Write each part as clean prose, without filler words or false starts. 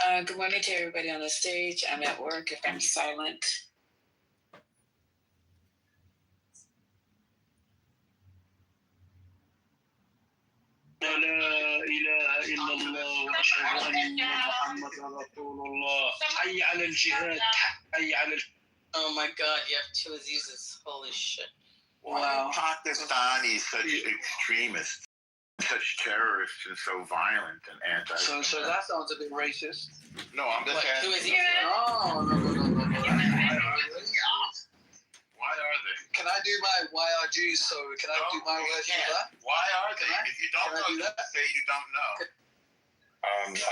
Good morning to everybody on the stage. I'm at work. If I'm silent, لا إله إلا الله وأشهد أن محمدا رسول الله حي على الجهاد حي على oh my God, you have two Azizes. Holy shit! Wow. Pakistani such extremists, such terrorists, and so violent and anti. So that sounds a bit racist. No, I'm just Two asking. Azizes? Oh no. Why are they? Can I do my why are Jews? So can I do my version of that? Why are they? Can I- If you don't can I know, do that? say you don't know.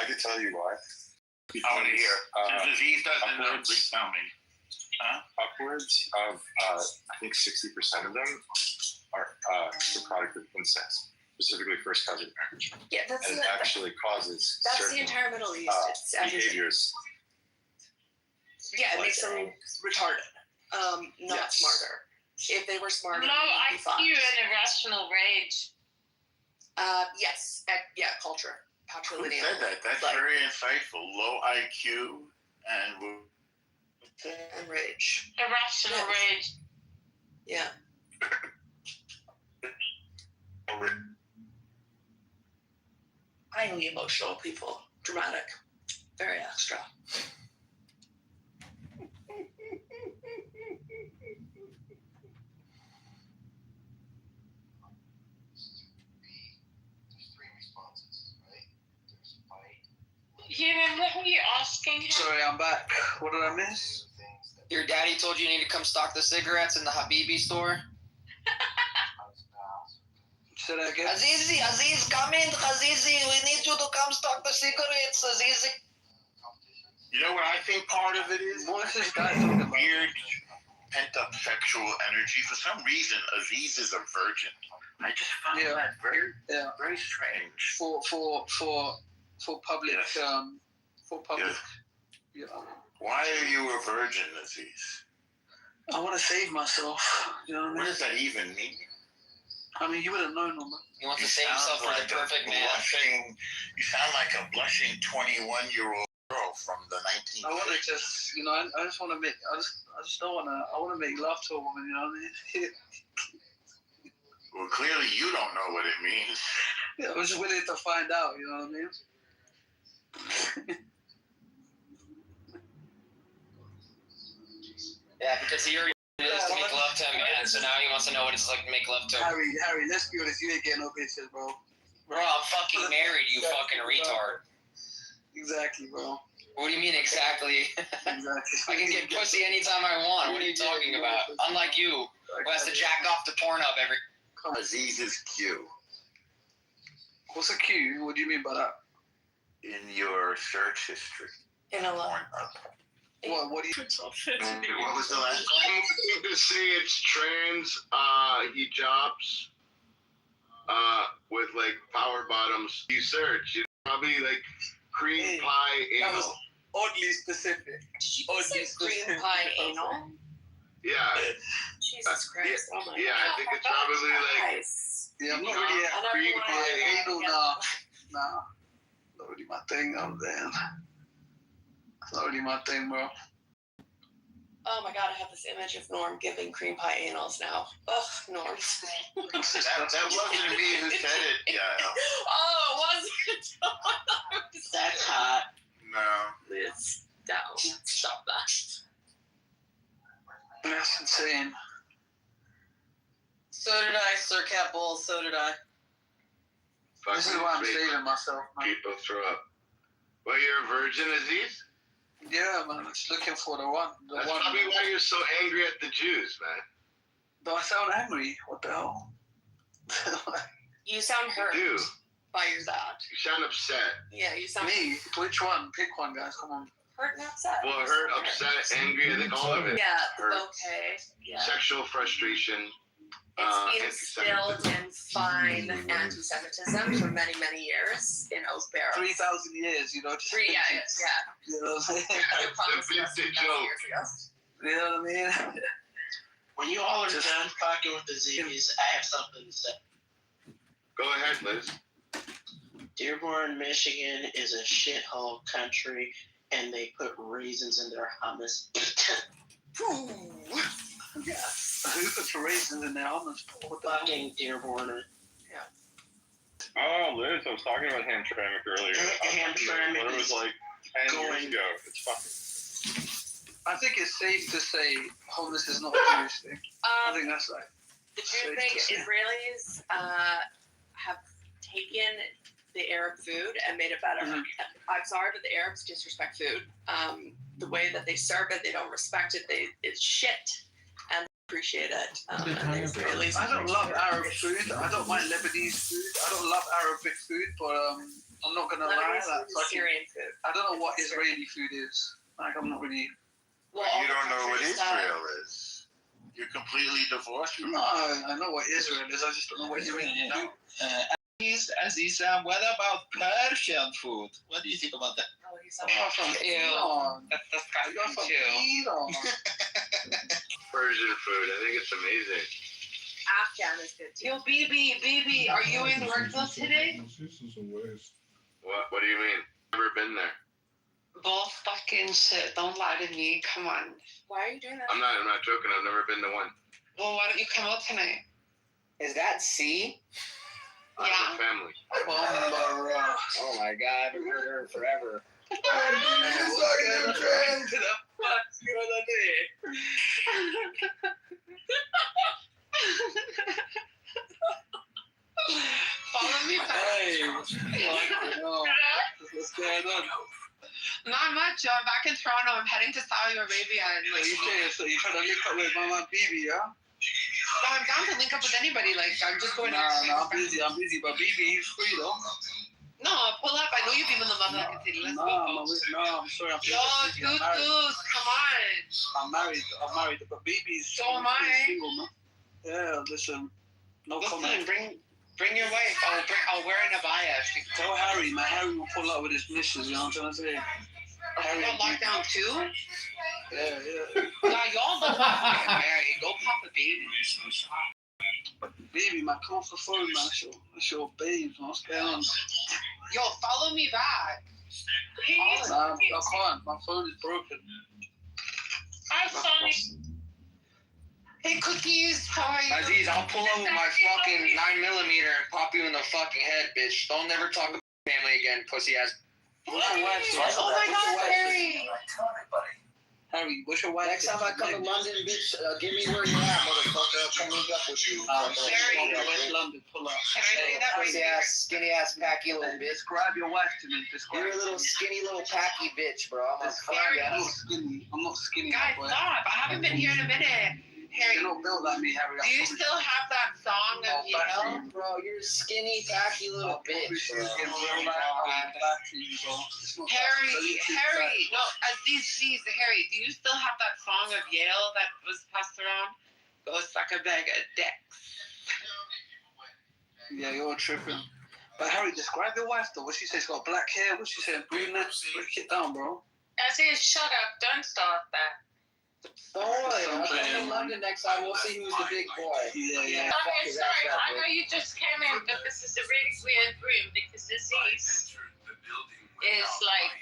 I can tell you why. I want to hear. Since Aziz doesn't know, upwards- please tell me. Upwards of, I think 60% of them are the product of incest, specifically first cousin marriage. Yeah, that's And it actually causes the certain entire Middle East. It's everything. behaviors. Yeah, it makes them retarded, not Yes. smarter. If they were smarter, Low they'd be IQ fucked. and irrational rage. Yes, culture, Who patrilineal. said that? That's Like- very insightful. Low IQ and and rage. Irrational Yes. rage. Yeah. Highly emotional people, dramatic, very extra. Human, what were you asking him? Sorry, I'm back. What did I miss? Your daddy told you need to come stock the cigarettes in the Habibi store? Say that again. Aziz, come in, Azizi. We need you to come stock the cigarettes, Azizi. you know what I think part of it is? What is this guy talking about? Weird pent-up sexual energy. For some reason, Aziz is a virgin. I just found Yeah. that very, Yeah. very strange. For public Yes. for public. Yes. Yeah. Why are you a virgin, Aziz? I want to save myself. You know what I What mean? does that even mean? I mean, you wouldn't know, no man. He wants to You save sound himself for like the a perfect man. You sound like a blushing 21-year-old girl from the 1950s. I want to just, I just want to make, I just don't want to, I want to make love to a woman, you know what I mean? Well, clearly you don't know what it means. Yeah, I was just willing to find out, you know what I mean? Yeah, because he already is to make love to a man, so now he wants to know what it's like to make love to him. Harry, let's be honest, you ain't getting no bitches, bro. Bro, I'm fucking married, you fucking retard. Exactly, bro. What do you mean exactly? Exactly. I can get pussy anytime I want. What are you talking about? Unlike you, who has to jack off to Pornhub every... Aziz is Q. What's a Q? What do you mean by that? In your search history. In a lot. Pornhub. What do you... What was the last one? I think to say it's trans hijabs with like power bottoms. You search, probably like cream pie That anal. was oddly specific. Did you say cream pie anal? Yeah, Jesus Christ! Oh my yeah. I think it's probably like Christ. Yeah, I'm not Yeah, really I don't cream wanna- pie anal, nah. Not really my thing, I'm damn. It's not really my thing, bro. Oh my God! I have this image of Norm giving cream pie anals now. Ugh, Norm. That wasn't me who said it. Yeah. Oh, was it? That's hot. No. Liz, down. Stop that. That's insane. So did I, Sir Cat Bull, so did I. This is why I'm saving myself, man. people throw up. Well, you're a virgin, Aziz? Yeah, man, just looking for the one. That's probably why you're so angry at the Jews, man. Do I sound angry? What the hell? You sound hurt You do. by your dad. You sound upset. Yeah, you sound Me? Which one? Pick one, guys. Come on. hurt and upset. Well, hurt, upset, angry, I think all of it. Yeah, Hurt. okay. Yeah. Sexual frustration. It's been instilled in fine anti-Semitism for many, many years in Oak Barrel. 3,000 years, you know, just Yeah. You know what I'm saying? They promised The us vintage 10 joke. years ago. You know what I mean? When you all are Just- done talking with the Ziggies, I have something to say. Go ahead, Liz. Dearborn, Michigan is a shithole country, and they put raisins in their hummus. Yes. Who puts raisins in their hummus? What the hell? Fucking Dearborn. Oh, Liz, I was talking about Hamtramck earlier. Hamtramck When it was is like 10 years going- ago. It's fucking. I think it's safe to say hummus is not a Jewish thing. I think that's like. The Jews think Israelis have taken the Arab food and made it better. Mhm. I'm sorry, but the Arabs disrespect food. The way that they serve it, they don't respect it. It's shit, and they appreciate it. And the Israelis. I don't love Arab food. I don't mind Lebanese food. I don't love Arabic food, but I'm not gonna lie. Lebanese That food is fucking, Syrian food. I don't know what Israeli food is. Like I'm not really. Well, You don't know what countries, Israel is. You're completely divorced from No, I know what Israel is. I just don't know what Israel is. Aziz, what about Persian food? What do you think about that? Oh, he's You're from Ew. Iran. That's You're from disgusting too. Iran. Persian food. I think it's amazing. Afghan is good too. Yo, BB, are you in Workville today? What do you mean? Never been there. Bull fucking shit. Don't lie to me. Come on. Why are you doing that? I'm not joking. I've never been to one. Well, why don't you come out tonight? Is that C? I have a family. Oh my god, I haven't heard her forever. Follow me back. What's going on? Not much. I'm back in Toronto. I'm heading to Saudi Arabia. And So you saying, so you trying to link up with my man Bibi, yeah? No, I'm down to link up with anybody. Like, I'm just going out. Nah, I'm busy, but Bibi, he's free though. No, pull up. I know you've been in the mother. I can say, let's go. I'm sorry, I'm Yo, busy. tutus, come on. I'm married, but Bibi's So am I. single, man. Yeah, listen, no comment. Listen, bring your wife. I'll wear an abaya. Tell Harry, man, Harry will pull up with his missus, you know what I'm trying to say? Harry, go lockdown too? Yeah. Nah, y'all don't want to get married. Go pop a baby. Baby, man, come off the phone, man. That's your babe, man. What's going on? Yo, follow me back. Nah, I can't. My phone is broken. Hi, Sonny. Hey, Cookies. How are you? Aziz, I'll pull up with my fucking 9mm and pop you in the fucking head, bitch. Don't never talk about family again, pussy ass. What's your wife doing? Oh my God, Harry. Harry, what's your wife Next time I come to London, bitch, give me where you're at, motherfucker. I'll come meet up with you. Harry. West London, pull up. Can I say that right Pussy here? ass, skinny ass, packy little bitch. Describe your wife to me. Describe. You're a little skinny little packy bitch, bro. I'm a Describe fuck I'm ass. not skinny. I'm not skinny, Guys, boy. stop. I haven't been here in a minute. Harry, You're not built like me, Harry. do you still have that song of Yale? Bro, you're a skinny, packy little bitch, bro. Harry, no, Aziz, Harry, do you still have that song of Yale that was passed around? Go suck a bag of dicks. Yeah, you're tripping. But Harry, describe your wife though. What she say? She's got black hair. What she saying? Brunette. Break it down, bro. Aziz, shut up. Don't start that. Don't worry, I'll come to London next time. We'll see who's the big boy. Yeah. Okay, sorry. I know you just came in, but this is a really weird room because Aziz is like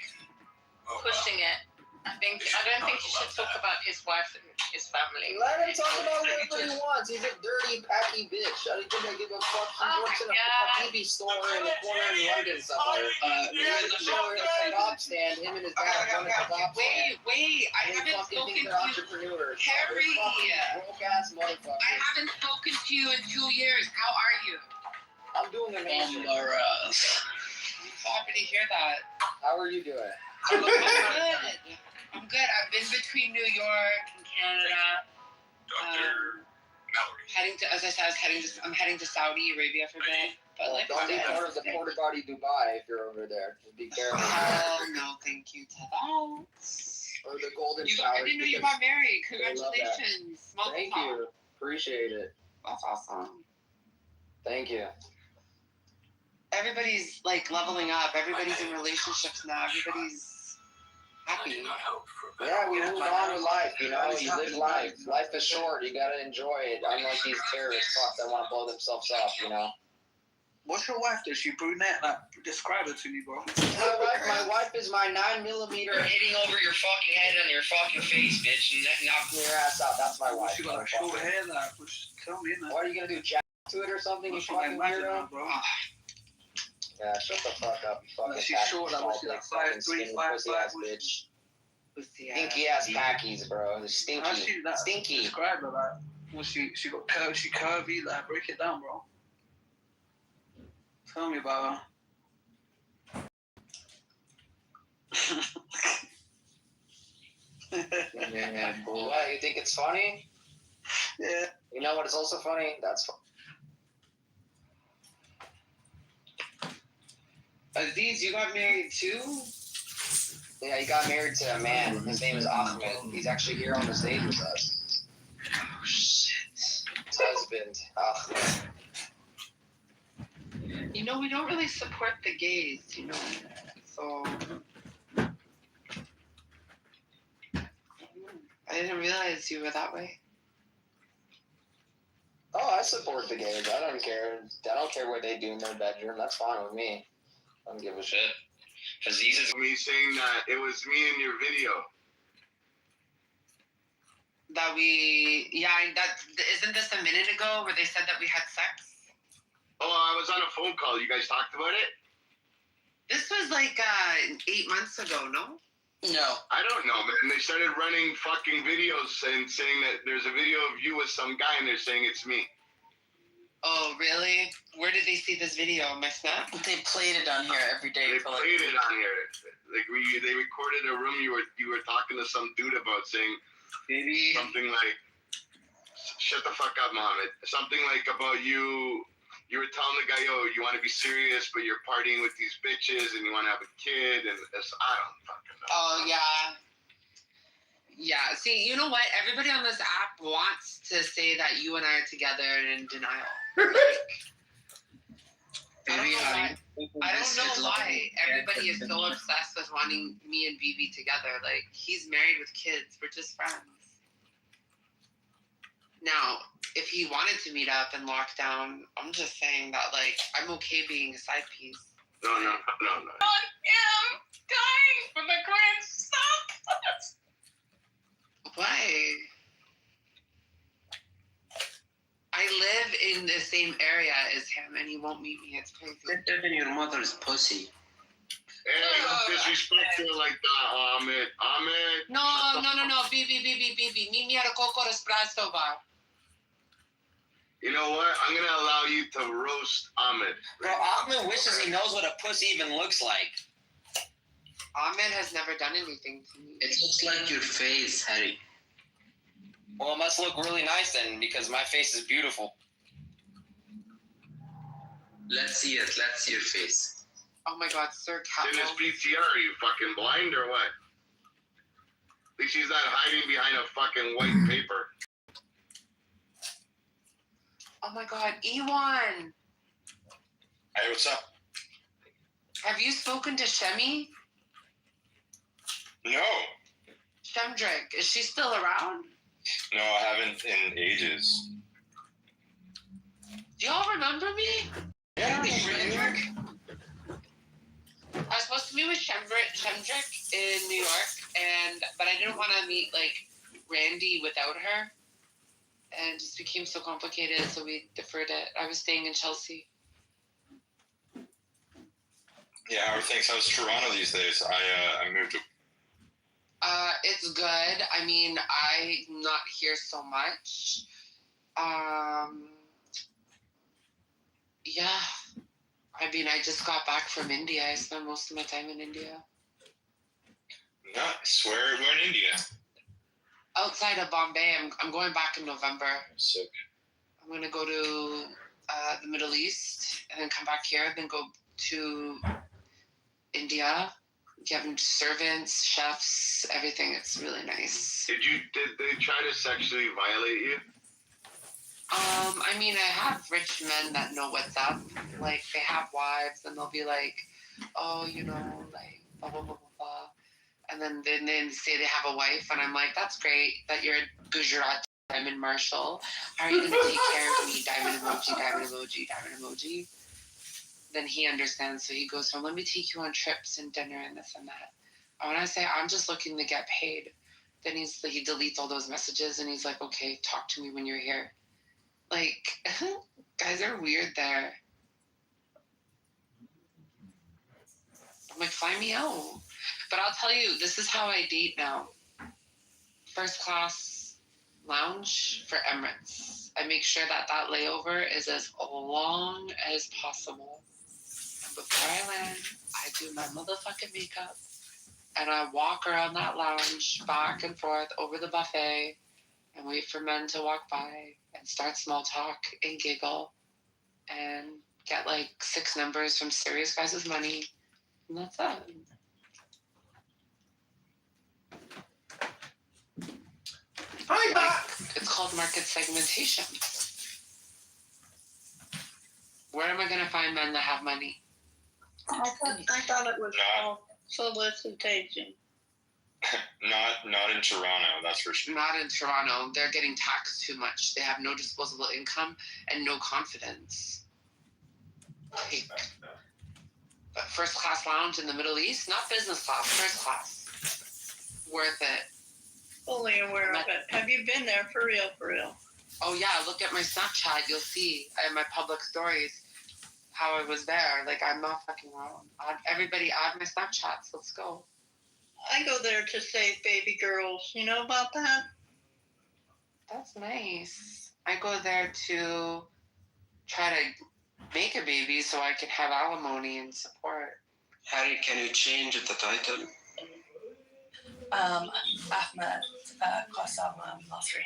pushing it. I don't think you should talk about his wife and his family. Let him talk about whatever he wants. He's a dirty, packy bitch. I don't think I give a fuck. He works in a BB store in the corner in London somewhere. He's in the store at a kebab stand. Him and his dad run a kebab stand. Wait, I They haven't fucking spoken think to they're you. entrepreneurs. Harry. They're broke ass motherfuckers. I haven't spoken to you in 2 years. How are you? I'm doing amazing. I'm happy to hear that. How are you doing? I'm good. I've been between New York and Canada. Heading to, as I said, I'm heading to Saudi Arabia for a bit. But like, Don't be part of the porta potty Dubai if you're over there. Just be careful. oh no, thank you to that. Or the golden I shower. didn't know you got married. they love that. Congratulations. Smoke Thank top. you. Appreciate it. That's awesome. Thank you. Everybody's like leveling up. Everybody's in relationships now. Everybody's happy. Yeah, we move on with life, you know. You live life. Life is short. You gotta enjoy it. Unlike these terrorist fucks that want to blow themselves up, you know. What's your wife? Does she brunette? Like, describe her to me, bro. My wife is my 9mm hitting over your fucking head on your fucking face, bitch, and knocking your ass out. That's my wife. She got a short hair, like, tell me, innit? What are you gonna do? Jack to it or something? You fucking weirdo, bro. Yeah, shut the fuck up, you fucking. She's short, like, she's like 5'3", 5'5", bitch. Stinky ass packies, bro. Stinky. Stinky. Describe her, like, well, she got curvy, she curvy, like, break it down, bro. Tell me about her. Yeah, cool. What, you think it's funny? Yeah. You know what is also funny? That's Aziz, you got married too? Yeah, he got married to a man. His name is Ahmed. He's actually here on the stage with us. Oh, shit. His husband, Ahmed. You know, we don't really support the gays, you know. So I didn't realize you were that way. Oh, I support the gays. I don't care. I don't care what they do in their bedroom. That's fine with me. I don't give a shit. Aziz is me saying that it was me in your video. That isn't this a minute ago where they said that we had sex? Oh, I was on a phone call. You guys talked about it? This was like 8 months ago, no? No. I don't know, man. They started running fucking videos and saying that there's a video of you with some guy and they're saying it's me. Oh, really? Where did they see this video? My snap? They played it on here every day. They played it on here. Like they recorded a room you were talking to some dude about saying Baby. something like, "Shut the fuck up, Mohammed." Something like about you. You were telling the guy, "Yo, you want to be serious, but you're partying with these bitches and you want to have a kid," and I don't fucking know. Oh, yeah. Yeah, see, you know what? Everybody on this app wants to say that you and I are together and in denial. I don't know why everybody is so obsessed with wanting me and BB together. Like, he's married with kids. We're just friends. Now, if he wanted to meet up and lock down, I'm just saying that, like, I'm okay being a side piece. No. I am dying for the grand stop. Why? I live in the same area as him, and he won't meet me. It's crazy. Live in your mother's pussy. Hey, don't disrespect her like that, Ahmed. Ahmed. No. BB. Meet me at a Coco Espresso bar. You know what? I'm gonna allow you to roast Ahmed. Bro, Ahmed wishes he knows what a pussy even looks like. Ahmed has never done anything to me. It looks like your face, Harry. Well, it must look really nice then, because my face is beautiful. Let's see it. Let's see your face. Oh my God, Sir In his Capo. PTR, are you fucking blind or what? At least he's not hiding behind a fucking white paper. Oh my God, Ewan. Hey, what's up? Have you spoken to Shemi? No. Shemdrick, is she still around? No, I haven't in ages. Do y'all remember me? Yeah, Shemdrick? I was supposed to meet with Shemdrick in New York, but I didn't want to meet like Randy without her, and it just became so complicated, so we deferred it. I was staying in Chelsea. Yeah, how are things? How's Toronto these days? I moved to. It's good. I mean, I'm not here so much. Yeah. I mean, I just got back from India. I spent most of my time in India. Nice. Where in India? Outside of Bombay. I'm going back in November. Sick. I'm going to go to the Middle East and then come back here, then go to India. Having servants, chefs, everything. It's really nice. Did they try to sexually violate you? I mean, I have rich men that know what's up. Like, they have wives, and they'll be like, oh, you know, like, blah, blah, blah, blah, blah. And then they say they have a wife, and I'm like, that's great that you're a Gujarat Diamond Marshal. How are you going to take care of me? Diamond emoji, diamond emoji, diamond emoji. then he understands. So he goes from, let me take you on trips and dinner and this and that. And when I say, I'm just looking to get paid, then he deletes all those messages and he's like, okay, talk to me when you're here. Like, guys are weird there. I'm like, fly me out. But I'll tell you, this is how I date now. First class lounge for Emirates. I make sure that layover is as long as possible. And before I land, I do my motherfucking makeup. And I walk around that lounge back and forth over the buffet and wait for men to walk by and start small talk and giggle and get like 6 numbers from serious guys with money. And that's it. Hi, back. It's called market segmentation. Where am I going to find men that have money? I thought it was called solicitation. Not in Toronto, that's for sure. Not in Toronto. They're getting taxed too much. They have no disposable income and no confidence. Like, but first class lounge in the Middle East, not business class, first class. Worth it. Fully aware of it. Have you been there for real, for real? Oh yeah, look at my Snapchat. You'll see in my public stories how I was there. Like, I'm not fucking wrong. Everybody add my Snapchats. Let's go. I go there to save baby girls. You know about that? That's nice. I go there to try to make a baby so I can have alimony and support. Harry, can you change the title? Ahmed Qassam Nasri.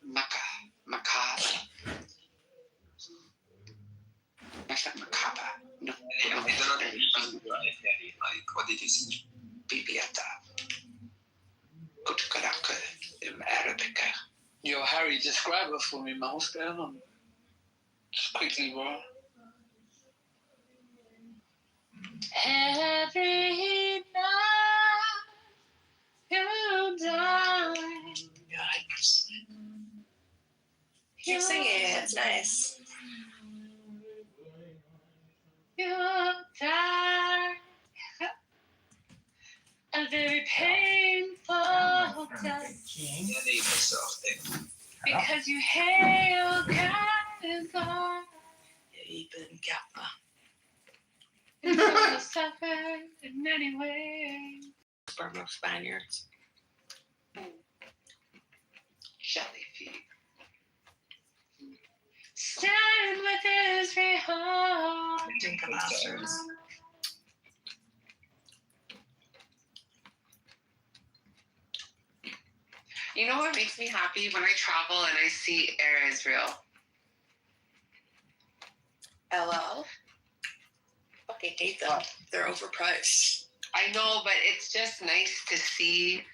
Macabre. I said macabre. No. I don't understand like what did you say? Bibiata. Kutkaraka in Arabic. Yo, Harry, describe it for me, man. What's going on? Just quickly, bro. Every night you die. Yikes. Keep singing, it's nice. You die. A very painful death. Because you hail God. Ibn Kappa. You will suffer in many ways. Sperm of Spaniards. Jelly feet. Stand with Israel. Dinka Masters. You know what makes me happy? When I travel and I see Air Israel. LL. Fucking hate them. They're overpriced. I know, but it's just nice to see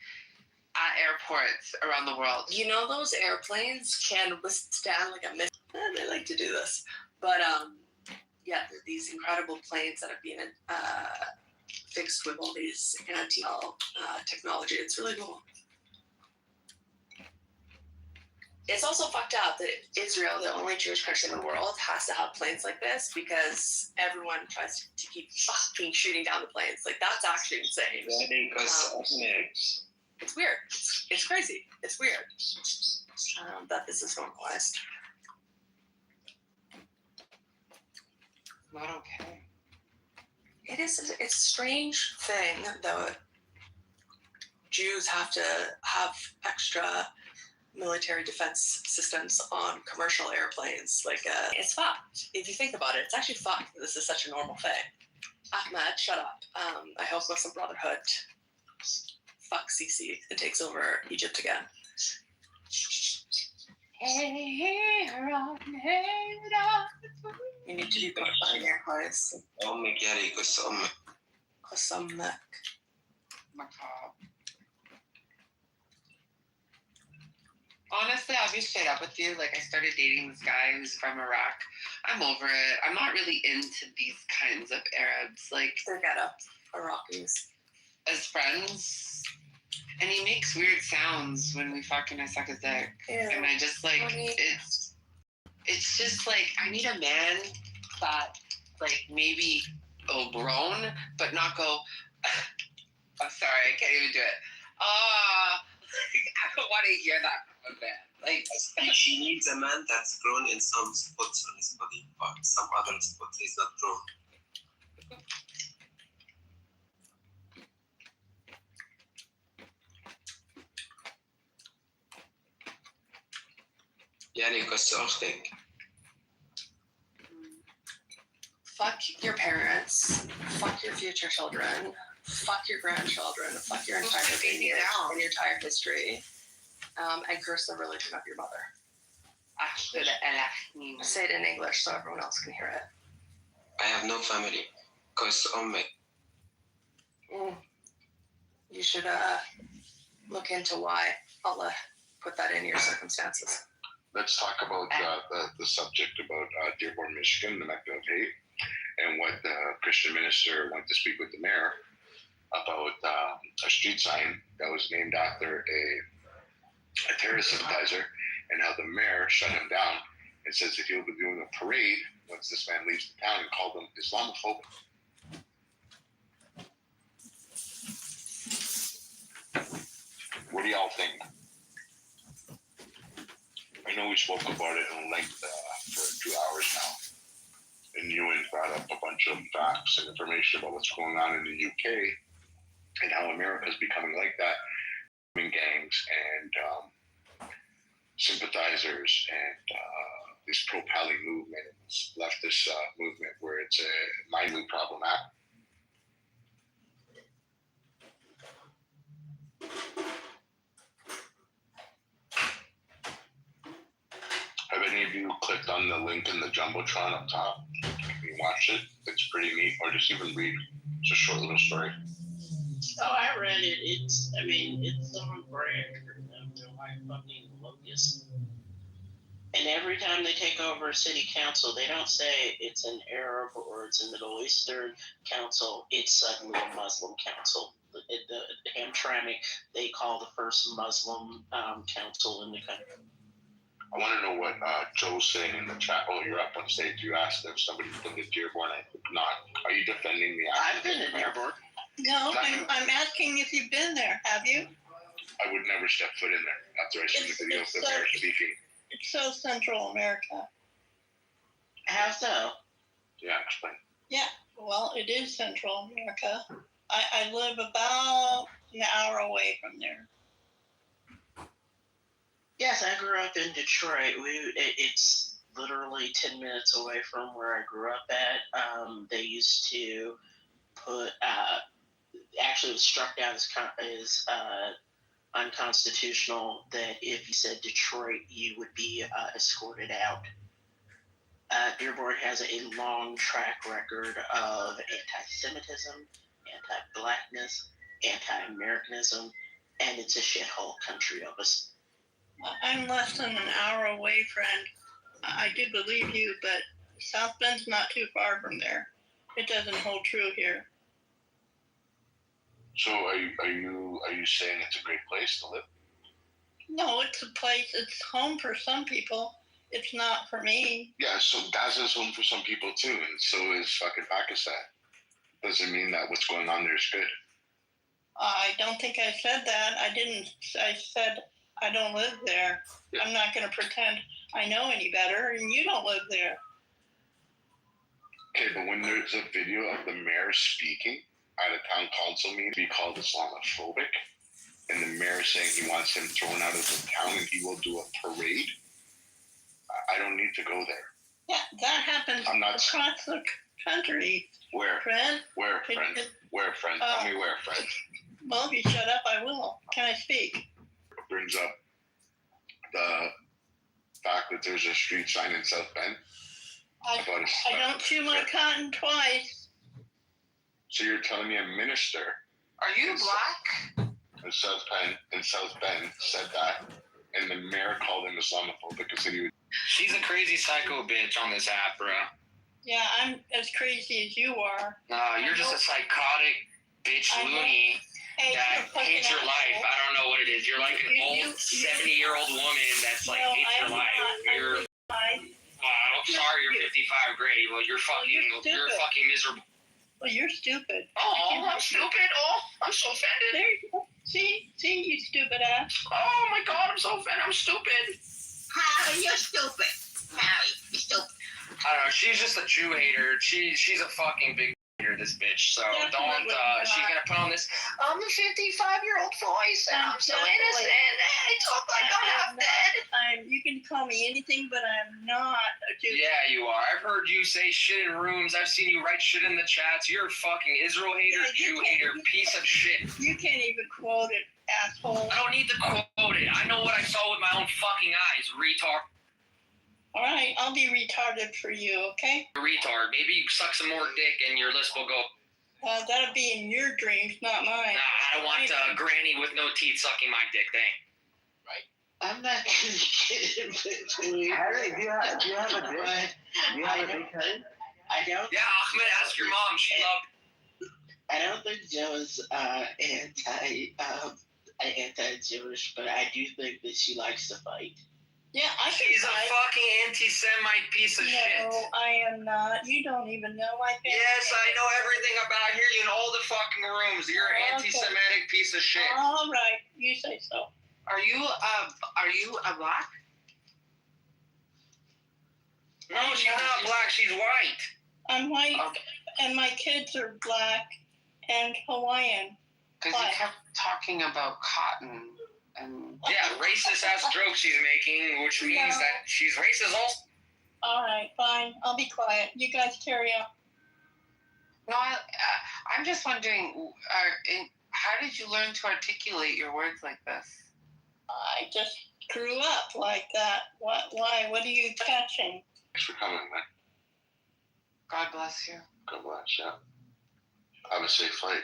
at airports around the world. You know, those airplanes can withstand like a minute. They like to do this. But, yeah, they're these incredible planes that have been fixed with all these anti-all technology. It's really cool. It's also fucked up that Israel, the only Jewish country in the world, has to have planes like this because everyone tries to keep fucking shooting down the planes. Like, that's actually insane. It's weird. It's crazy. It's weird that this is normalized. Not okay. It's a strange thing that Jews have to have extra military defense systems on commercial airplanes. Like, it's fucked. If you think about it, it's actually fucked that this is such a normal thing. Ahmed, shut up. I hope Muslim Brotherhood fuck Sisi and takes over Egypt again. You need to be put on your clothes. Qassam. Macabre. Honestly, I'll be straight up with you. Like, I started dating this guy who's from Iraq. I'm over it. I'm not really into these kinds of Arabs. Like, Forget up, Iraqis. as friends. And he makes weird sounds when we fuck and I suck his dick. Ew. And I just, like, Funny. it's just, like, I need a man that like maybe groan, but not go. I'm sorry, I can't even do it. I don't want to hear that from a man. Like she needs a man that's grown in some spots on his body, but some other spots he's not grown. يعني قصة أختك. Fuck your parents. Fuck your future children. Fuck your grandchildren. Fuck your entire lineage and your entire history. And curse the religion of your mother. Say it in English so everyone else can hear it. I have no family. Cause أمي. You should look into why Allah put that in your circumstances. Let's talk about the subject about Dearborn, Michigan, the Mecca of Hate, and what the Christian minister went to speak with the mayor about a street sign that was named after a terrorist sympathizer, and how the mayor shut him down and says that he'll be doing a parade once this man leaves the town, and called him Islamophobic. What do y'all think? I know we spoke about it in length for 2 hours now, and Ewan brought up a bunch of facts and information about what's going on in the UK and how America's becoming like that, gangs and sympathizers and this pro-Pali movement, this leftist movement where it's a mindly problematic. Have any of you clicked on the link in the Jumbotron up top? You watch it. It's pretty neat. Or just even read. It's a short little story. Oh, I read it. It's on brand for them. They're like fucking locusts. And every time they take over a city council, they don't say it's an Arab or it's a Middle Eastern council. It's suddenly a Muslim council. The Hamtramck, they call the first Muslim council in the country. I want to know what Joe's saying in the chat. Oh, you're up on stage. You asked if somebody's been to Dearborn. I think not. Are you defending the action? I've been to Dearborn. No, I'm asking if you've been there. Have you? I would never step foot in there after I seen the video of the mayor speaking. It's so Central America. How so? Yeah, explain. Yeah, well, it is Central America. I live about an hour away from there. Yes, I grew up in Detroit. It's literally 10 minutes away from where I grew up at. They used to put, actually it was struck down as unconstitutional that if you said Detroit, you would be escorted out. Dearborn has a long track record of anti-Semitism, anti-Blackness, anti-Americanism, and it's a shithole country of us. I'm less than an hour away, friend. I do believe you, but South Bend's not too far from there. It doesn't hold true here. So are you saying it's a great place to live? No, it's a place. It's home for some people. It's not for me. Yeah, so Gaza's home for some people too, and so is fucking Pakistan. Doesn't mean that what's going on there is good. I don't think I said that. I didn't. I said I don't live there. Yeah. I'm not going to pretend I know any better, and you don't live there. Okay, but when there's a video of the mayor speaking at a town council meeting, be called Islamophobic, and the mayor saying he wants him thrown out of the town and he will do a parade, I don't need to go there. Yeah, that happens across the country. Where? Friend? Where, friend? Where, friend? Tell me where, friend. Well, if you shut up, I will. Can I speak? Brings up the fact that there's a street sign in South Bend. I don't chew my cotton twice. So you're telling me a minister? Are you black? In South Bend said that, and the mayor called him Islamophobic because he was. She's a crazy psycho bitch on this app, bro. Yeah, I'm as crazy as you are. No, you're just a psychotic bitch loony that hates your life. I don't know what it is. You're like an old 70-year-old woman that's like hates your life. I'm sorry you're 55, 55 grade. Well, you're fucking miserable. Well, you're stupid. Oh, I'm stupid. Oh, I'm so offended. There you go. See, you stupid ass. Oh my God, I'm so offended. I'm stupid. Harry, you're stupid. Harry, you're stupid. I don't know. She's just a Jew hater. She's a fucking big hater, this bitch. So Definitely she's gonna put on this. I'm a 55-year-old voice, and I'm so innocent. I talk like I'm half dead. You can call me anything, but I'm not a Jew. Yeah, you are. I've heard you say shit in rooms. I've seen you write shit in the chats. You're a fucking Israel hater, Jew hater, piece of shit. You can't even quote it, asshole. I don't need to quote it. I know what I saw with my own fucking eyes, retard. All right, I'll be retarded for you, okay? Retard. Maybe you suck some more dick and your list will go. That'll be in your dreams, not mine. Nah, I don't want granny with no teeth sucking my dick thing. I'm not gonna get in between. Harry, do you have a dick? Do you have a big head? I don't. Yeah, Ahmed, ask your mom. She loved. I don't think Joe's anti-Jewish, but I do think that she likes to fight. Yeah, I can She's a fight. fucking anti-Semite piece of shit. No, I am not. You don't even know my family. Yes, I know everything about here. You in all the fucking rooms. You're an anti-Semitic piece of shit. All right, you say so. Are you a black? No, she's not black. She's white. I'm white, Okay. and my kids are black and Hawaiian. Because you kept talking about cotton and. Yeah, racist ass joke she's making, which means that she's racist also. All right, fine. I'll be quiet. You guys carry on. No, I'm just wondering, how did you learn to articulate your words like this? I just grew up like that. Why? What are you catching? Thanks for coming, man. God bless you. God bless you. Have a safe flight.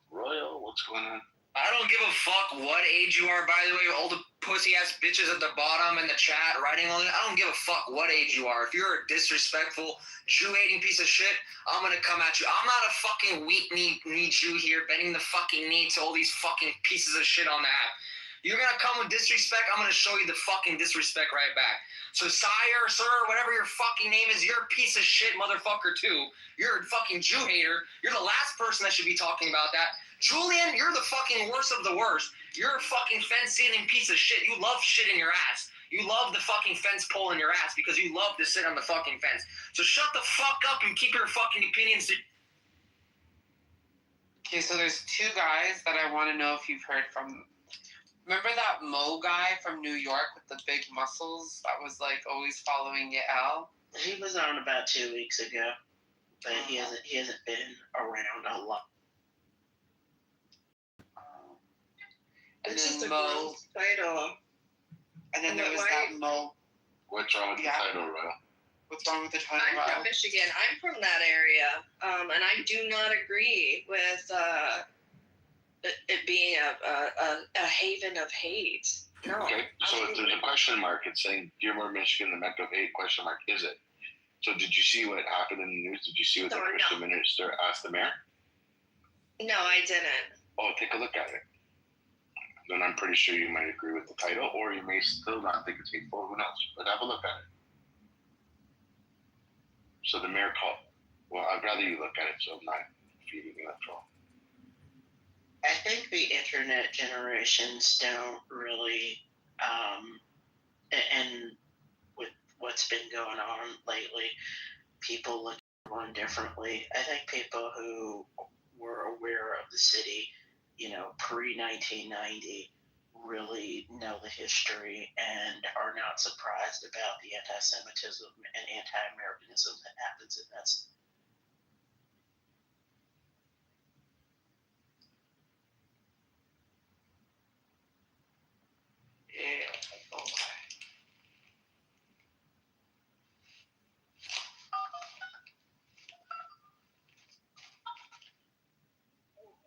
Royal, what's going on? I don't give a fuck what age you are, by the way. All the pussy ass bitches at the bottom in the chat writing all that. I don't give a fuck what age you are. If you're a disrespectful, Jew hating piece of shit, I'm gonna come at you. I'm not a fucking weak knee Jew here bending the fucking knee to all these fucking pieces of shit on the app. You're gonna come with disrespect, I'm gonna show you the fucking disrespect right back. So sire, sir, whatever your fucking name is, you're a piece of shit motherfucker too. You're a fucking Jew hater. You're the last person that should be talking about that. Julian, you're the fucking worst of the worst. You're a fucking fence-sitting piece of shit. You love shit in your ass. You love the fucking fence pole in your ass because you love to sit on the fucking fence. So shut the fuck up and keep your fucking opinions to... Okay, so there's two guys that I want to know if you've heard from. Remember that Mo guy from New York with the big muscles that was like always following Yael? He was on about 2 weeks ago, but he hasn't been around a lot. And It's then just a Mo, great title. and then And there was why- that Mo. What's wrong with the title, Royal? What's wrong with the title? I'm from Michigan. I'm from that area, and I do not agree with it being a haven of hate. No. Okay, so if there's a question mark, it's saying Dearborn, Michigan, the Metro 8 question mark, is it? So did you see what happened in the news? Did you see what the Christian minister asked the mayor? No, I didn't. Oh, take a look at it. Then I'm pretty sure you might agree with the title, or you may still not think it's hateful. Who knows? But have a look at it. So the mayor called. Well, I'd rather you look at it, so I'm not feeding you that troll. I think the internet generations don't really, and with what's been going on lately, people look at one differently. I think people who were aware of the city, pre-1990, really know the history and are not surprised about the anti-Semitism and anti-Americanism that happens in that city.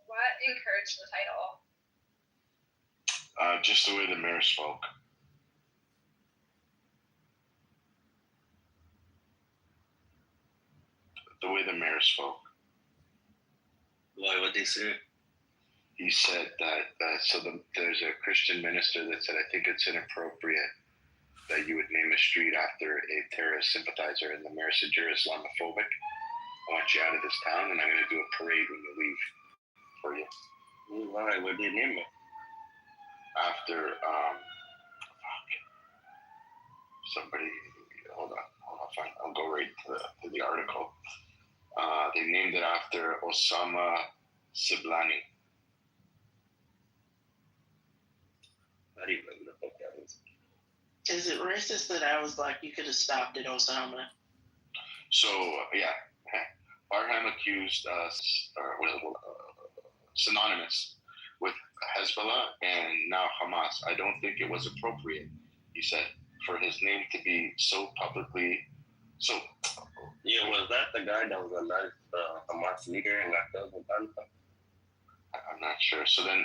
What encouraged the title? Just the way the mayor spoke. The way the mayor spoke. Why would they say? He said that, there's a Christian minister that said, I think it's inappropriate that you would name a street after a terrorist sympathizer, and the mayor said you're Islamophobic. I want you out of this town, and I'm going to do a parade when you leave for you. Why? What did they name it? After somebody, hold on, fine. I'll go right to the article. They named it after Osama Siblani. How do you know the fuck that is? Is it racist that I was like, you could have stopped at Osama? So yeah, Barham accused synonymous with Hezbollah and now Hamas. I don't think it was appropriate, he said, for his name to be so publicly. So Yeah, was that the guy that was alleged Hamas leader and got killed in Gaza? I'm not sure. So then,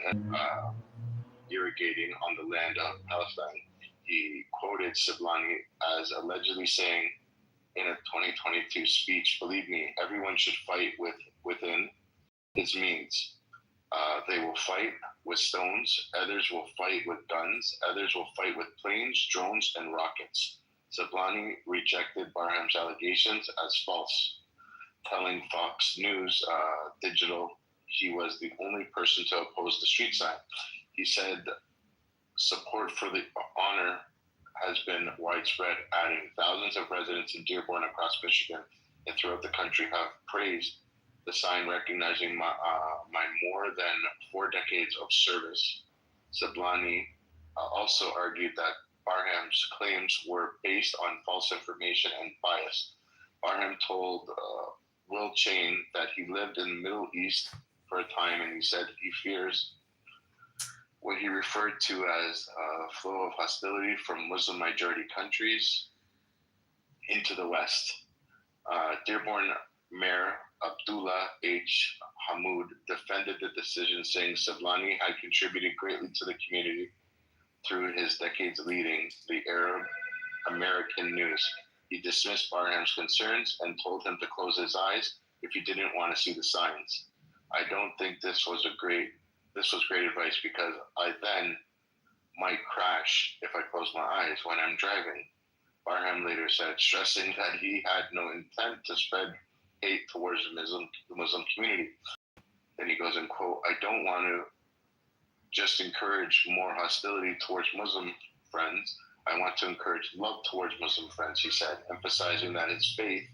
irrigating on the land of Palestine, he quoted Siblani as allegedly saying in a 2022 speech, "Believe me, everyone should fight within his means. They will fight with stones, others will fight with guns, others will fight with planes, drones, and rockets." Siblani rejected Barham's allegations as false, telling Fox News Digital he was the only person to oppose the street sign. He said support for the honor has been widespread, adding thousands of residents in Dearborn across Michigan and throughout the country have praised the sign, recognizing my more than 4 decades of service. Siblani also argued that Barham's claims were based on false information and bias. Barham told Will Chain that he lived in the Middle East for a time, and he said he fears what he referred to as a flow of hostility from Muslim-majority countries into the West. Dearborn Mayor Abdullah H. Hamoud defended the decision, saying Siblani had contributed greatly to the community through his decades leading the Arab American news. He dismissed Barham's concerns and told him to close his eyes if he didn't want to see the signs. I don't think this was great advice because I then might crash if I close my eyes when I'm driving. Barham later said, stressing that he had no intent to spread hate towards the Muslim community. Then he goes and quote, I don't want to just encourage more hostility towards Muslim friends. I want to encourage love towards Muslim friends, he said, emphasizing that his faith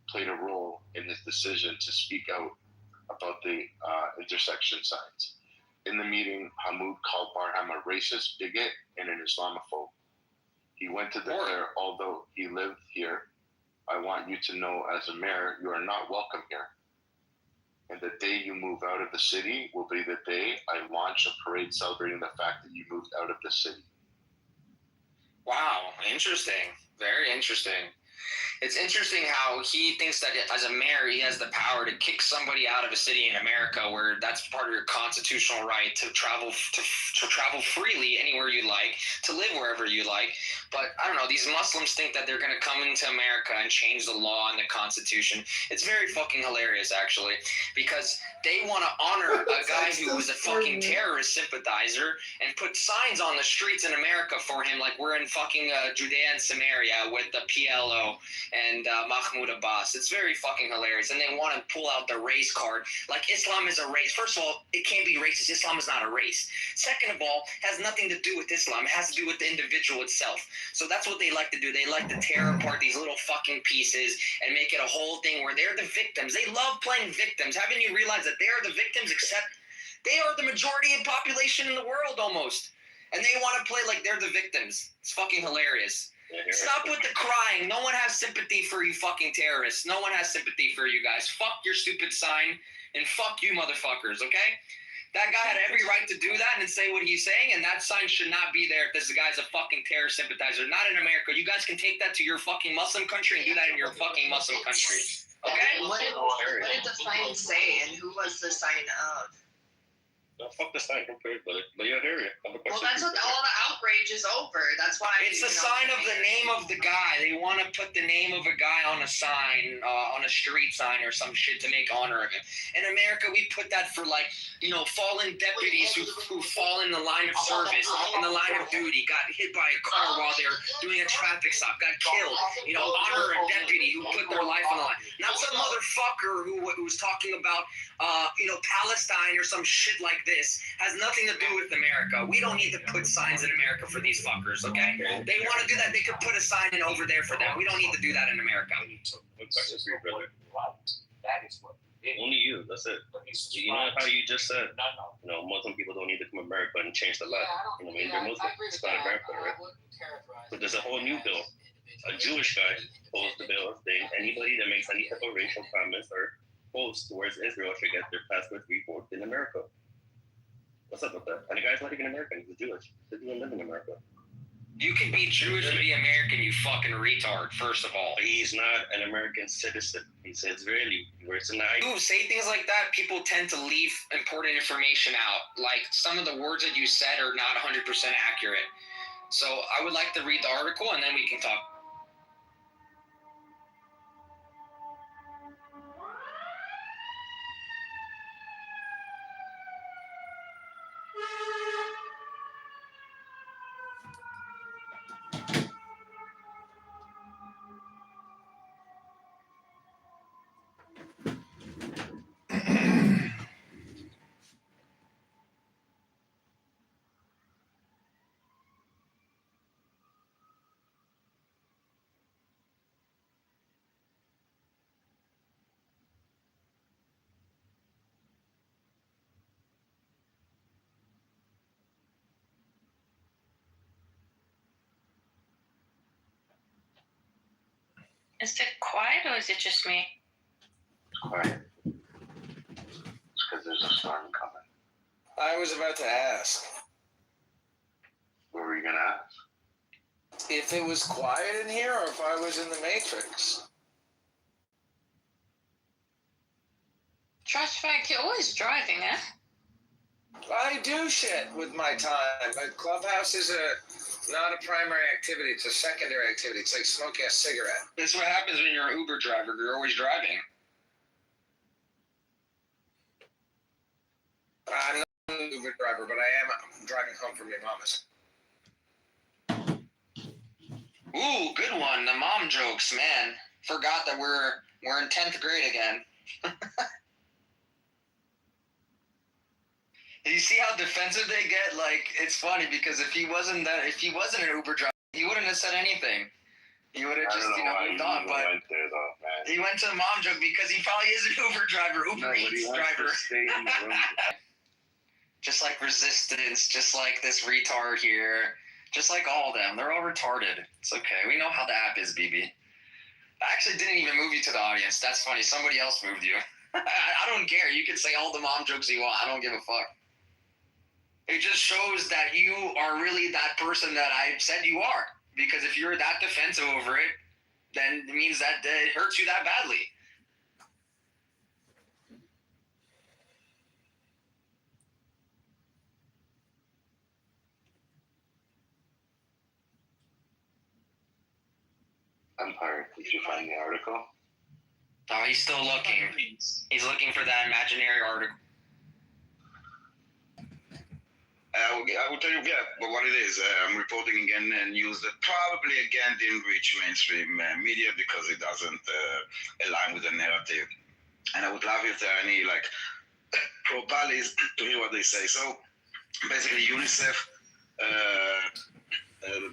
played a role in his decision to speak out about the intersection signs. In the meeting, Hamoud called Barham a racist, bigot, and an Islamophobe. He went to declare, although he lived here, I want you to know as a mayor, you are not welcome here. And the day you move out of the city will be the day I launch a parade celebrating the fact that you moved out of the city. Wow, interesting. Very interesting. It's interesting how he thinks that as a mayor, he has the power to kick somebody out of a city in America where that's part of your constitutional right to travel freely anywhere you like, to live wherever you like. But I don't know, these Muslims think that they're going to come into America and change the law and the Constitution. It's very fucking hilarious, actually, because they want to honor a guy who was a fucking terrorist sympathizer and put signs on the streets in America for him, like we're in fucking Judea and Samaria with the PLO and Mahmoud Abbas. It's very fucking hilarious. And they want to pull out the race card. Like Islam is a race. First of all, it can't be racist. Islam is not a race. Second of all, it has nothing to do with Islam. It has to do with the individual itself. So that's what they like to do. They like to tear apart these little fucking pieces and make it a whole thing where they're the victims. They love playing victims. Haven't you realized that they are the victims, except they are the majority of population in the world almost. And they want to play like they're the victims. It's fucking hilarious. Stop with the crying. No one has sympathy for you fucking terrorists. No one has sympathy for you guys. Fuck your stupid sign and fuck you motherfuckers, okay? That guy had every right to do that and say what he's saying, and that sign should not be there if this guy's a fucking terror sympathizer. Not in America. You guys can take that to your fucking Muslim country and do that in your fucking Muslim country, okay? What did the sign say, and who was the sign of? No, fuck the sign. Don't pay for it. But yeah, there you go. Well, that's what all the outrage is over. That's why It's the sign of the name of the guy. They want to put the name of a guy on a sign, on a street sign or some shit to make honor of him. In America, we put that for like, fallen deputies who fall in the line of service, in the line of duty, got hit by a car while they're doing a traffic stop, got killed. Honor a deputy who put their life on the line. Not some motherfucker who was talking about, Palestine or some shit like this. Has nothing to do with America. We don't need to put signs in America for these fuckers, okay? They want to do that, they could put a sign in over there for them. We don't need to do that in America. One question for you, brother. Only you, that's it. You know how you just said, Muslim people don't need to come to America and change the law. Maybe they're Muslim. It's not America, right? But there's a whole new bill. A Jewish guy posed the bill saying anybody that makes any type of racial comments or posts towards Israel should get their passports revoked in America. What's up with that? And the guy's not even American. He's Jewish. He doesn't live in America. You can be Jewish and be American, you fucking retard, first of all. He's not an American citizen. He's Israeli. Where's the night? You say things like that, people tend to leave important information out. Like, some of the words that you said are not 100% accurate. So I would like to read the article, and then we can talk. Is it quiet or is it just me? Quiet. It's because there's a storm coming. I was about to ask. What were you gonna ask? If it was quiet in here or if I was in the Matrix. Trash bag, you're always driving, eh? I do shit with my time. But Clubhouse is not a primary activity. It's a secondary activity. It's like smoking a cigarette. This is what happens when you're an Uber driver. You're always driving. I'm not an Uber driver, but I am driving home from your mama's. Ooh, good one. The mom jokes, man. Forgot that we're in 10th grade again. You see how defensive they get? Like, it's funny because if he wasn't an Uber driver, he wouldn't have said anything. He would have just, moved on. But went there, though, man. He went to the mom joke because he probably is an Uber driver, Uber Eats driver. Just like Resistance, just like this retard here, just like all of them. They're all retarded. It's okay. We know how the app is, BB. I actually didn't even move you to the audience. That's funny. Somebody else moved you. I don't care. You can say all the mom jokes you want. I don't give a fuck. It just shows that you are really that person that I said you are. Because if you're that defensive over it, then it means that it hurts you that badly. Empire, did you find the article? Oh, he's still looking. He's looking for that imaginary article. I will tell you, but what it is, I'm reporting again news that probably again didn't reach mainstream media because it doesn't align with the narrative. And I would love if there are any pro-Balis to hear what they say. So basically UNICEF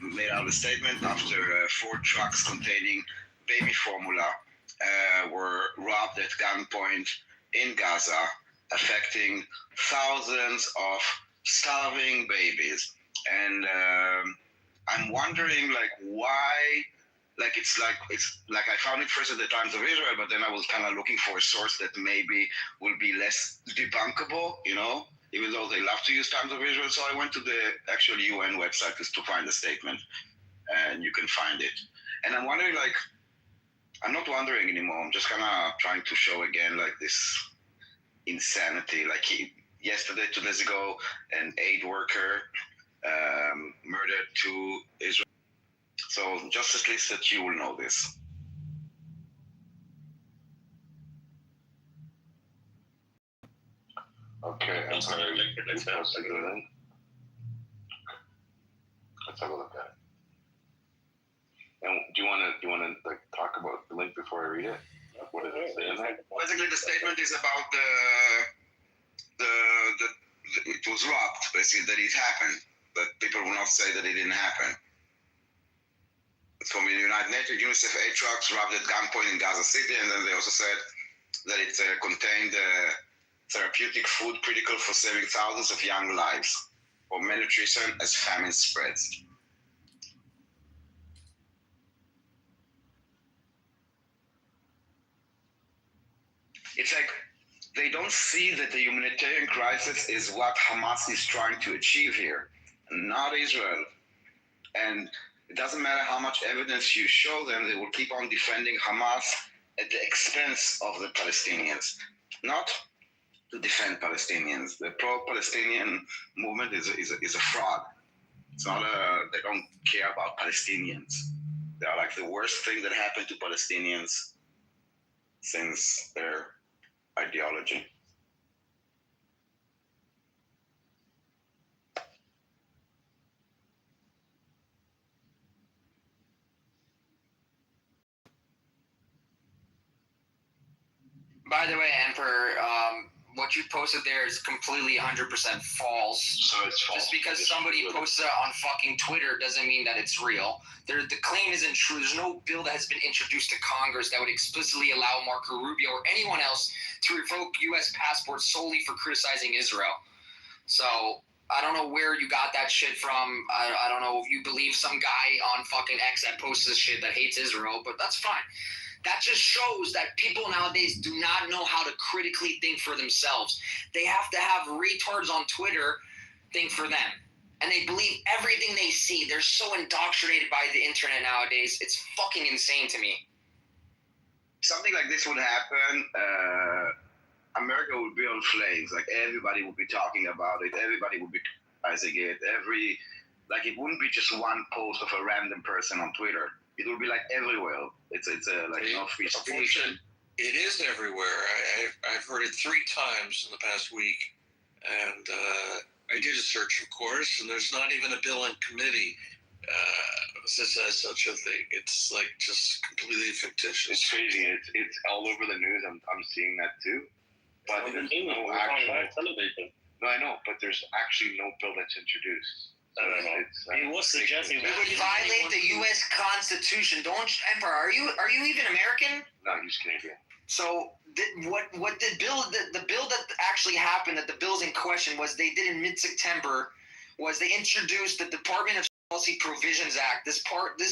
made out a statement after 4 trucks containing baby formula were robbed at gunpoint in Gaza, affecting thousands of starving babies. And I'm wondering why, it's like I found it first at the Times of Israel, but then I was kind of looking for a source that maybe will be less debunkable, even though they love to use Times of Israel. So I went to the actual UN website to find the statement, and you can find it. And I'm wondering, I'm not wondering anymore. I'm just kind of trying to show again, this insanity. yesterday, 2 days ago, an aid worker murdered 2 Israel. So just at least that you will know this. Okay, I'm sorry, let's have a look at it. And do you want to like talk about the link before I read it? What does it say in there? Basically, the statement is about the it was robbed, basically, that it happened, but people will not say that it didn't happen. It's from the United Nations, UNICEF aid trucks robbed at gunpoint in Gaza City, and then they also said that it contained therapeutic food critical for saving thousands of young lives, or malnutrition as famine spreads. It's like they don't see that the humanitarian crisis is what Hamas is trying to achieve here, not Israel. And it doesn't matter how much evidence you show them, they will keep on defending Hamas at the expense of the Palestinians, not to defend Palestinians. The pro-Palestinian movement is a fraud. It's not they don't care about Palestinians. They are like the worst thing that happened to Palestinians since their ideology. By the way, Emperor, what you posted there is completely 100% false. So it's false. Just because somebody posted it on fucking Twitter doesn't mean that it's real. The claim isn't true. There's no bill that has been introduced to Congress that would explicitly allow Marco Rubio or anyone else to revoke U.S. passports solely for criticizing Israel. So I don't know where you got that shit from. I don't know if you believe some guy on fucking X that posts this shit that hates Israel, but that's fine. That just shows that people nowadays do not know how to critically think for themselves. They have to have retards on Twitter think for them. And they believe everything they see. They're so indoctrinated by the internet nowadays. It's fucking insane to me. Something like this would happen, America would be on flames. Like, everybody would be talking about it. Everybody would be criticizing it. It wouldn't be just one post of a random person on Twitter. It will be like everywhere. It's free speech. It is everywhere. I've heard it 3 times in the past week, and I did a search, of course, and there's not even a bill in committee that says such a thing. It's like just completely fictitious. It's crazy. It's all over the news. I'm seeing that too. But there's no television. No, I know, but there's actually no bill that's introduced. I don't know. He was suggesting We would violate the U.S. Constitution. Emperor, are you even American? No, he's Canadian. So what the bill that actually happened, that the bills in question was they did in mid-September, was they introduced the Department of Policy Provisions Act. This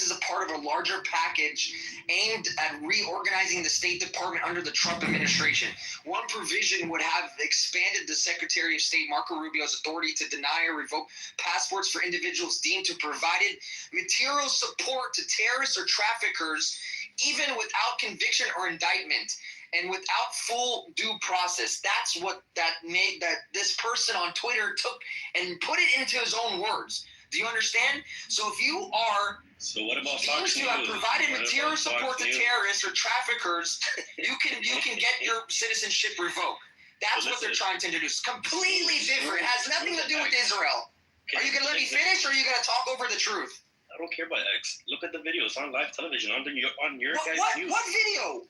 is a part of a larger package aimed at reorganizing the State Department under the Trump administration. One provision would have expanded the Secretary of State Marco Rubio's authority to deny or revoke passports for individuals deemed to have provided material support to terrorists or traffickers, even without conviction or indictment, and without full due process. That's what that made that this person on Twitter took and put it into his own words. Do you understand? So if you are what about deemed to have provided material support to terrorists or traffickers, you can get your citizenship revoked. That's what they're trying to introduce. Completely different. It has nothing to do with Israel. Are you gonna let me finish, or are you gonna talk over the truth? I don't care about X. Look at the videos on live television on your guys' news. What video?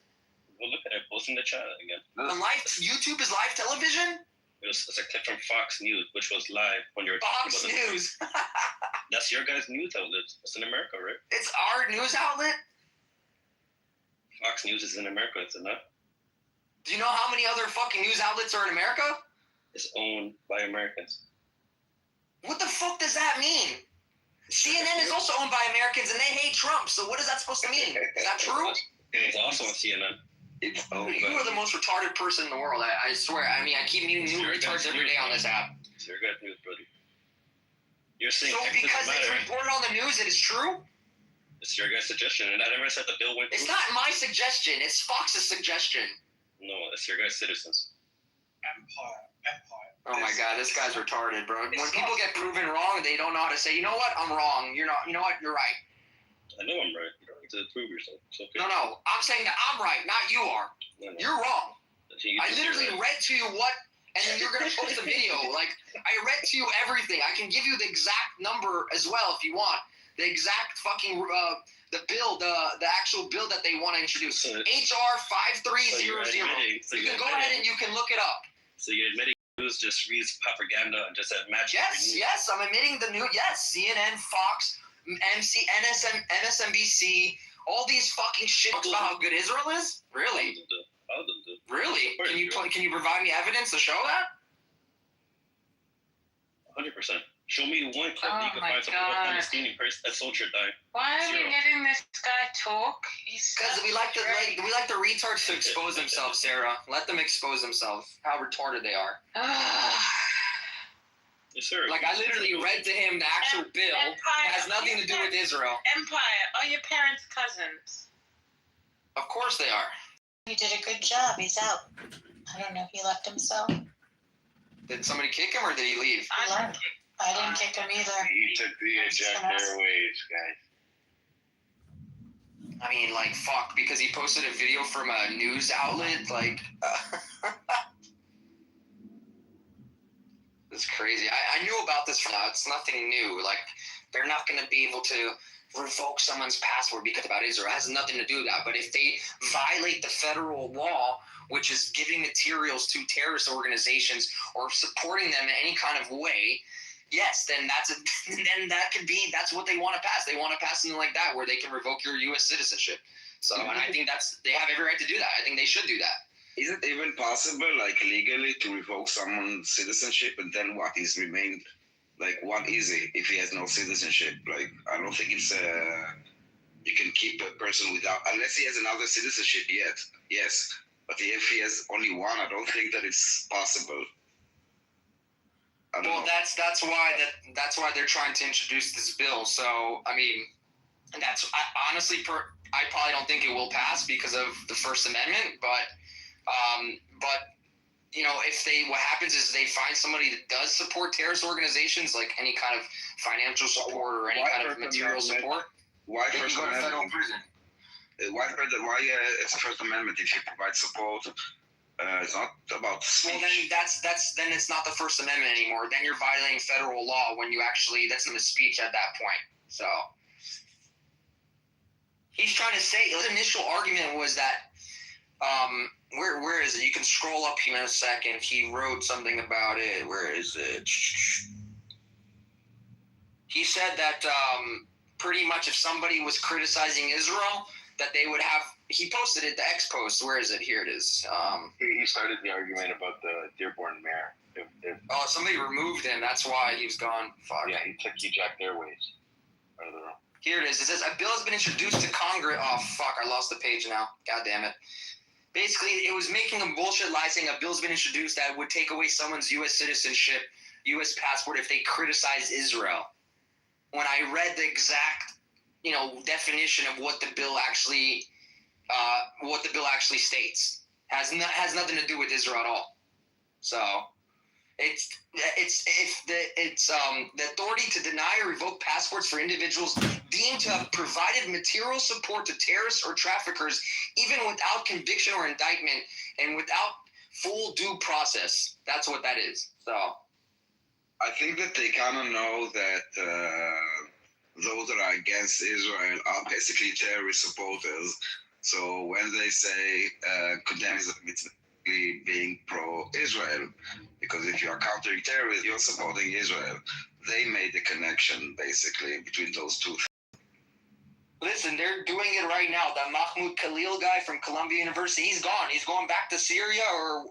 Well, look at it. Post in the chat again. On live YouTube is live television. It's a clip from Fox News, which was live when you were Fox talking about News. That's your guys' news outlet. It's in America, right? It's our news outlet. Fox News is in America, is it not? Do you know how many other fucking news outlets are in America? It's owned by Americans. What the fuck does that mean? CNN is also owned by Americans, and they hate Trump. So what is that supposed to mean? Is that true? It's also on CNN. You are the most retarded person in the world. I swear. I mean, I keep meeting new retards every day on this app. It's your guys' news, buddy. You're saying so because it's reported on the news, it is true? It's your guys' suggestion, and I never said the bill went through. It's not my suggestion. It's Fox's suggestion. No, it's your guys' citizens. Empire. Oh my god, this guy's retarded, bro. When people get proven wrong, they don't know how to say, you know what, I'm wrong. You're not. You know what, you're right. I know I'm right. You don't need to prove yourself. It's okay. No, I'm saying that I'm right, not you are. No. You're wrong. You I just literally right. read to you what, and then you're gonna post a video. Like I read to you everything. I can give you the exact number as well if you want. The exact fucking the bill, the actual bill that they want to introduce. HR 5300. You can go ahead and you can look it up. So you're admitting news just reads propaganda and just imagine. Yes, I'm admitting the new. Yes, CNN, Fox, MSNBC, all these fucking shit about how good Israel is. Really? Really? Can you provide me evidence to show that? 100%. Show me one clip that you can find something about a Palestinian person, a soldier died. Why are we letting this guy talk? Because we like the retards to expose themselves, Sarah. Let them expose themselves. How retarded they are. Yes, sir. Like I literally read to him the actual bill. It has nothing to do with Israel. Empire, are your parents cousins? Of course they are. He did a good job. He's out. I don't know if he left himself. Did somebody kick him or did he leave? I didn't kick him either. He took the eject airways, guys. I mean, like, fuck, because he posted a video from a news outlet, like, it's crazy. I knew about this from now. It's nothing new. Like, they're not going to be able to revoke someone's passport because about Israel. It has nothing to do with that. But if they violate the federal law, which is giving materials to terrorist organizations or supporting them in any kind of way, yes, then that's what they want to pass. They want to pass something like that where they can revoke your U.S. citizenship. So, and I think they have every right to do that. I think they should do that. Is it even possible, like legally, to revoke someone's citizenship and then what? He's remained, like, what is he if he has no citizenship? Like, I don't think it's you can keep a person without, unless he has another citizenship yet. Yes, but if he has only one, I don't think that it's possible. Well, that's why they're trying to introduce this bill. So I mean, honestly, I probably don't think it will pass because of the First Amendment. But you know, what happens is they find somebody that does support terrorist organizations, like any kind of financial support or any kind of material support. Why they First can go to federal Amendment? prison. Why it's a First Amendment if you provide support? It's not about speech. Well, then it's not the First Amendment anymore. Then you're violating federal law when you actually, that's not a speech at that point. So he's trying to say, his initial argument was that, where is it? You can scroll up here in a second. He wrote something about it. Where is it? He said that pretty much if somebody was criticizing Israel, that they would have, he posted it, the X post. Where is it? Here it is. He started the argument about the Dearborn mayor. Oh, somebody removed him. That's why he was gone. Fuck. Yeah, he took eject airways out of the room. Here it is. It says, a bill has been introduced to Congress. Oh, fuck. I lost the page now. God damn it. Basically, it was making a bullshit lie saying a bill's been introduced that would take away someone's U.S. citizenship, U.S. passport if they criticize Israel. When I read the exact, definition of what the bill actually states, has nothing to do with Israel at all. So it's the authority to deny or revoke passports for individuals deemed to have provided material support to terrorists or traffickers, even without conviction or indictment and without full due process. That's what that is. So I think that they kind of know that those that are against Israel are basically terrorist supporters. So when they say condemn Israel, it's basically being pro-Israel. Because if you are countering terrorism, you're supporting Israel. They made the connection, basically, between those two things. Listen, they're doing it right now. That Mahmoud Khalil guy from Columbia University, he's gone. He's going back to Syria or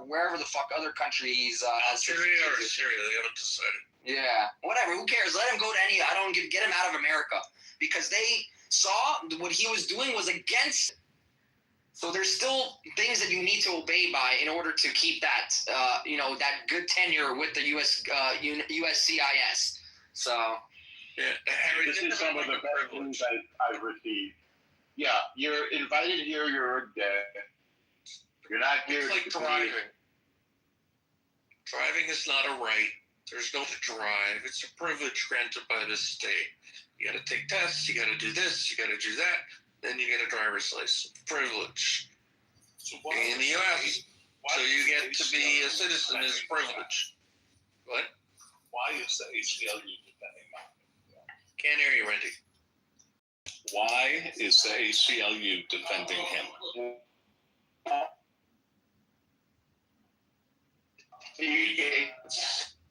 wherever the fuck other country he's has. Syria, they haven't decided. Yeah, whatever. Who cares? Let him go to any. I don't get him out of America because they saw what he was doing was against. So there's still things that you need to obey by in order to keep that, that good tenure with the USCIS. So. Yeah, Harry, this is some of the best news I've received. Yeah, you're invited here. You're dead. You're not here. It's like driving. Driving is not a right. There's no to drive. It's a privilege granted by the state. You got to take tests. You got to do this. You got to do that. Then you get a driver's license. Privilege. In the U.S. So you get to be a citizen is privilege. What? Why is the ACLU defending that? Can't hear you, Randy. Why is the ACLU defending him?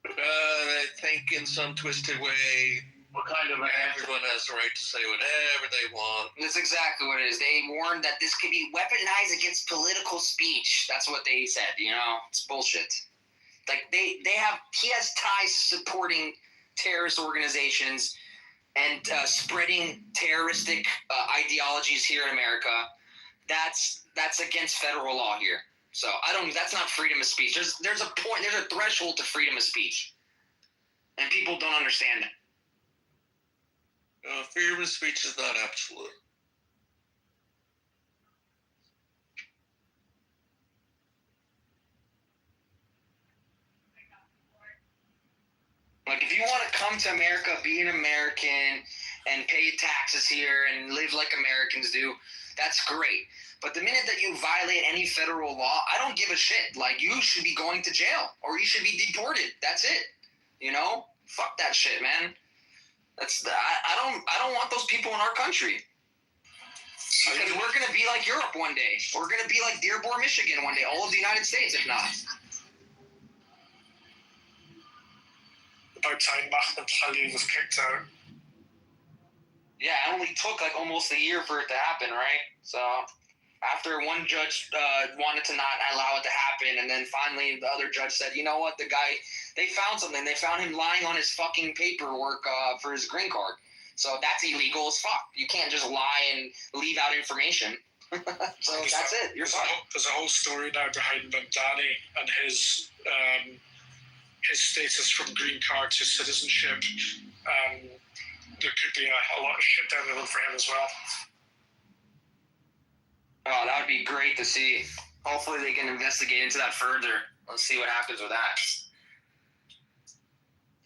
I think in some twisted way, What kind of everyone has the right to say whatever they want. That's exactly what it is. They warned that this could be weaponized against political speech. That's what they said, you know? It's bullshit. Like, he has ties to supporting terrorist organizations and spreading terroristic ideologies here in America. That's against federal law here. So that's not freedom of speech. There's a threshold to freedom of speech. And people don't understand that. Freedom of speech is not absolute. Like, if you want to come to America, be an American, and pay taxes here and live like Americans do, that's great. But the minute that you violate any federal law, I don't give a shit. Like, you should be going to jail or you should be deported. That's it. You know? Fuck that shit, man. I don't want those people in our country. Because we're going to be like Europe one day. We're going to be like Dearborn, Michigan one day. All of the United States, if not. About time Mahmoud Khalil was kicked out. Yeah, it only took like almost a year for it to happen, right? So after one judge wanted to not allow it to happen, and then finally the other judge said, you know what, the guy, they found something. They found him lying on his fucking paperwork for his green card. So that's illegal as fuck. You can't just lie and leave out information. So that's it. You're fine. There's a whole story now behind Mamdani and his status from green card to citizenship. There could be a lot of shit down the road for him as well. Oh, that would be great to see. Hopefully they can investigate into that further. Let's see what happens with that.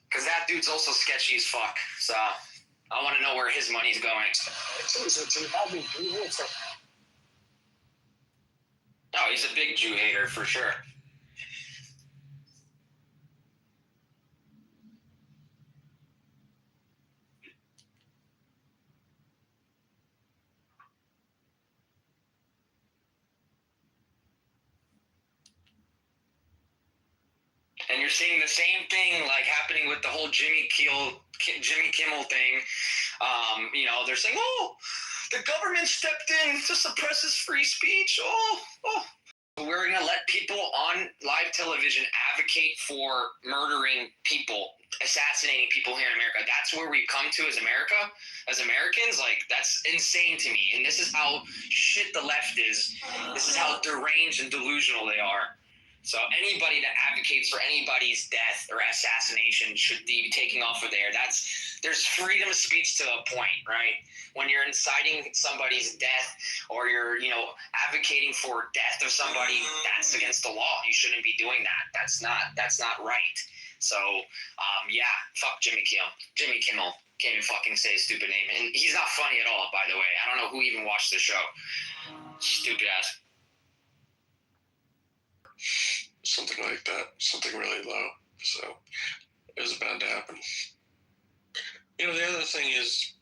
Because that dude's also sketchy as fuck. So I want to know where his money's going. Oh, he's a big Jew hater for sure. And you're seeing the same thing like happening with the whole Jimmy Kimmel thing. You know, they're saying, oh, the government stepped in to suppress his free speech. Oh. We're going to let people on live television advocate for murdering people, assassinating people here in America. That's where we come to as America, as Americans. Like, that's insane to me. And this is how shit the left is. This is how deranged and delusional they are. So anybody that advocates for anybody's death or assassination should be taken off of there. There's freedom of speech to a point, right? When you're inciting somebody's death or you're, advocating for death of somebody, that's against the law. You shouldn't be doing that. That's not right. So, fuck Jimmy Kimmel. Jimmy Kimmel can't even fucking say his stupid name. And he's not funny at all, by the way. I don't know who even watched the show. Stupid ass. Something like that, something really low. So it was bound to happen. The other thing is,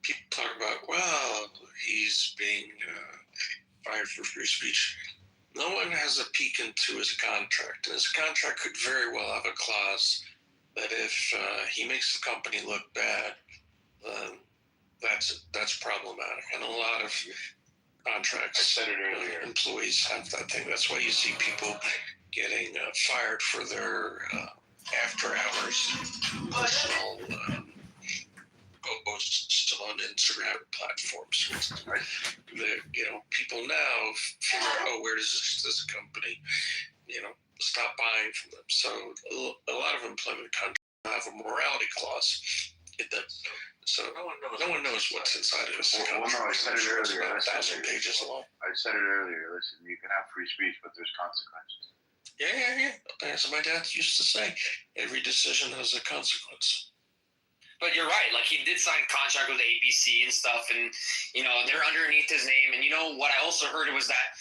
people talk about, well, he's being fired for free speech. No one has a peek into his contract. And his contract could very well have a clause that if he makes the company look bad, then that's problematic. And a lot of contracts, I said it earlier, employees have that thing. That's why you see people getting fired for their after hours personal posts on Instagram platforms. People now figure out, where does this company, stop buying from them. So a lot of employment contracts have a morality clause in them. So no one knows what's inside of this contract. Well, no, I said it earlier. It's about 1,000 pages long. I said it earlier. Listen, you can have free speech, but there's consequences. Yeah. As my dad used to say, every decision has a consequence. But you're right. Like, he did sign a contract with ABC and stuff, and they're underneath his name. And what I also heard was that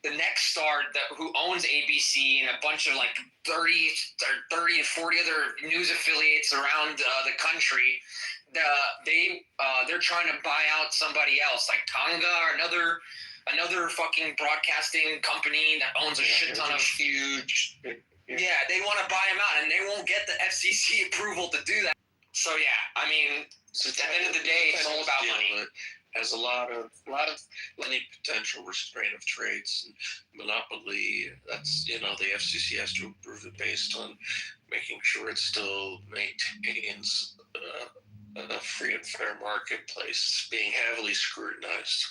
the next star who owns ABC and a bunch of like 30 to 40 other news affiliates around the country, they're trying to buy out somebody else, like Tonga or another fucking broadcasting company that owns a shit ton of huge. Yeah, they want to buy them out, and they won't get the FCC approval to do that. So yeah, I mean, at the end of the day, it's all about money. Has a lot of any potential restraint of trades and monopoly. That's the FCC has to approve it based on making sure it still maintains a free and fair marketplace, being heavily scrutinized.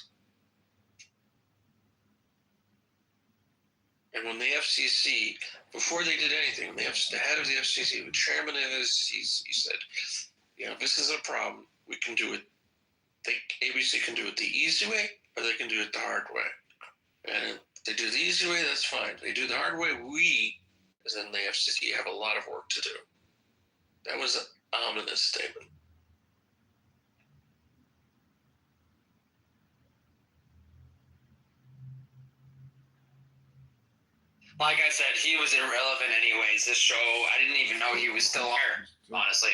And when the FCC, before they did anything, the head of the FCC, the chairman of it, he said, this is a problem. We can do it. ABC can do it the easy way, or they can do it the hard way. And if they do the easy way, that's fine. If they do the hard way, we, as in the FCC, have a lot of work to do. That was an ominous statement. Like I said, he was irrelevant anyways. This show, I didn't even know he was still on, honestly.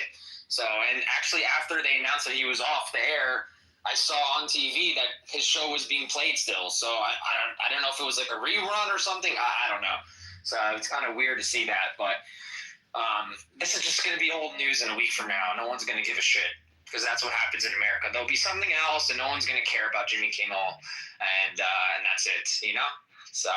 So, and actually after they announced that he was off the air, I saw on TV that his show was being played still. So I don't know if it was like a rerun or something. I don't know. So it's kind of weird to see that. But this is just going to be old news in a week from now. No one's going to give a shit, because that's what happens in America. There'll be something else, and no one's going to care about Jimmy Kimmel, and that's it, So...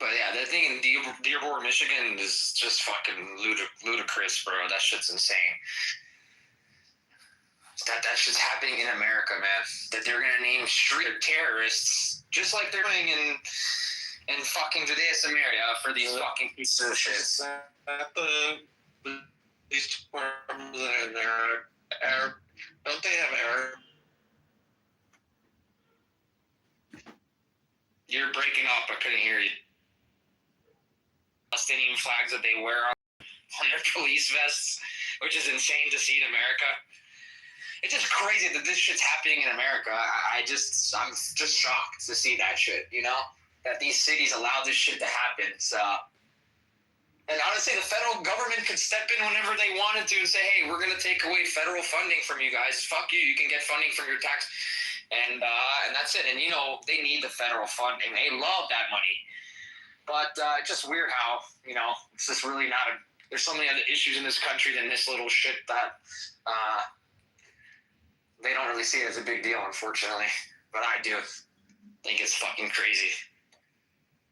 But yeah, the thing in Dearborn, Michigan is just fucking ludicrous, bro. That shit's insane. That shit's happening in America, man. That they're gonna name street terrorists, just like they're doing in fucking Judea Samaria for these fucking pieces of shit. The police department that have Arab, don't they have Arab? You're breaking up. I couldn't hear you. Palestinian flags that they wear on their police vests, which is insane to see in America. It's just crazy that this shit's happening in America. I'm just shocked to see that shit, that these cities allow this shit to happen. So, and honestly, the federal government could step in whenever they wanted to and say, hey, we're going to take away federal funding from you guys. Fuck you. You can get funding from your tax. And that's it. And, they need the federal funding. They love that money. But it's just weird how, it's just really not there's so many other issues in this country than this little shit that they don't really see it as a big deal, unfortunately. But I do think it's fucking crazy.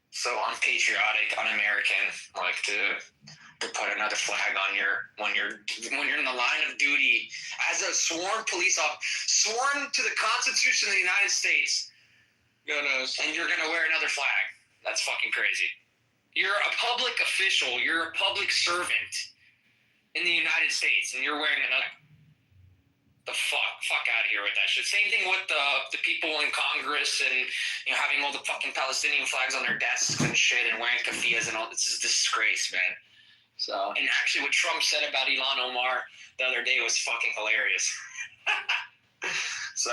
So unpatriotic, un-American, like to put another flag on when you're in the line of duty as a sworn police officer, sworn to the Constitution of the United States, and you're gonna wear another flag. That's fucking crazy. You're a public official. You're a public servant in the United States, and you're wearing another. The fuck out of here with that shit. Same thing with the people in Congress and having all the fucking Palestinian flags on their desks and shit and wearing keffiyehs and all. This is a disgrace, man. So, and actually, what Trump said about Ilhan Omar the other day was fucking hilarious. So.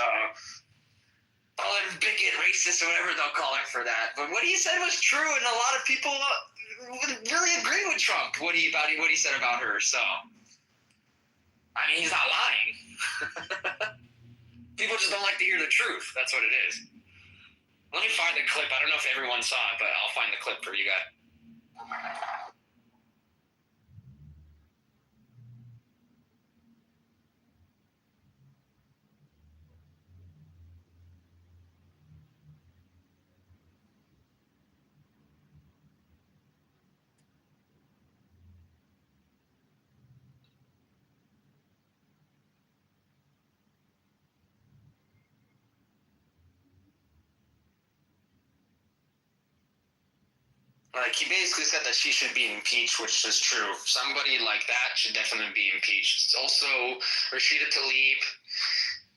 Call him bigot, racist, or whatever they'll call him for that. But what he said was true, and a lot of people really agree with Trump. What he said about her. So, I mean, he's not lying. People just don't like to hear the truth. That's what it is. Let me find the clip. I don't know if everyone saw it, but I'll find the clip for you guys. Like, he basically said that she should be impeached, which is true. Somebody like that should definitely be impeached. Also, Rashida Tlaib,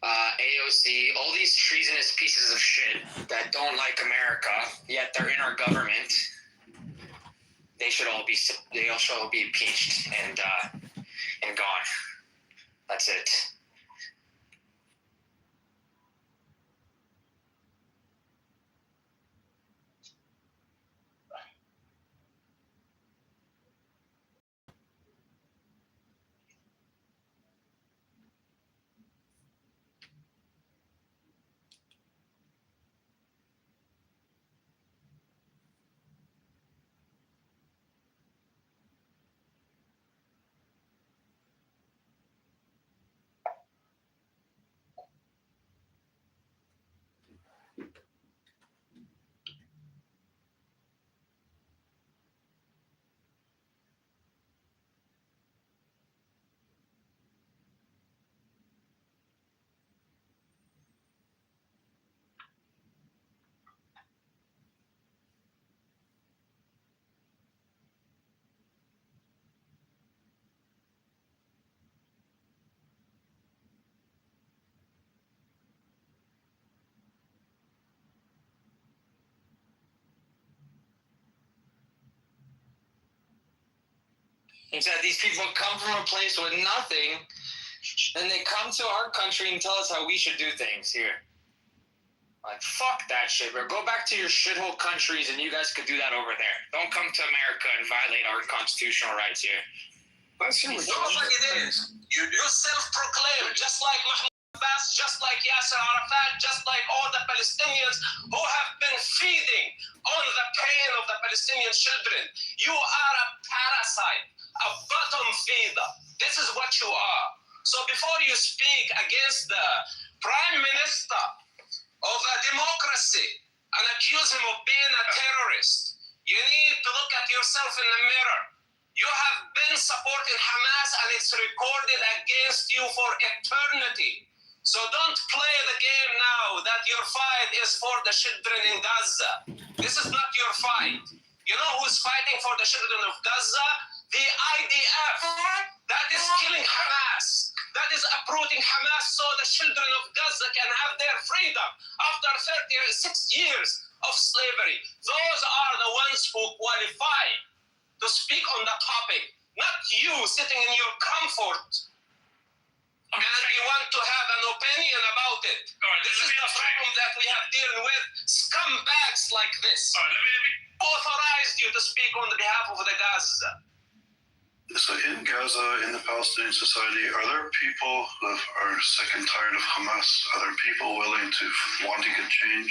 AOC, all these treasonous pieces of shit that don't like America, yet they're in our government. They should all be impeached and gone. That's it. He said these people come from a place with nothing, and they come to our country and tell us how we should do things here. Like, fuck that shit, bro. Go back to your shithole countries and you guys could do that over there. Don't come to America and violate our constitutional rights here. Nobody did. You self-proclaim, just like Mahmoud Abbas, just like Yasser Arafat, just like all the Palestinians who have been feeding on the pain of the Palestinian children. You are a parasite, a bottom feeder. This is what you are. So before you speak against the Prime Minister of a democracy and accuse him of being a terrorist, you need to look at yourself in the mirror. You have been supporting Hamas and it's recorded against you for eternity. So don't play the game now that your fight is for the children in Gaza. This is not your fight. You know who's fighting for the children of Gaza? The IDF. That is killing Hamas. That is uprooting Hamas so the children of Gaza can have their freedom after 36 years of slavery. Those are the ones who qualify to speak on the topic, not you sitting in your comfort. And you want to have an opinion about it. This is the problem that we have dealing with scumbags like this. Who authorized you to speak on behalf of the Gaza? So in Gaza, in the Palestinian society, are there people who are sick and tired of Hamas? Are there people willing to wanting to change,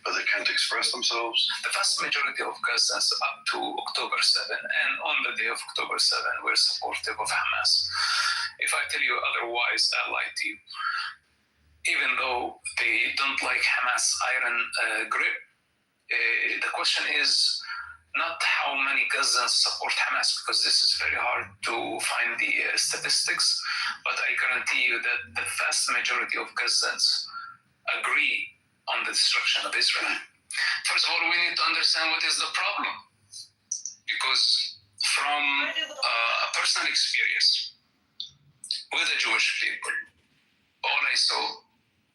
but they can't express themselves? The vast majority of Gazans up to October 7 and on the day of October 7 were supportive of Hamas. If I tell you otherwise, I lie to you. Even though they don't like Hamas iron grip, the question is not how many Gazans support Hamas, because this is very hard to find the statistics, but I guarantee you that the vast majority of Gazans agree on the destruction of Israel. First of all, we need to understand what is the problem, because from a personal experience with the Jewish people, all I saw,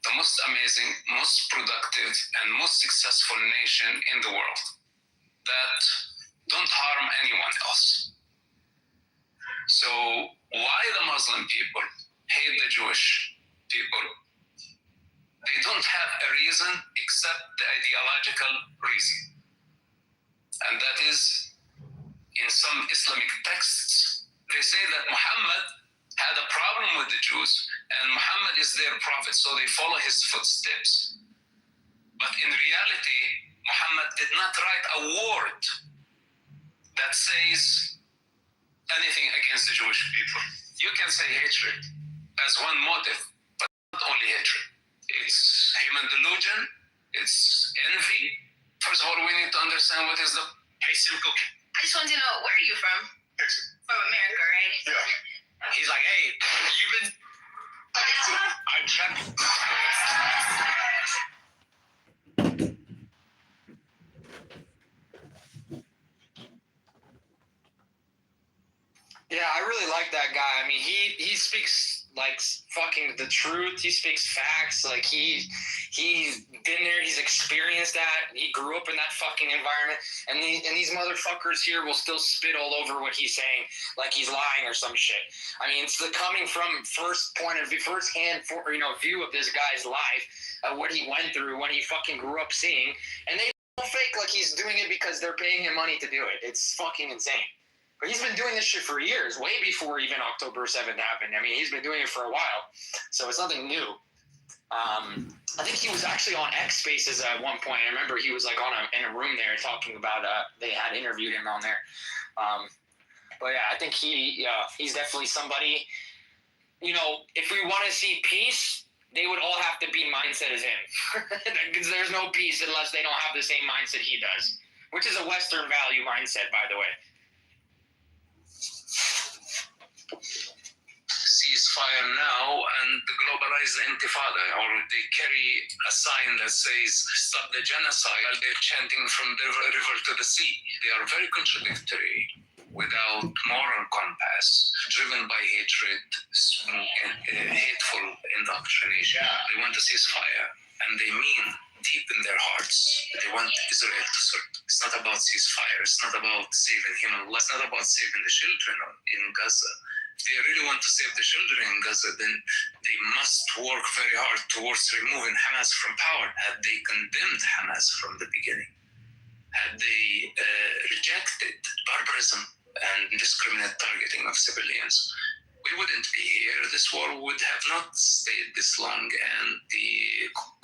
the most amazing, most productive, and most successful nation in the world that don't harm anyone else. So why the Muslim people hate the Jewish people? They don't have a reason except the ideological reason. And that is, in some Islamic texts, they say that Muhammad had a problem with the Jews and Muhammad is their prophet, so they follow his footsteps. But in reality, Muhammad did not write a word that says anything against the Jewish people. You can say hatred as one motive, but not only hatred. It's human delusion, it's envy. First of all, we need to understand what is the simple. I just want to know, where are you from? From America, right? Yeah. He's like, hey, you've been. I'm checking. he speaks like fucking the truth. He speaks facts. Like he's been there. He's experienced that. He grew up in that fucking environment. And these motherfuckers here will still spit all over what he's saying, like he's lying or some shit. I mean, it's the coming from firsthand view of this guy's life, what he went through, what he fucking grew up seeing, and they don't fake like he's doing it because they're paying him money to do it. It's fucking insane. But he's been doing this shit for years, way before even October 7th happened. I mean, he's been doing it for a while, so it's nothing new. I think he was actually on X Spaces at one point. I remember he was like in a room there talking about. They had interviewed him on there. But yeah, I think he's definitely somebody. You know, if we want to see peace, they would all have to be mindset as him. Because there's no peace unless they don't have the same mindset he does, which is a Western value mindset, by the way. Ceasefire now and the globalized intifada, or they carry a sign that says stop the genocide while they're chanting from the river to the sea. They are very contradictory, without moral compass, driven by hatred, hateful indoctrination. They want a ceasefire, and they mean deep in their hearts they want Israel to serve. It's not about ceasefire. It's not about saving human lives. It's not about saving the children in Gaza. If they really want to save the children in Gaza, then they must work very hard towards removing Hamas from power. Had they condemned Hamas from the beginning, had they rejected barbarism and indiscriminate targeting of civilians, we wouldn't be here. This war would have not stayed this long, and the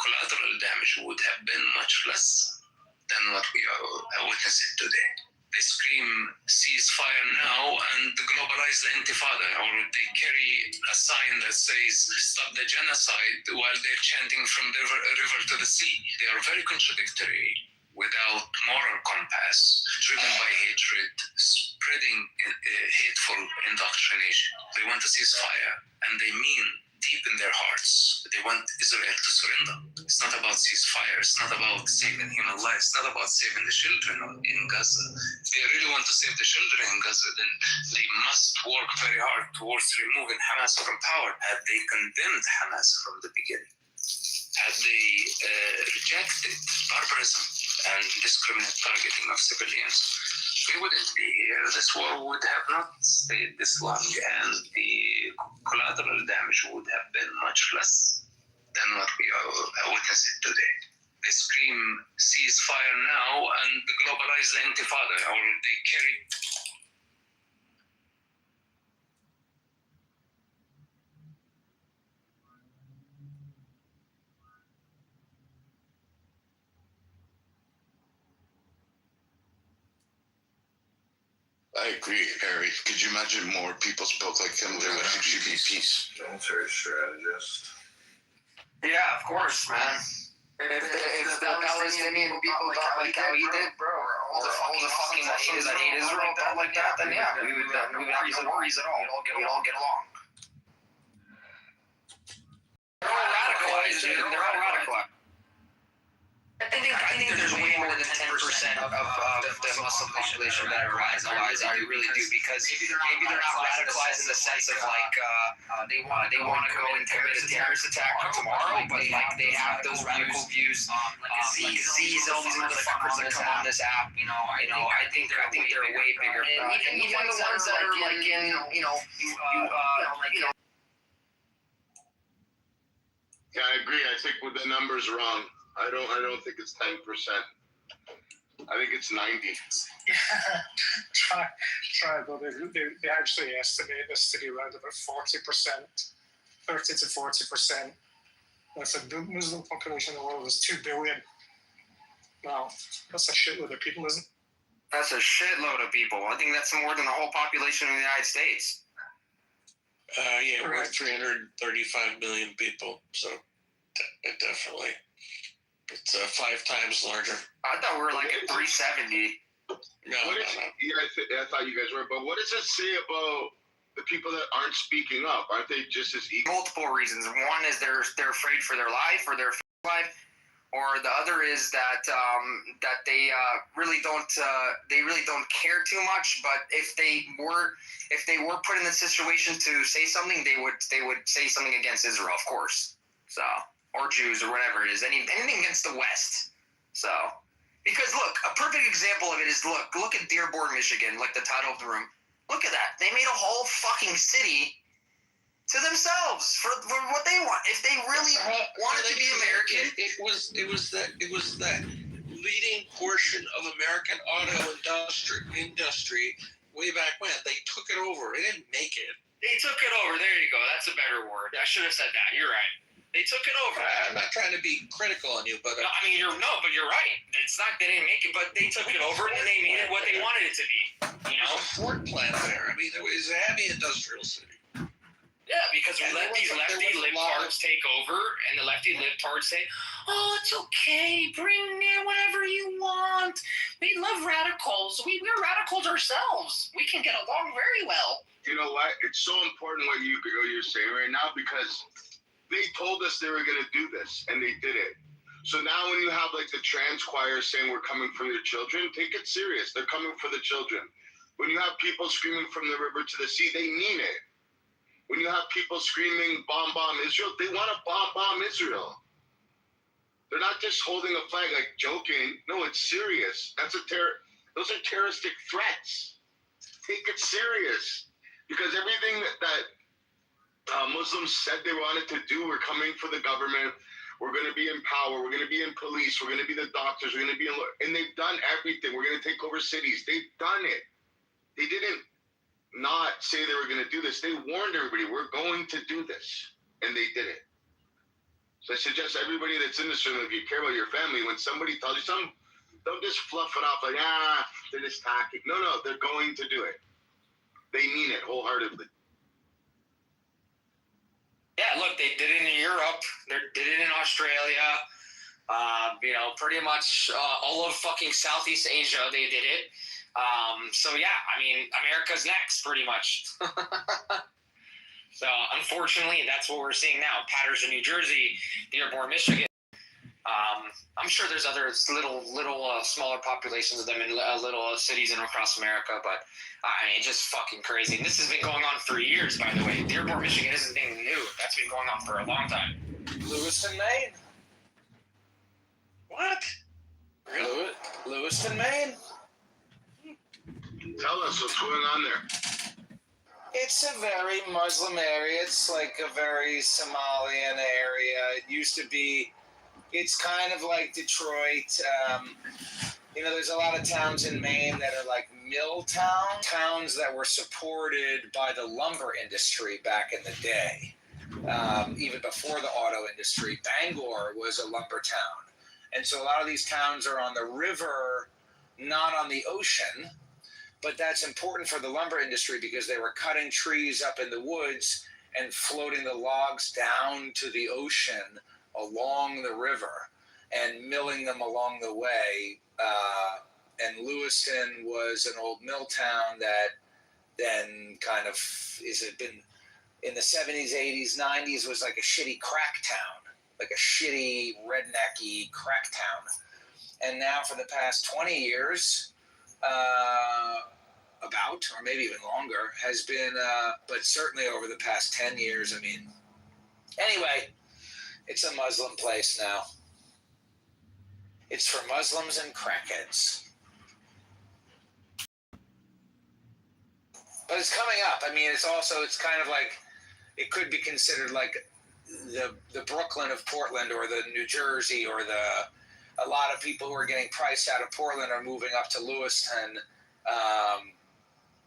collateral damage would have been much less than what we are witnessing today. They scream ceasefire now and the globalized intifada, or they carry a sign that says stop the genocide while they're chanting from the river to the sea. They are very contradictory, without moral compass, driven by hatred, spreading hateful indoctrination. They want a ceasefire, and they mean deep in their hearts they want Israel to surrender. It's not about ceasefire. It's not about saving human lives. It's not about saving the children in Gaza. If they really want to save the children in Gaza, then they must work very hard towards removing Hamas from power. Had they condemned Hamas from the beginning, had they rejected barbarism and indiscriminate targeting of civilians, we wouldn't be here. This war would have not stayed this long, and the collateral damage would have been much less than what we are witnessing today. They scream ceasefire now and the globalized intifada, or they carry. I agree, Harry. Could you imagine more people spoke like him? There would actually be peace. Military strategist. Yeah, of course, man. If the Palestinian people thought like how he did, bro, or all the fucking Muslims that hate Israel thought like that, then yeah, we would have no worries at all. We'd all get along. They're all radicalized, dude. They're all radicalized. I think there's way more than 10% of the Muslim population that are radicalized. I really do, because maybe they're not radicalized in the sense of like they want to go and commit a terrorist attack tomorrow, but like they have those radical views. Like Aziz, all these motherfuckers that come on this app, I think they're way bigger. And even the ones that are like in Yeah, I agree. I think with the numbers wrong. I don't think it's 10%. I think it's 90. Tribal. They actually estimate this to be around about 40%, 30 to 40%. If the Muslim population in the world is 2 billion, wow, that's a shitload of people, isn't it? That's a shitload of people. I think that's more than the whole population of the United States. Yeah, we're 335 million people, so definitely. It's 5 times larger. I thought we were like at 370. No. Yeah, I thought you guys were. But what does it say about the people that aren't speaking up? Aren't they just as equal? Multiple reasons. One is they're afraid for their life or their life, or the other is that they really don't care too much. But if they were put in the situation to say something, they would say something against Israel, of course. So, or Jews or whatever it is, anything against the West. So, because look, a perfect example of it is look at Dearborn, Michigan, like the title of the room. Look at that. They made a whole fucking city to themselves for what they want. If they really wanted to be American, it was that leading portion of American auto industry way back when. They took it over. They didn't make it. They took it over. There you go. That's a better word. I should have said that. You're right. They took it over. I'm not trying to be critical on you, but no, I mean but you're right. It's not they didn't make it, but they took it over and they made it what they wanted it to be. You know, there's a Ford plant there. I mean, it was a heavy industrial city. Yeah, because we let these lefty libtards take over, and the lefty libtards say, "Oh, it's okay. Bring in whatever you want. We love radicals. We're radicals ourselves. We can get along very well." You know what? It's so important what you're saying right now, because they told us they were going to do this, and they did it. So now when you have like the trans choir saying we're coming for your children, take it serious. They're coming for the children. When you have people screaming from the river to the sea, they mean it. When you have people screaming bomb Israel, they want to bomb Israel. They're not just holding a flag like joking. No, it's serious. Those are terroristic threats. Take it serious, because everything that Muslims said they wanted to do. We're coming for the government. We're going to be in power. We're going to be in police. We're going to be the doctors. We're going to be and they've done everything. We're going to take over cities. They've done it. They didn't not say they were going to do this. They warned everybody, we're going to do this. And they did it. So I suggest everybody that's in this room, if you care about your family, when somebody tells you something, don't just fluff it off like, they're just tactic. No, they're going to do it. They mean it wholeheartedly. Yeah, look, they did it in Europe. They did it in Australia. Pretty much all of fucking Southeast Asia, they did it. So yeah, I mean, America's next, pretty much. So unfortunately, that's what we're seeing now. Paterson, New Jersey, Dearborn, Michigan. I'm sure there's other little smaller populations of them in little cities in across America, but I mean, just fucking crazy. And this has been going on for years, by the way. Dearborn, Michigan isn't anything new. That's been going on for a long time. Lewiston, Maine. What? Really? Lewiston, Maine. Tell us what's going on there. It's a very Muslim area. It's like a very Somalian area. It used to be. It's kind of like Detroit. There's a lot of towns in Maine that are like mill towns that were supported by the lumber industry back in the day. Even before the auto industry, Bangor was a lumber town. And so a lot of these towns are on the river, not on the ocean. But that's important for the lumber industry because they were cutting trees up in the woods and floating the logs down to the ocean along the river and milling them along the way. And Lewiston was an old mill town that then kind of been in the 70s, 80s, 90s was like a shitty crack town, like a shitty rednecky crack town. And now for the past 20 years, or maybe even longer, has been, but certainly over the past 10 years, anyway, it's a Muslim place now. It's for Muslims and crackheads. But it's coming up. It's kind of like, it could be considered like the Brooklyn of Portland or the New Jersey or a lot of people who are getting priced out of Portland are moving up to Lewiston.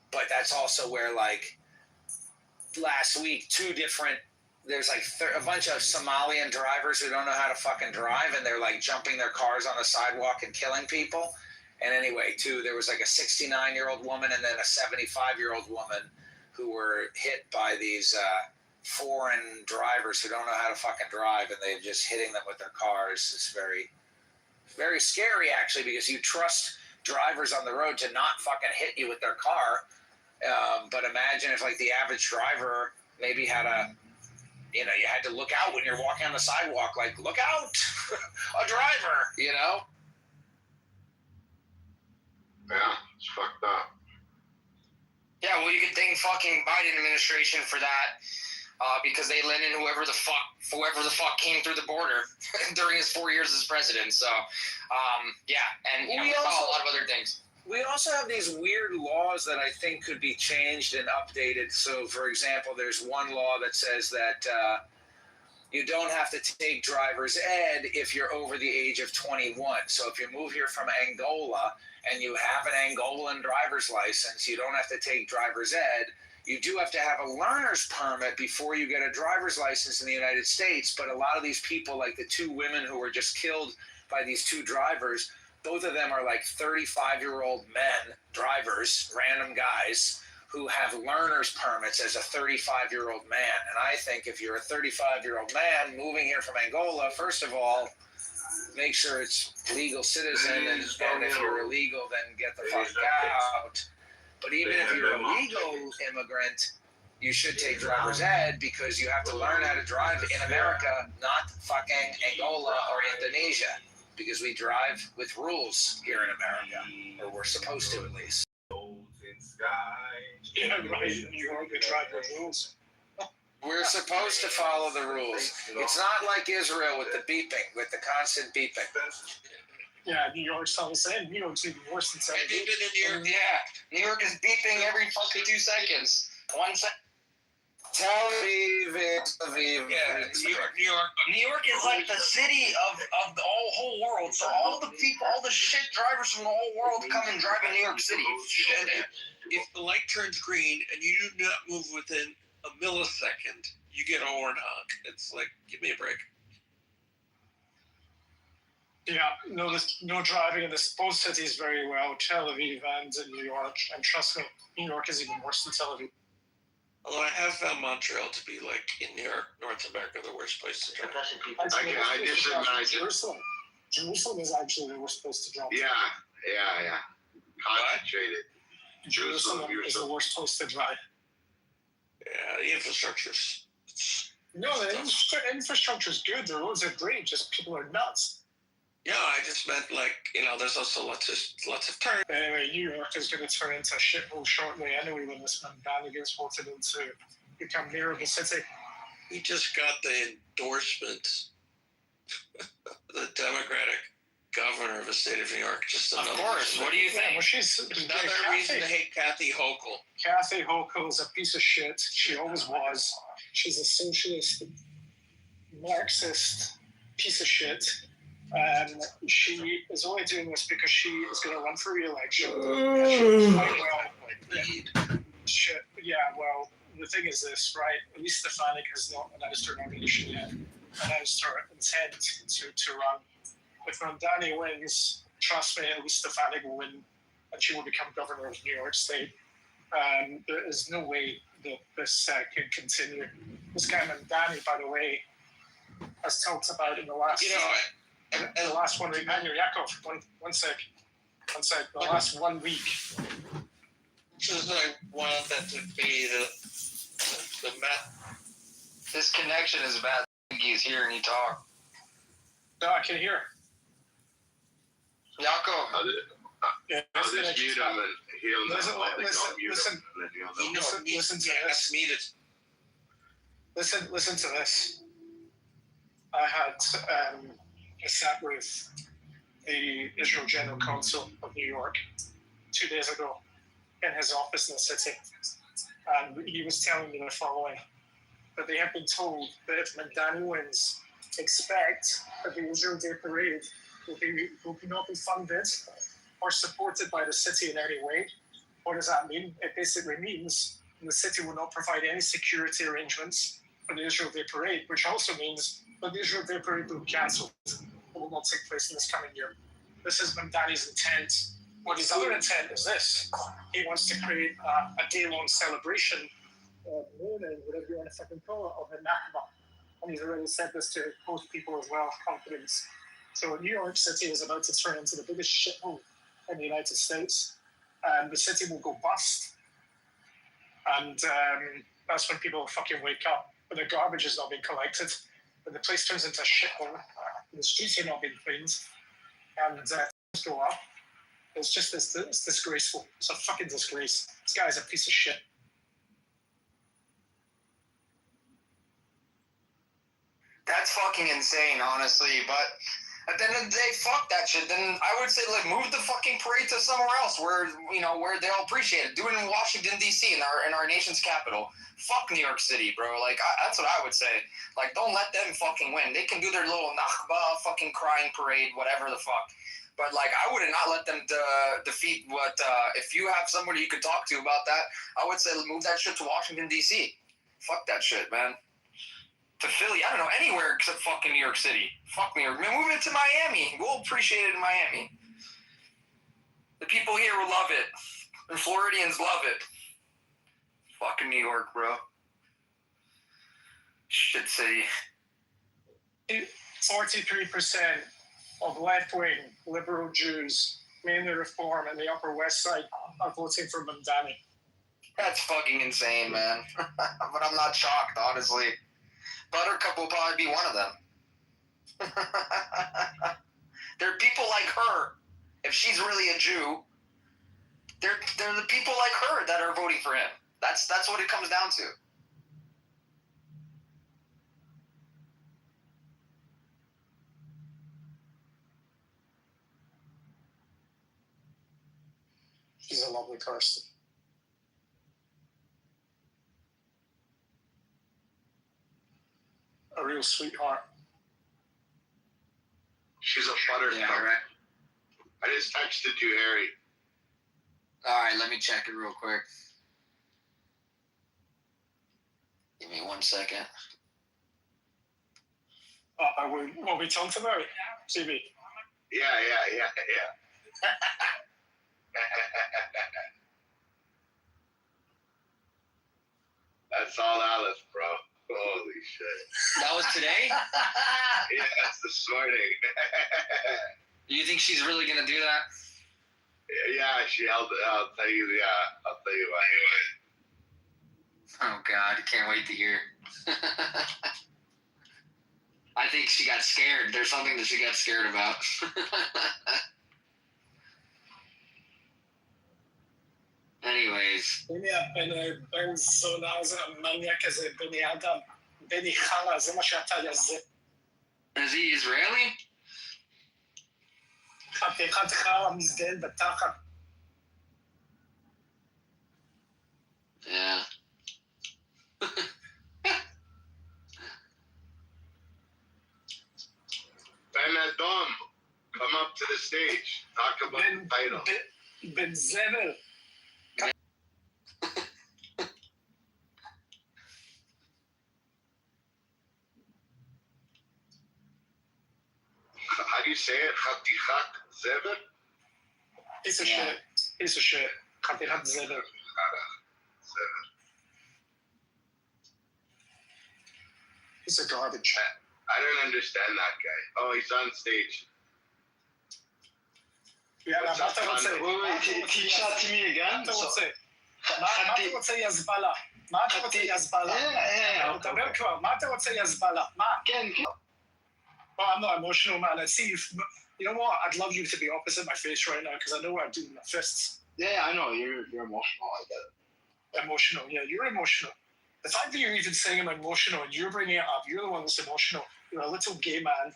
But that's also where, like, last week, there's like a bunch of Somalian drivers who don't know how to fucking drive, and they're like jumping their cars on the sidewalk and killing people. And anyway, there was like a 69-year-old woman and then a 75-year-old woman who were hit by these foreign drivers who don't know how to fucking drive, and they're just hitting them with their cars. It's very, very scary, actually, because you trust drivers on the road to not fucking hit you with their car. But imagine if, like, the average driver maybe had you had to look out when you're walking on the sidewalk, like, look out, a driver, you know? Yeah, it's fucked up. Yeah, well, you could thank fucking Biden administration for that, because they let in whoever the fuck came through the border during his 4 years as president. So, yeah, and we saw a lot of other things. We also have these weird laws that I think could be changed and updated. So, for example, there's one law that says that you don't have to take driver's ed if you're over the age of 21. So if you move here from Angola and you have an Angolan driver's license, you don't have to take driver's ed. You do have to have a learner's permit before you get a driver's license in the United States. But a lot of these people, like the two women who were just killed by these two drivers, both of them are like 35-year-old men, drivers, random guys, who have learner's permits as a 35-year-old man. And I think if you're a 35-year-old man moving here from Angola, first of all, make sure it's legal citizen, and if you're illegal, then get the fuck out. But even if you're a legal immigrant, you should take driver's ed, because you have to learn how to drive in America, not fucking Angola or Indonesia, because we drive with rules here in America, or we're supposed to at least. Yeah, right. New York, they drive with rules. We're supposed to follow the rules. It's not like Israel with the beeping, with the constant beeping. Yeah, New York's all the same. New York's even worse than Tel Aviv. Have you been in New York? Yeah, New York is beeping every fucking 2 seconds. 1 second. Tel Aviv, Tel Aviv. Yeah, New York is like the city of the whole world. So all the people, all the shit drivers from the whole world come and drive in New York City. Shit. If the light turns green and you do not move within a millisecond, you get a horn honk. It's like, give me a break. Yeah, no driving in both cities very well, Tel Aviv and in New York. And trust me, New York is even worse than Tel Aviv. Although I have found Montreal to be, like, in New York, North America, the worst place to drive. I just imagine. Jerusalem is actually the worst place to drive. Yeah. Concentrated. Jerusalem is the worst place to drive. Yeah, the infrastructure's... No, the infrastructure's good. The roads are great. Just people are nuts. Yeah, I just meant, like, there's also lots of turns. Anyway, New York is going to turn into a shithole shortly anyway when this man Danny gets voted in to become mayor of the city. We just got the endorsement. The Democratic governor of the state of New York. Just of course. What do you think? Yeah, well, she's another reason to hate Kathy Hochul. Kathy Hochul is a piece of shit. She always was. She's a socialist, Marxist piece of shit. She is only doing this because she is going to run for re-election. Shit. Yeah, well, the thing is this, right? At least Stefanik has not announced her nomination yet. Announced her intent to run. If Mamdani wins, trust me, at least Stefanik will win, and she will become governor of New York State. There is no way that this can continue. This guy Mamdani, by the way, has talked about in the last... the last 1 week, Manuel Yakov, one sec. The last 1 week. Because I want that to be the map. This connection is bad. He's hearing you talk. No, I can hear. Yakov. Yeah, I'll just mute him and he'll listen to this. Listen to this. I had I sat with the Israel General Counsel of New York 2 days ago in his office in the city, and he was telling me the following: that they have been told that if Mamdani wins, expect that the Israel Day Parade will not be funded or supported by the city in any way. What does that mean? It basically means the city will not provide any security arrangements for the Israel Day Parade, which also means that the Israel Day Parade will be cancelled. It will not take place in this coming year. This is Mamdani's intent. What his other intent is this: he wants to create a day-long celebration, mourning, whatever you want to fucking call it, of the Nakba. And he's already said this to both people as well, confidence. So New York City is about to turn into the biggest shithole in the United States. The city will go bust. And that's when people fucking wake up. but the garbage is not being collected, but the place turns into a shithole, and the streets are not being cleaned, and things go up. It's just it's disgraceful. It's a fucking disgrace. This guy's a piece of shit. That's fucking insane, honestly. But at the end of the day, fuck that shit. Then I would say, like, move the fucking parade to somewhere else where, you know, where they'll appreciate it. Do it in Washington, D.C., in our nation's capital. Fuck New York City, bro. Like, that's what I would say. Like, don't let them fucking win. They can do their little Nakba fucking crying parade, whatever the fuck. But, like, I would not let them defeat what, if you have somebody you could talk to about that, I would say move that shit to Washington, D.C. Fuck that shit, man. To Philly, I don't know, anywhere except fucking New York City. Fuck New York. Man, move it to Miami. We'll appreciate it in Miami. The people here will love it. The Floridians love it. Fucking New York, bro. Shit city. 43% of left-wing liberal Jews, mainly Reform and the Upper West Side, are voting for Mamdani. That's fucking insane, man. But I'm not shocked, honestly. Buttercup will probably be one of them. There are people like her. If she's really a Jew, they're the people like her that are voting for him. That's what it comes down to. She's a lovely person. A real sweetheart. She's a buttercup. Yeah, right. I just texted you, Harry. All right, let me check it real quick. Give me 1 second. What we talked about? CB. Yeah. That's all Alice, bro. Holy shit. That was today? Yeah, that's this morning. Do you think she's really gonna do that? Yeah, I'll tell you about it. Oh God, can't wait to hear. I think she got scared. There's something that she got scared about. Anyways. Is he Israeli? Yeah. Ben Adom, come up to the stage. Talk about the title. Ben Zever. How do you say it? Chatichak Zever? Piece of shit. Piece of shit. Chatichak Zever. He's a garbage. I don't understand that guy. Oh, he's on stage. Yeah, teach that to me again. מה אתה רוצה יזבלה? מה אתה רוצה יזבלה? תדבר כבר, מה אתה רוצה יזבלה? מה? כן. Well, I'm not emotional, man. I see you know what? I'd love you to be opposite my face right now because I know what I'm doing with my fists. Yeah, I know. You're emotional. I get it. Emotional. Yeah, you're emotional. The fact that you're even saying I'm emotional and you're bringing it up, you're the one that's emotional. You're a little gay man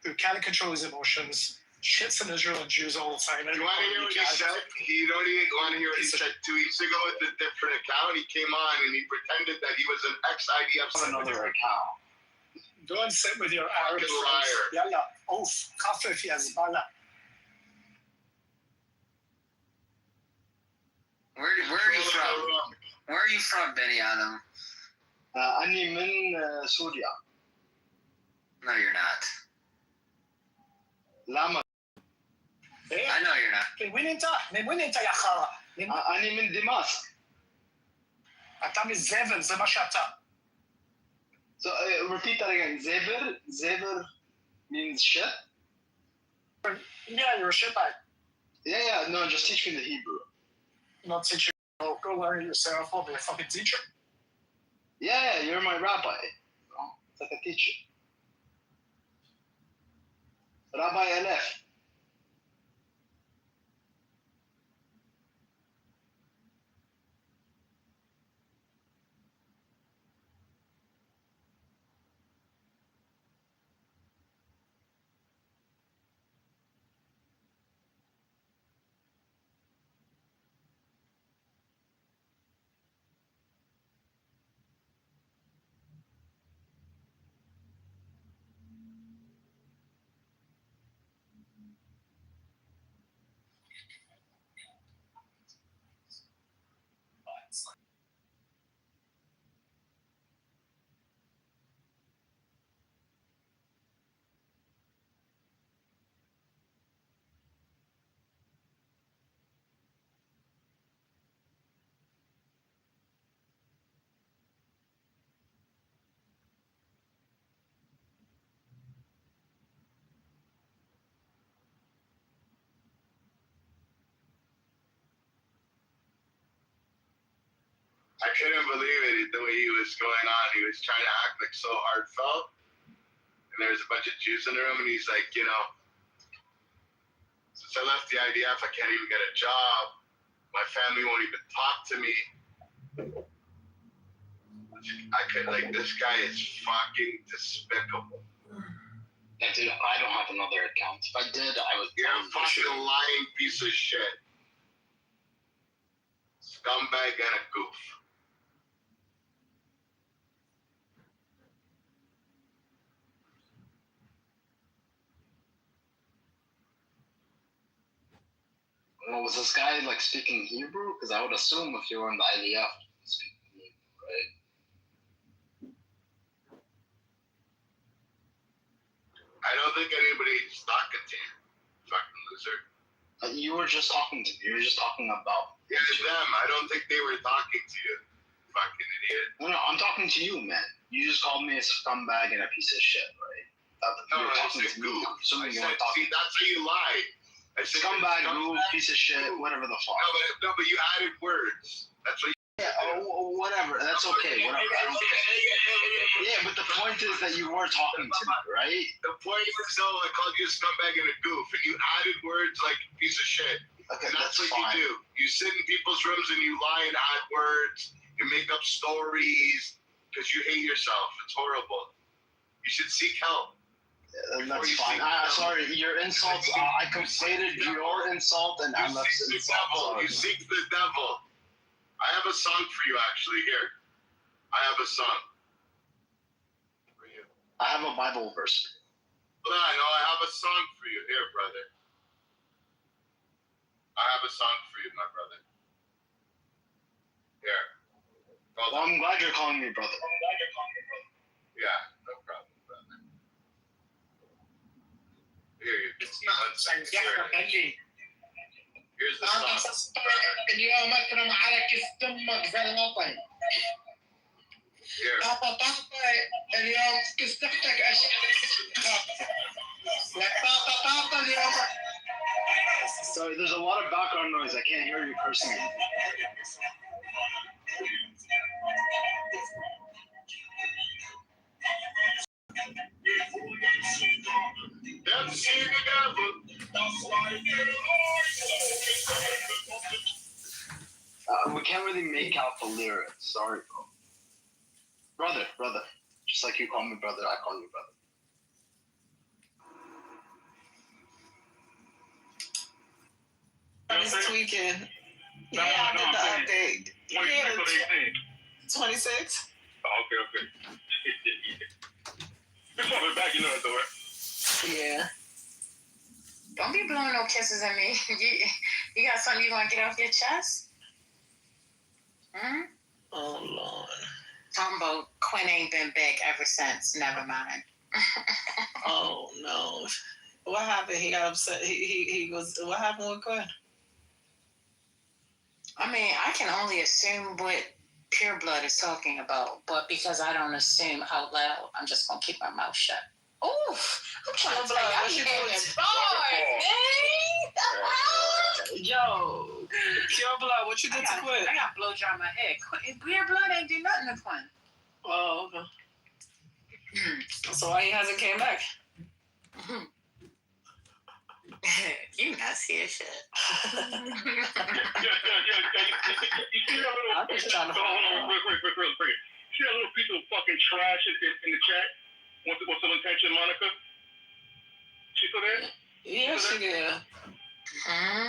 who can't control his emotions, shits on Israel and Jews all the time. You want to hear what he said? You don't even want to hear what he said 2 weeks ago with a different account. He came on and he pretended that he was an ex-IDF. Another account. Go and sit with your Arab friends. Yalla, oof, khafif yazbala. Where are you from? Where are you from, Benny Adam? أني من سوريا. No, you're not. لا I know you're not. من وين انت يا خرا؟ أني من دمشق. אתה מזבל, זה מה שאתה. So repeat that again. Zever means shit? Yeah, you're a shitbag. Yeah, no, just teach me the Hebrew. Not teach you. Go learn it yourself. I'll be a fucking teacher. Yeah, you're my rabbi. It's like a teacher. Rabbi Aleph. I couldn't believe it, the way he was going on. He was trying to act like so heartfelt. And there was a bunch of Jews in the room, and he's like, you know, since I left the IDF, I can't even get a job. My family won't even talk to me. I could, like, this guy is fucking despicable. Yeah, dude, I don't have another account. If I did, I would. You're a fucking lying piece of shit. Scumbag and a goof. Well, was this guy like speaking Hebrew? Because I would assume if you were in the IDF, speaking Hebrew, right? I don't think anybody's talking to you, fucking loser. You were just talking to me. You were just talking about. Yeah, them. I don't think they were talking to you, fucking idiot. No, I'm talking to you, man. You just called me a scumbag and a piece of shit, right? No, you were I talking said to me. goof. I'm assuming you I weren't said, talking. see, that's how you lie. I said Scumbag, goof, piece of shit, whatever the fuck. No, but you added words. That's what. Yeah, whatever. That's okay. Whatever. I don't care. Yeah, but the point is that you were talking to me, right? The point is, though, I called you a scumbag and a goof, and you added words like piece of shit. Okay, and that's what fine. you do. You sit in people's rooms and you lie and add words. You make up stories because you hate yourself. It's horrible. You should seek help. That's fine. Sorry, your insults. I conflated your insult and I'm insult. You seek the devil. I have a song for you, actually. Here, I have a song for you. I have a Bible verse. Well, I know I have a song for you. Here, brother. I have a song for you, my brother. Here. Well, I'm glad you're calling me brother. Yeah, no problem, brother. Here, you. Here's the song. اليوم اكرم على كيس دمك زي الوطن. طاطا طاطا اليوم كيس تحتك اشياء. طاطا طاطا اليوم. Sorry, there's a lot of background noise. I can't hear you personally. We can't really make out the lyrics. Sorry, bro. Brother. Just like you call me brother, I call you brother. It's tweaking. Yeah, I did the update. Yeah, 26? Okay. Just want it back, you know it, though, right? Yeah. Don't be blowing no kisses at me. You got something you want to get off your chest? Oh, Lord. Talking about Quinn ain't been big ever since. Never mind. Oh, no. What happened? He got upset. He was. What happened with Quinn? I mean, I can only assume what Pure Blood is talking about, but because I don't assume out loud, I'm just going to keep my mouth shut. Oof! I'm trying to tell y'all, you getting bars, man! Yo, Pure Blood, what you did to Quinn? I got blow dry my head. Pure Blood ain't do nothing to Quinn. Oh, okay. So why he hasn't came back? You messy as shit. I'm just trying to real quick. See that little piece of fucking trash in the chat? What's the intention, Monica? She still there? Yeah, she did.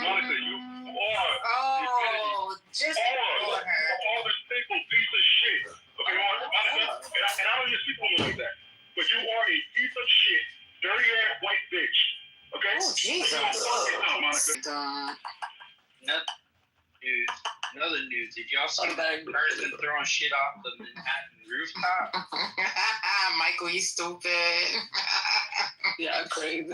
Monica, you are. Oh, just ignore her. All this single piece of shit. Okay, Monica, and I don't just speak on you like that, but you are a piece of shit, dirty ass white bitch. Okay? Oh, Jesus. Monica. Another news. Did y'all see that person throwing shit off the Manhattan rooftop? Michael, you stupid. Yeah, crazy.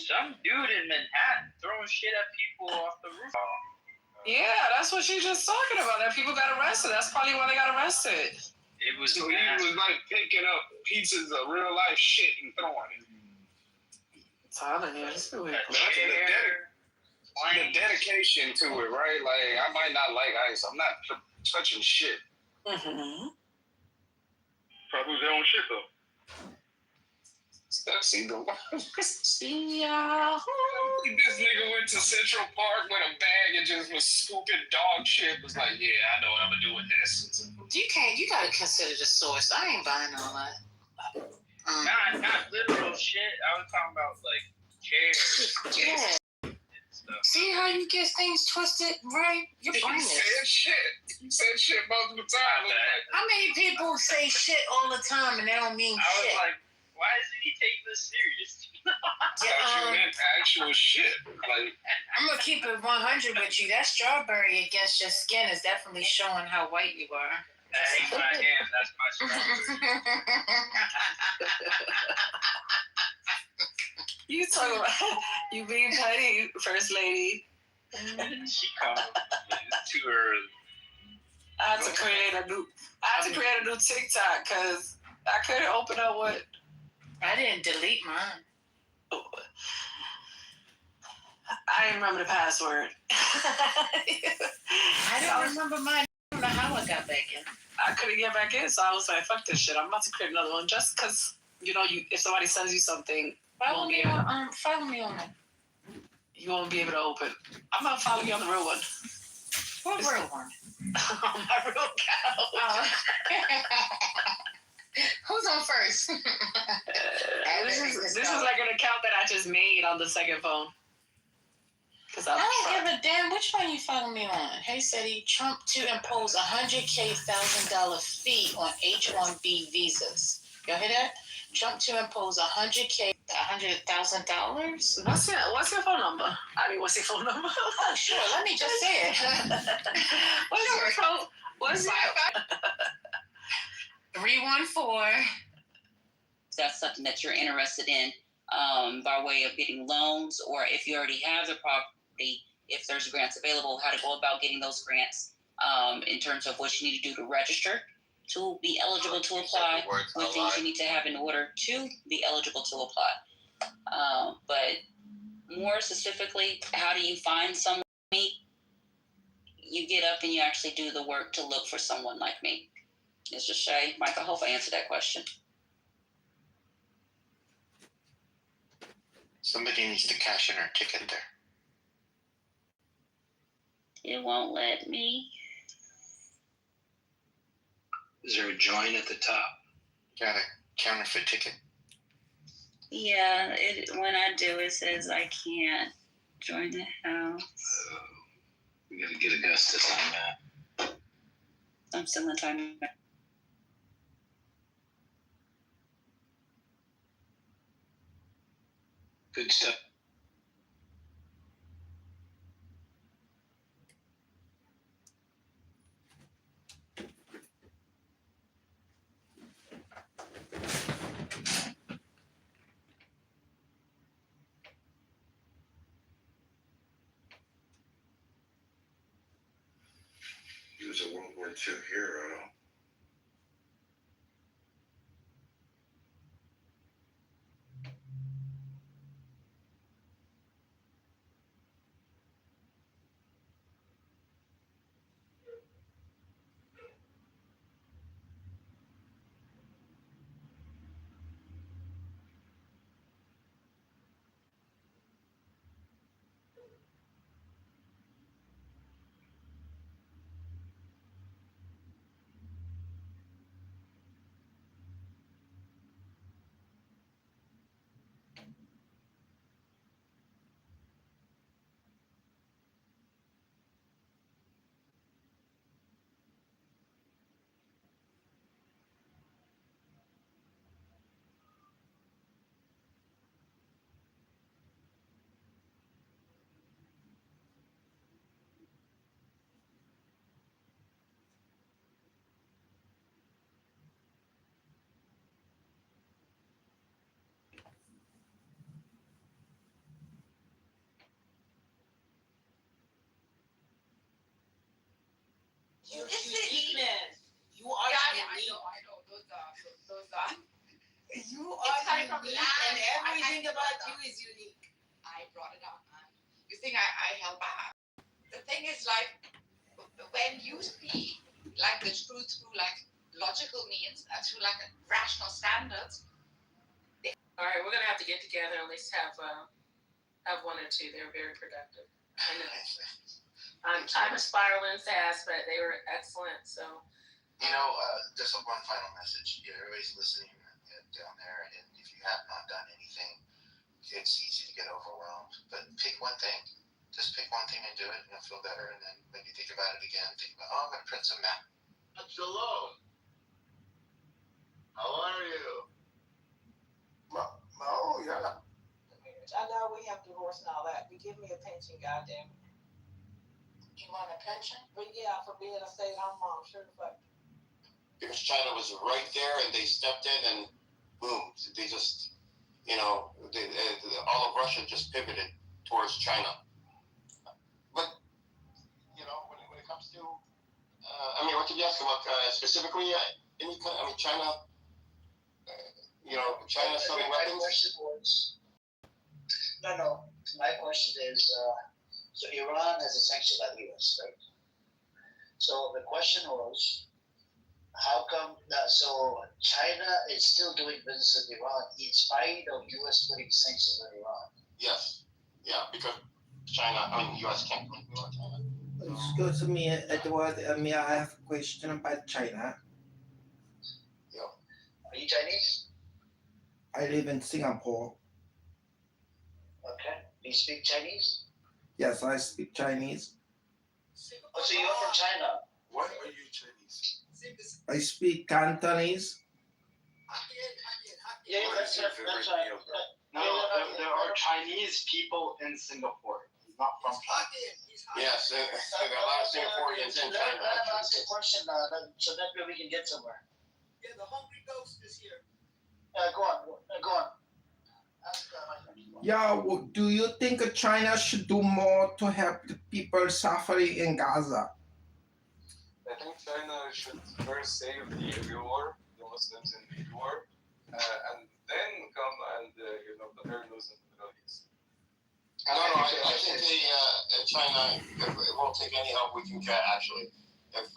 Some dude in Manhattan throwing shit at people off the rooftop. Yeah, that's what she's just talking about. That people got arrested. That's probably why they got arrested. It was. So he was like picking up pieces of real life shit and throwing it. Tyler, yeah, this is weird. The dedication to it, right? Like, I might not like ice. I'm not touching shit. Mm-hmm. Probably their own shit, though. See the Yeah. This nigga went to Central Park with a bag and just was scooping dog shit. Was like, yeah, I know what I'm gonna do with this. You gotta consider the source. I ain't buying all that. Not literal shit. I was talking about like chairs. Yeah. See how you get things twisted, right? Your brain is. You said shit multiple times. How many people say shit all the time and they don't mean I shit? was like, why doesn't he take this serious? You meant actual shit. Like, I'm gonna keep it 100 with you. That strawberry against your skin is definitely showing how white you are. That ain't my hand. That's my strawberry. You talking about you being petty, First Lady. She called me. It's too early. I had to create a new TikTok because I couldn't open up what. I didn't delete mine. I didn't remember the password. I don't remember mine. I don't know how I got back in. I couldn't get back in, so I was like, "Fuck this shit! I'm about to create another one just because if somebody sends you something, Follow me on it. You won't be able to open. I'm not following you on the real one. What real one? My real account. Oh. Who's on first? This is like an account that I just made on the second phone. I don't give a damn which one you follow me on. Hey, City, Trump to impose $100,000 fee on H-1B visas. Y'all hear that? Trump to impose $100,000. What's your phone number? What's your phone number? Oh, sure. Let me just say it. What's your phone? What's your 314. That's something that you're interested in by way of getting loans, or if you already have the property, if there's grants available, how to go about getting those grants in terms of what you need to do to register to be eligible to apply, what things you need to have in order to be eligible to apply. But more specifically, how do you find someone like me? You get up and you actually do the work to look for someone like me. It's just Shay. Mike, I hope I answered that question. Somebody needs to cash in our ticket there. It won't let me. Is there a join at the top? Got a counterfeit ticket. Yeah, when I do, it says I can't join the house. We gotta get Augustus on that. I'm still in time. Good stuff. He was a World War II hero. Your uniqueness. You are unique. I know. Those are. You are unique, and everything about you is unique. I brought it up, man. You think I held back? The thing is, like, when you speak like the truth through like logical means and through like rational standards. All right, we're gonna have to get together and at least have one or two. They're very productive. I'm spiraling fast, but they were excellent. So, just one final message. Everybody's listening down there, and if you have not done anything, it's easy to get overwhelmed. But pick one thing. Just pick one thing and do it, and you'll feel better. And then when you think about it again, think about, I'm going to print some map. Hello. How are you? Oh, yeah. I know we have divorce and all that, but give me a pension, goddamn. You want a pension? But yeah, for being a stay-at-home mom, sure the fuck. Because China was right there, and they stepped in, and boom, they just, all of Russia just pivoted towards China. But, when it comes to, what did you ask about specifically? China, China selling weapons? My question was, no. My question is, so Iran has a sanction by the U.S., right? So the question was, how come so China is still doing business with Iran in spite of U.S. putting sanctions on Iran? Yes. Yeah, because U.S. can't put it on China. Excuse me, Edward. I have a question about China. Yeah. Are you Chinese? I live in Singapore. Okay. Do you speak Chinese? Yes, I speak Chinese. Oh, so you're from China? Why are you Chinese? I speak Cantonese. Yeah, that's right. No, there are Chinese people in Singapore. He's not from China. Yes, there are a lot of Singaporeans in China. Let him ask a question so that way we can get somewhere. Yeah, the hungry ghost is here. Go on. Yeah, do you think China should do more to help the people suffering in Gaza? I think China should first save the war, the Muslims in the war, and then come and put their nose in the Middle East. I think China it won't take any help we can get, actually. If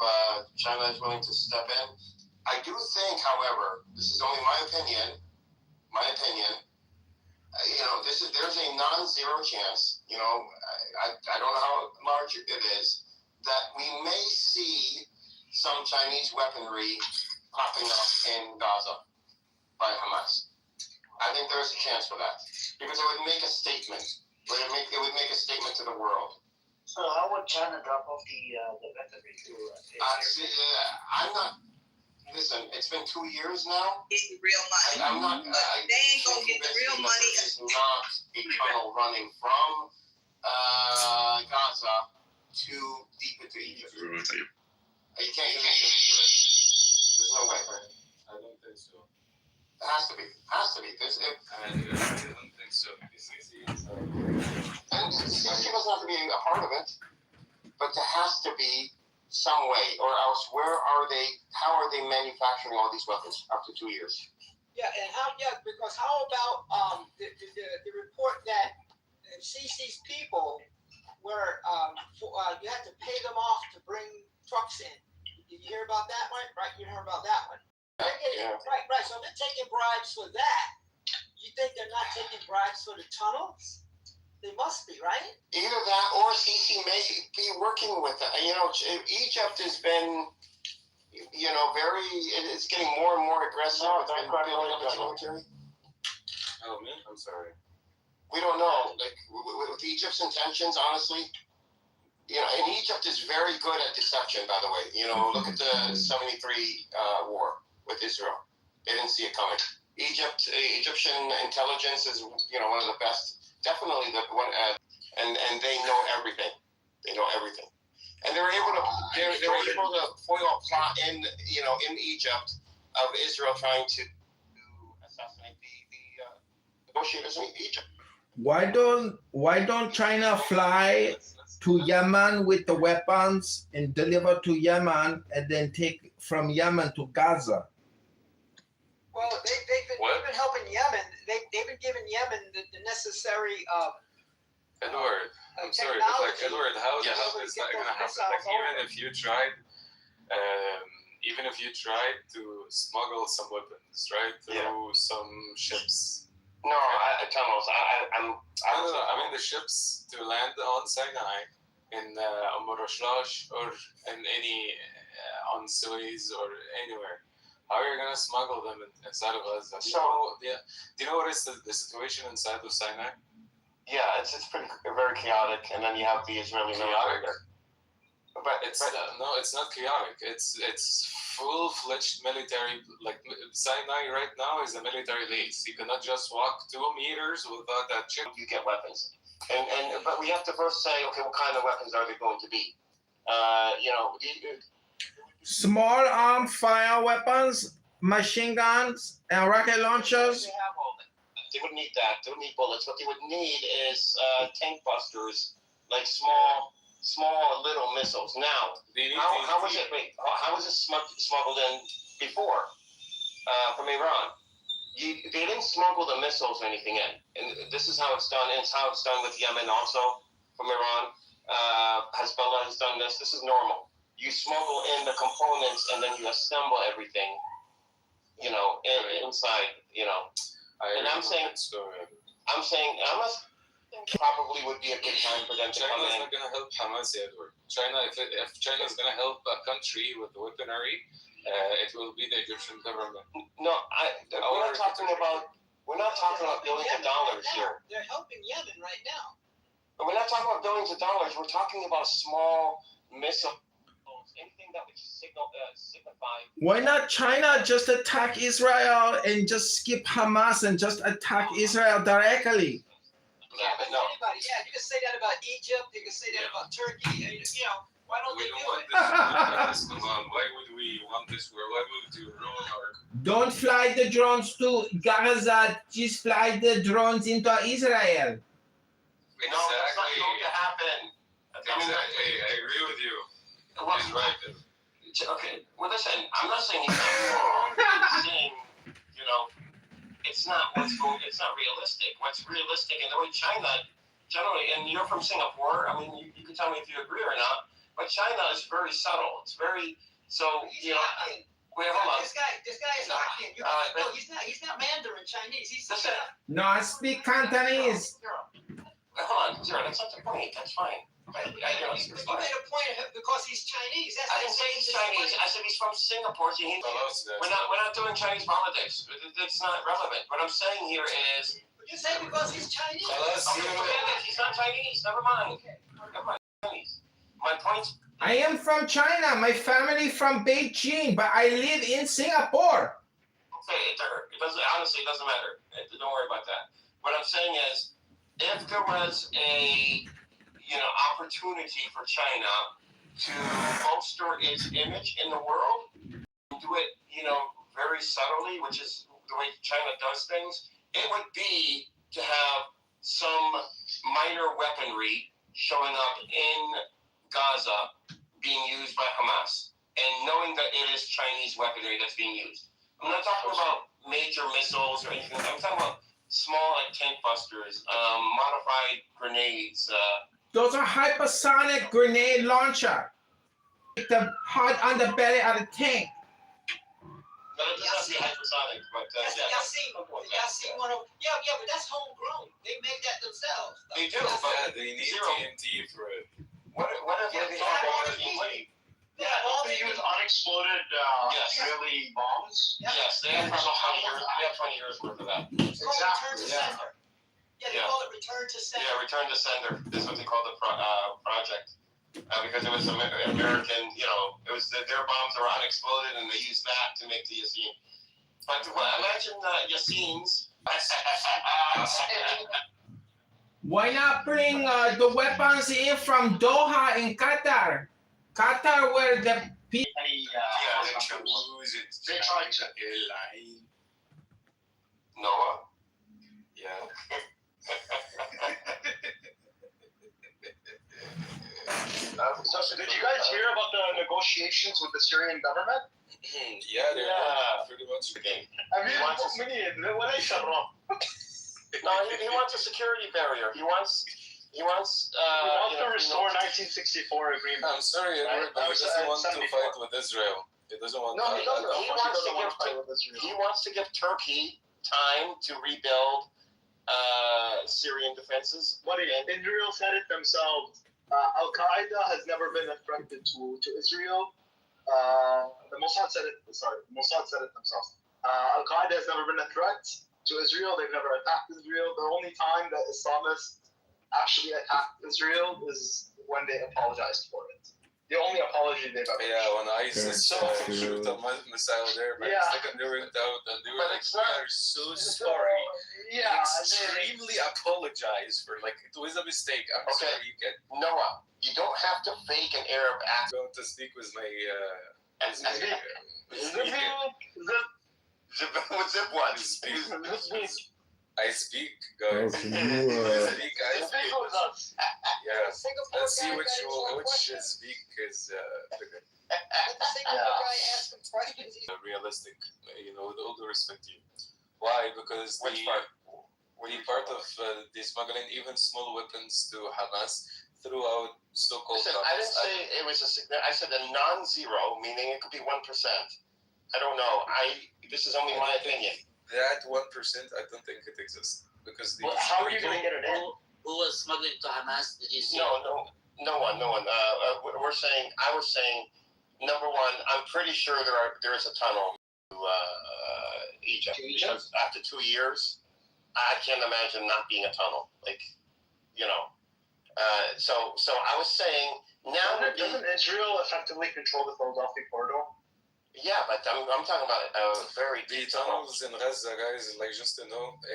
China is willing to step in. I do think, however, this is only my opinion, there's a non-zero chance, I don't know how large it is, that we may see some Chinese weaponry popping up in Gaza by Hamas. I think there's a chance for that, because it would make a statement. It would make a statement to the world. So how would China drop off the weaponry to? I'm not. Listen, it's been 2 years now. It's the real money. I'm not. They ain't gonna get the real money. It's not a tunnel running from Gaza to deep into Egypt. You can't connect it to it. There's no way. I don't think so. It has to be. I don't think so. And CC doesn't have to be a part of it, but there has to be some way, or else how are they manufacturing all these weapons after 2 years? Yeah, and because how about the report that CC's people were you had to pay them off to bring trucks in. Did you hear about that one? Right, you heard about that one. Yeah. Right. So they're taking bribes for that. You think they're not taking bribes for the tunnels? They must be, right? Either that or CC may be working with it. Egypt has been, it's getting more and more aggressive with building up its military. Oh, me? I'm sorry. We don't know. With Egypt's intentions, honestly, and Egypt is very good at deception, by the way. Look at the 73 war with Israel. They didn't see it coming. Egyptian intelligence is, one of the best. Definitely the one, and they know everything. And they're able to foil a plot in Egypt of Israel trying to assassinate the negotiators in Egypt. Why don't China fly to Yemen with the weapons and deliver to Yemen and then take from Yemen to Gaza. Well, they've been helping Yemen. They've been giving Yemen the necessary Edward, I'm sorry, but like technology. Edward, how the Yeah. hell is that gonna happen? Missiles Like even over. if you tried to smuggle some weapons, right, through some ships. No, I'm. I mean the ships to land on Sinai, in Rashlash, or in any on Suez or anywhere. How are you gonna smuggle them inside of Gaza? Do you know what is the situation inside of Sinai? Yeah, it's pretty very chaotic, and then you have the Israeli military there. But it's not chaotic. It's full-fledged military. Like Sinai right now is a military base. You cannot just walk 2 meters without that chip. You get weapons, but we have to first say, okay, what kind of weapons are they going to be? Small arm fire weapons, machine guns, and rocket launchers. They would need that. They would need bullets. What they would need is tank busters, like small little missiles. Now, how was it? Wait, how was it smuggled in before from Iran? They didn't smuggle the missiles or anything in, and this is how it's done. And it's how it's done with Yemen also from Iran. Hezbollah has done this. This is normal. You smuggle in the components and then you assemble everything. Inside. And I'm saying probably would be a good time for them to come China's in. not gonna help Hamas, Edward. If China's gonna help a country with weaponry, it will be the Egyptian government. No, we're not talking about billions of dollars here. They're helping Yemen right now. But we're not talking about billions of dollars. We're talking about small missiles, anything that would signify. Why not China just attack Israel and just skip Hamas and just attack Israel directly? Yeah, but anybody, you can say that about Egypt. You can say that about Turkey. Why don't they do it? Come on, why would we want this war? Why would you ruin our? Don't fly the drones to Gaza. Just fly the drones into Israel. No, that's not going to happen. Exactly, I agree with you. He's right. Okay, well, listen, I'm not saying he's not wrong. I'm saying, it's not realistic. What's realistic in the way China, generally, and you're from Singapore, I mean, you can tell me if you agree or not, but China is very subtle. It's very, wait, hold on. This guy is not. He's not Mandarin Chinese. He's No, I speak Cantonese. Hold on, Zero, that's not the point. That's fine. You made a point because he's Chinese. I didn't say he's Chinese. I said he's from Singapore. So we're not doing Chinese politics. It's not relevant. What I'm saying here is. You say because he's Chinese. He's not Chinese. Never mind. Chinese. My point. I am from China. My family from Beijing, but I live in Singapore. Okay, it honestly doesn't matter. Don't worry about that. What I'm saying is, if there was a opportunity for China to bolster its image in the world, do it, very subtly, which is the way China does things, it would be to have some minor weaponry showing up in Gaza being used by Hamas, and knowing that it is Chinese weaponry that's being used. I'm not talking about major missiles or anything. I'm talking about small tank busters, modified grenades. Those are hypersonic grenade launcher. The hot on the belly of the tank. But it doesn't have to be hypersonic, but Yasin one of but that's homegrown. They make that themselves. They do, but they need TNT for it. What if they have TNT? Yeah, don't they use unexploded Israeli bombs? Yes, they have 20 years worth of that. Return to sender. Yeah, they call it return to sender. Yeah, return to sender. This is what they call the project. Because it was American, it was their bombs were unexploded, and they used that to make the Yasin. But imagine Yasin's. Why not bring the weapons in from Doha in Qatar? Qatar, where the people. They tried to. Noah. Yeah. So did you guys hear about the negotiations with the Syrian government? Yeah, they're pretty much the game. He wants a security barrier. He wants to restore 1964 agreement. I'm sorry, Edward, but he doesn't want to fight with Israel. He doesn't want. No, he doesn't. He wants to give Turkey time to rebuild Syrian defenses. Israel said it themselves. Al Qaeda has never been a threat to Israel. The Mossad said it. Sorry, the Mossad said it themselves. Al Qaeda has never been a threat to Israel. They've never attacked Israel. The only time that Islamists actually attacked Israel is when they apologized for it. The only apology they've ever. Yeah, when ISIS shoot a missile there, but second they went out and they were like, "We are so sorry." Yeah, extremely apologize for it was a mistake. I'm sorry, you can. Noah, you don't have to fake an Arab accent. I'm going to speak with my I speak, guys. Oh, can you, I speak. Yeah. Let's see which speak is bigger. Realistic, with all due respect to you. Why? Because the part of the smuggling even small weapons to Hamas throughout so-called. Listen, I didn't say it was I said a non-zero, meaning it could be 1%. I don't know. This is only my opinion. That 1%, I don't think it exists because the. Well, how are you going to get it in? Who was smuggling to Hamas? Did you see? No one. I was saying, number one, I'm pretty sure there is a tunnel to Egypt. Because after 2 years, I can't imagine not being a tunnel. So I was saying now. Doesn't Israel effectively control the Philadelphia corridor? Yeah, but I'm talking about very deep tunnels in Gaza, guys. Just to know, it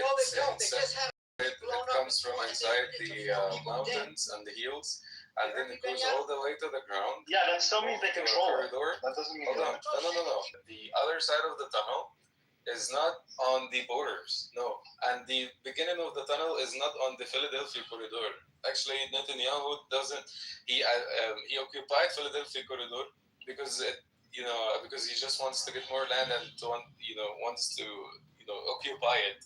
comes from inside the mountains and the hills, and then it goes all the way to the ground. Yeah, that still means they control it. That doesn't mean. Hold on. No. The other side of the tunnel is not on the borders. No, and the beginning of the tunnel is not on the Philadelphia corridor. Actually, Netanyahu doesn't. He occupied Philadelphia corridor because because he just wants to get more land and wants to occupy it.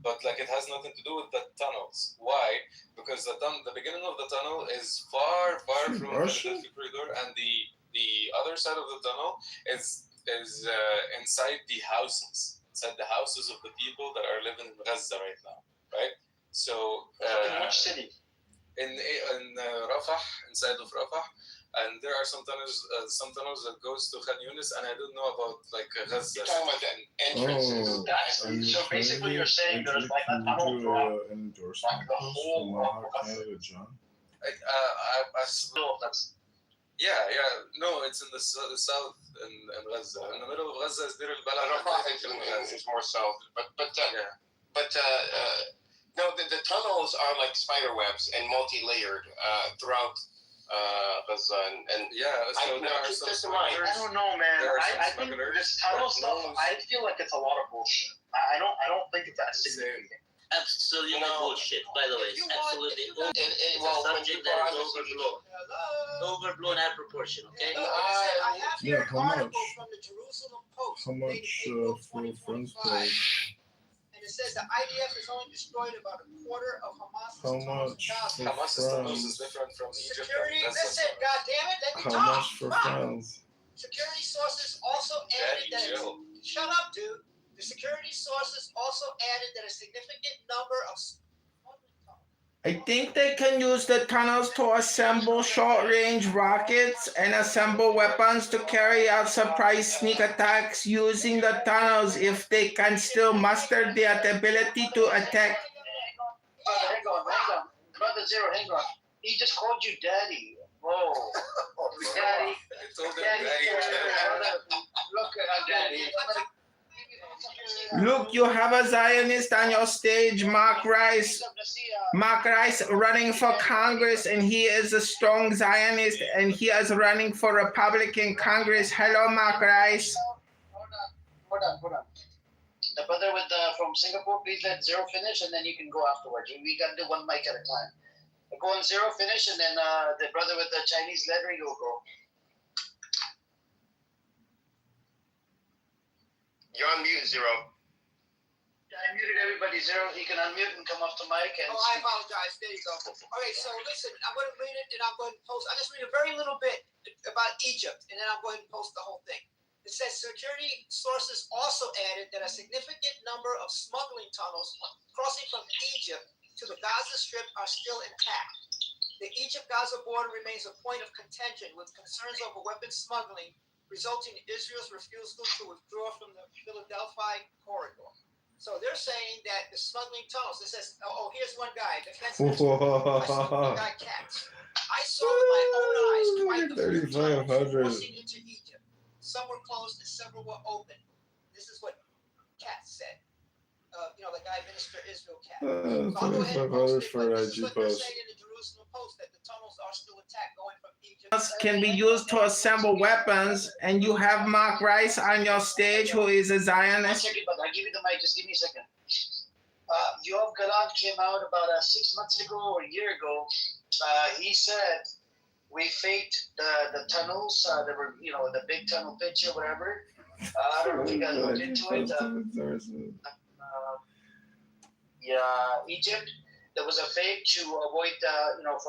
But it has nothing to do with the tunnels. Why? Because the beginning of the tunnel is far from the Philadelphia corridor, and the other side of the tunnel is inside the houses of the people that are living in Gaza right now, right? So in which city? In Rafah, inside of Rafah, and there are some tunnels that goes to Khan Yunis, and I don't know about Gaza. You're talking about the entrances. So basically, you're saying there's a tunnel throughout the whole of John? No, it's in the south in Gaza. In the middle of Gaza is Deir al-Balah. Rafah is more south, no, the tunnels are like spider webs and multi-layered throughout Gaza and so there are some smugglers. I don't know, man. I think this tunnel stuff. I feel like it's a lot of bullshit. I don't think it's that significant. Absolutely bullshit. By the way, it's absolutely it's a subject that is overblown out of proportion. Okay. I have here an how article much? from the Jerusalem Post. How much for a friend's play? And it says the IDF has only destroyed about a quarter of Hamas's How tunnels much in Gaza. for Hamas's tunnels friends? is different from Egypt. Security, listen, goddammit, let me How talk. much for friends? Security sources also added that shut up, dude. The security sources also added that a significant number of I think they can use the tunnels to assemble short-range rockets and assemble weapons to carry out surprise sneak attacks using the tunnels if they can still muster the ability to attack. Hang on. Brother Zero, hang on. He just called you daddy. Whoa. Daddy. I told him Daddy. Look at daddy. Look, you have a Zionist on your stage, Mark Rice. Mark Rice running for Congress, and he is a strong Zionist, and he is running for Republican Congress. Hello, Mark Rice. Hold on. The brother from Singapore, please let Zero finish, and then you can go afterwards. We got to do one mic at a time. Go on zero, finish, and then the brother with the Chinese lettering will go. You're on mute, Zero. I muted everybody, Zero. He can unmute and come off the mic. And Oh, I apologize. There you go. All right, so listen, I'm going to read it and I'm going to post. I'll just read a very little bit about Egypt and then I'm going to post the whole thing. It says security sources also added that a significant number of smuggling tunnels crossing from Egypt to the Gaza Strip are still intact. The Egypt-Gaza border remains a point of contention with concerns over weapons smuggling, resulting in Israel's refusal to withdraw from the Philadelphia corridor. So they're saying that the smuggling tunnels, it says, oh, here's one guy, defense minister. I saw the guy Katz. I saw with my own eyes quite a few tunnels crossing into Egypt. Some were closed and several were open. This is what Katz said. The guy, Minister Israel Katz. So I'll go ahead and post it, but this is what they're saying in the Jerusalem Post, that the tunnels are still intact going from Egypt. Can be used to assemble weapons, and you have Mark Rice on your stage, who is a 1 Zionist. second, but I'll give you the mic. Just give me a second. Yoav Galan came out about 6 months ago or a year ago. He said we faked the tunnels. There were, the big tunnel picture, whatever. I don't know if you guys looked into it. Egypt. There was a fake to avoid,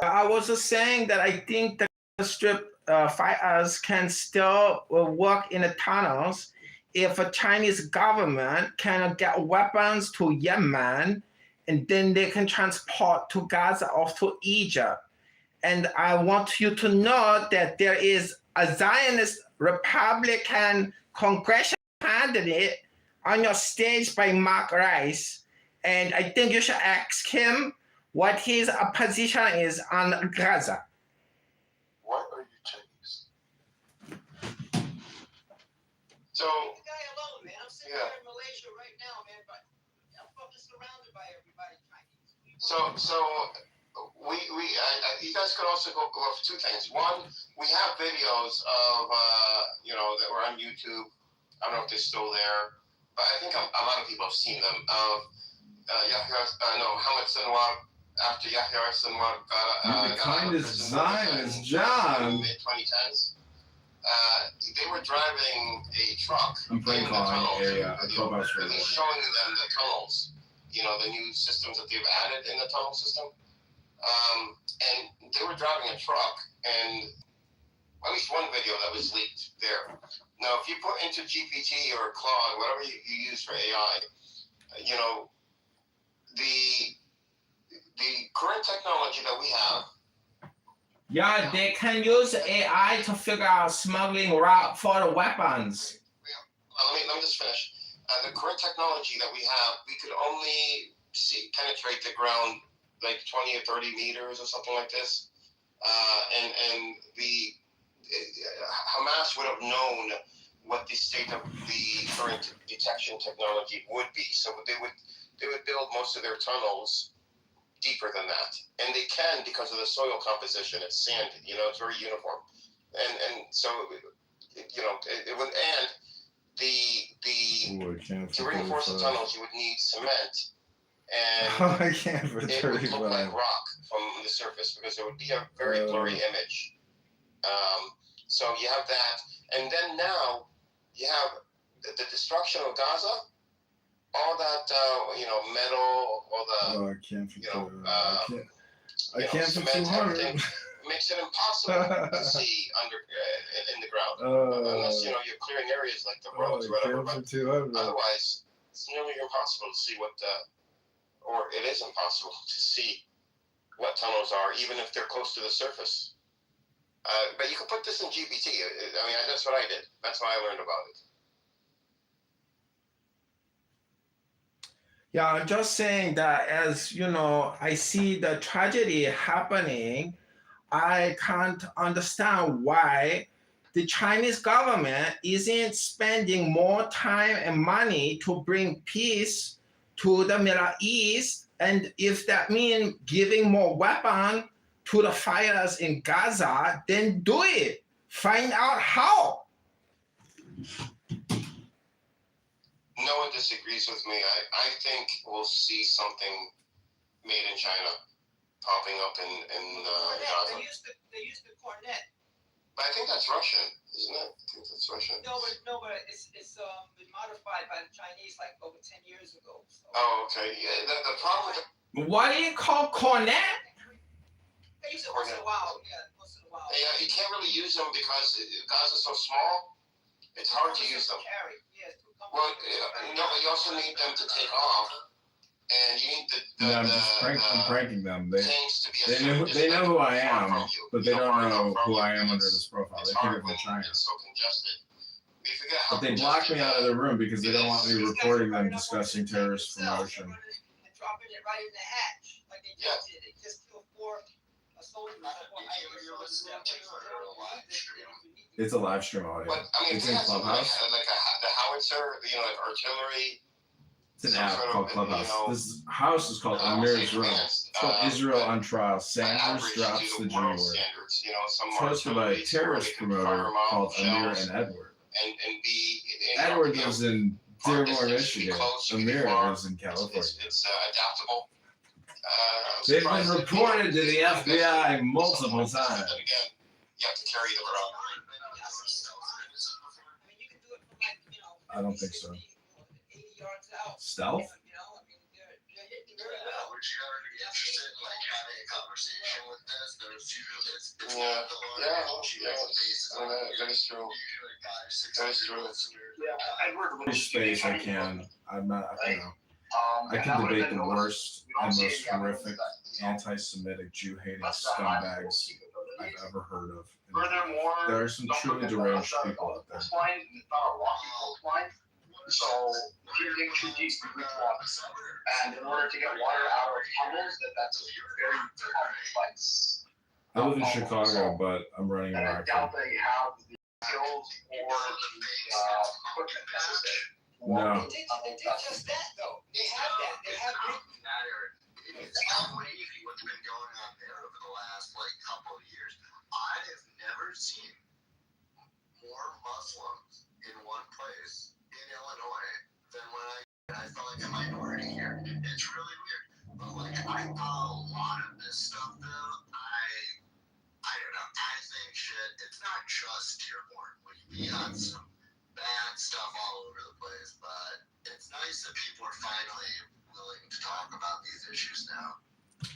I was just saying that I think the strip fighters can still work in the tunnels if a Chinese government can get weapons to Yemen, and then they can transport to Gaza or to Egypt. And I want you to know that there is a Zionist Republican congressional candidate on your stage by Mark Rice. And I think you should ask him what his position is on Gaza. Why are you Chinese? So, The guy alone, man. I'm sitting yeah. here in Malaysia right now, man, but I'm fucking surrounded by everybody Chinese. You guys could also go off two things. One, we have videos of, that were on YouTube. I don't know if they're still there, but I think a lot of people have seen them. Hamad Sinwar, after Yahya Sinwar got out of prison Zionist, John. in the mid-2010s. They were driving a truck I'm playing in the tunnels, area, a clubhouse and he's showing them the tunnels, the new systems that they've added in the tunnel system. And they were driving a truck, and at least one video that was leaked there. Now, if you put into GPT or Claude, whatever you use for AI, the current technology that we have. Yeah, they can use AI to figure out smuggling route for the weapons. Let me just finish. The current technology that we have, we could only penetrate the ground like 20 or 30 meters or something like this. And the Hamas would have known what the state of the current detection technology would be. So they would build most of their tunnels deeper than that, and they can because of the soil composition. It's sand, it's very uniform, and so it would. And to reinforce the tunnels, you would need cement, and I can't for it would look like rock from the surface because it would be a very blurry image. So you have that, and then now you have the destruction of Gaza. All that, metal, all the, I can't for cement, 200. everything makes it impossible to see in the ground, unless you're clearing areas like the roads or whatever. But otherwise, it's nearly impossible to see or it is impossible to see what tunnels are, even if they're close to the surface. But you can put this in GPT. That's what I did. That's why I learned about it. Yeah, I'm just saying that as I see the tragedy happening, I can't understand why the Chinese government isn't spending more time and money to bring peace to the Middle East. And if that means giving more weapons to the fighters in Gaza, then do it. Find out how. No one disagrees with me. I think we'll see something made in China. popping up in Gaza. They used the cornet. But I think that's Russian, isn't it? I think that's Russian. No, but it's been modified by the Chinese like over 10 years ago. So. Oh, okay. Yeah, the problem with What do you call cornet? They use it once in a while. Yeah, once in a while. Yeah, you can't really use them because Gaza's so small. It's hard to use them. Well, no, but you also need them to take off, and you need I'm pranking them. They know who I am, but they don't know who I am under this profile. They think I'm China. so congested. We forget how But they blocked me out of the room because they don't want me reporting them discussing terrorist promotion. And dropping it right in the hatch, like they just did. They just killed 4 soldiers. It's a live stream audio. But I mean, It's in Clubhouse. Like the howitzer, like artillery. It's an app called Clubhouse. This house is called Amir's Room. It's called Israel on Trial. Sanders drops the G word. It's hosted by a terrorist promoter called Amir and Edward. Edward lives in Dearborn, Michigan. Amir lives in California. It's adaptable. They've been reported to the FBI multiple times. You have to carry them around. I don't think so. Stealth? Would you ever be interested in like having a conversation with this? It's that is true. That is true. Free space, I can. I'm not, I can debate the worst and most horrific anti-Semitic Jew-hating scumbags I've ever heard of. There are some truly deranged people out there. So if you dig too deep, you lose water. And in order to get water out of tunnels, that's a very complex. I live in Chicago, but I'm running a And I marathon. doubt they have the skills or the equipment necessary. No. They did just that though. They have that. They have It's crazy what's been going on there over the last couple of years. I have never seen more Muslims in one place in Illinois than when I felt like a minority here. It's really weird. But I thought a lot of this stuff though, I don't know. I think shit. It's not just Dearborn. We got some bad stuff all over the place, but it's nice that people are finally willing to talk about these issues now.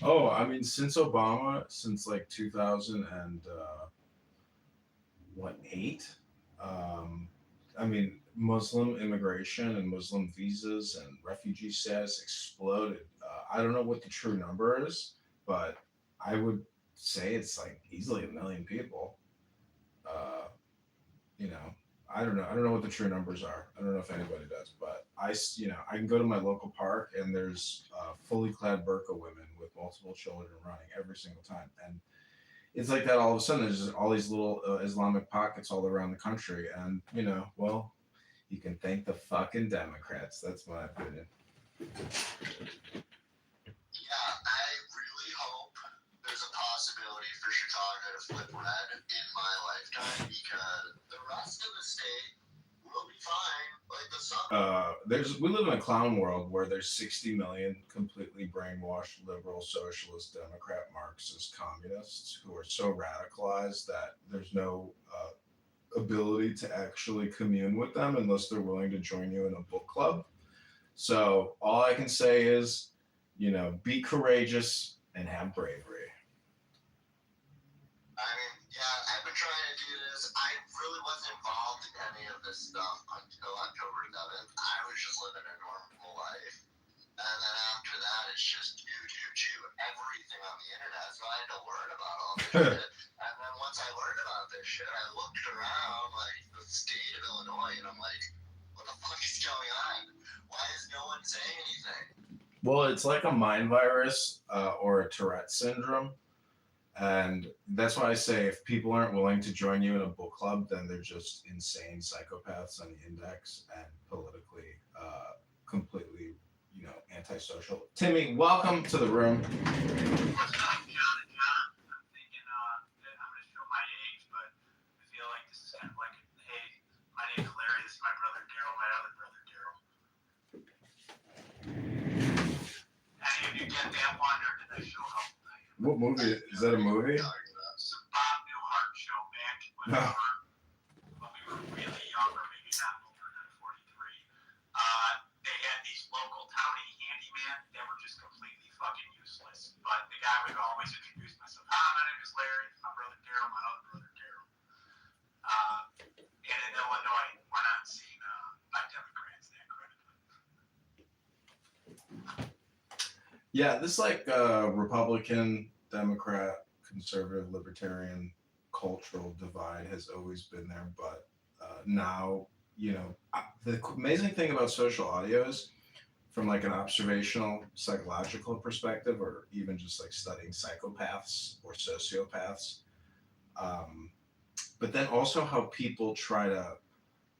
Oh, I mean, since Obama, since 2008, I mean, Muslim immigration and Muslim visas and refugee status exploded. I don't know what the true number is, but I would say it's easily 1 million people. I don't know. I don't know what the true numbers are. I don't know if anybody does, but I can go to my local park and there's fully clad burqa women with multiple children running every single time. And it's like that all of a sudden. There's just all these little Islamic pockets all around the country. And, well, you can thank the fucking Democrats. That's my opinion. Yeah, I really hope there's a possibility for Chicago to flip red in my lifetime because the rest of the state will be fine. We live in a clown world where there's 60 million completely brainwashed liberal, socialist, Democrat, Marxist, communists who are so radicalized that there's no ability to actually commune with them unless they're willing to join you in a book club. So all I can say is, be courageous and have bravery. I mean, yeah, I've been trying to do this. I really wasn't involved in any of this stuff until October 7th. I was just living a normal life. And then after that, it's just everything on the internet. So I had to learn about all this shit. And then once I learned about this shit, I looked around the state of Illinois and I'm like, what the fuck is going on? Why is no one saying anything? Well, it's like a mind virus or a Tourette syndrome. And that's why I say if people aren't willing to join you in a book club, then they're just insane psychopaths on the index and politically completely, antisocial. Timmy, welcome to the room. I'm thinking I'm going to show my age, but I feel like this is kind of like, hey, my name's Larry, this is my brother Daryl, my other brother Daryl. Any of you get that one, or did I show up? What movie? Is that a movie? It's a Bob Newhart show back when we were really young, or maybe not older than 43. They had these local townie handyman that were just completely fucking useless. But the guy would always introduce himself. My name is Larry. My brother Daryl. My other brother Daryl. And in Illinois, we're not seen by Democrats that critically. Yeah, this like Republican, Democrat, conservative, libertarian cultural divide has always been there, but now, the amazing thing about social audio is from like an observational psychological perspective, or even just like studying psychopaths or sociopaths, but then also how people try to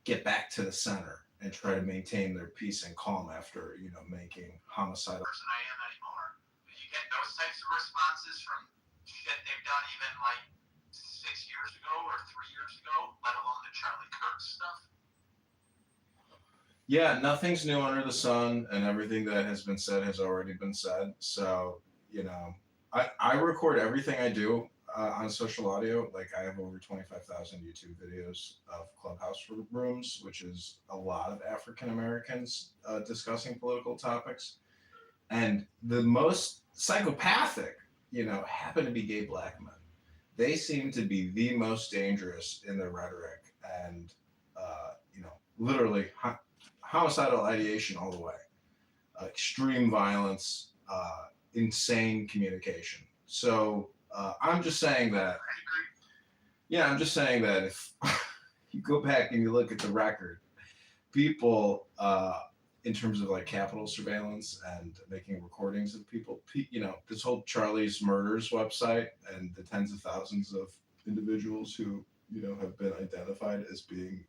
get back to the center and try to maintain their peace and calm after, making homicidal. Person I am anymore. You get those types of responses from shit they've done even like 6 years ago or 3 years ago, let alone the Charlie Kirk stuff. Yeah, nothing's new under the sun, and everything that has been said has already been said. So, I record everything I do on social audio. Like, I have over 25,000 YouTube videos of Clubhouse rooms, which is a lot of African Americans discussing political topics. And the most psychopathic, happen to be gay black men. They seem to be the most dangerous in their rhetoric and, literally homicidal ideation all the way, extreme violence, insane communication. So I'm just saying that, if you go back and you look at the record, people, in terms of like Capitol surveillance and making recordings of people, this whole Charlie's Murders website and the tens of thousands of individuals who, have been identified as being,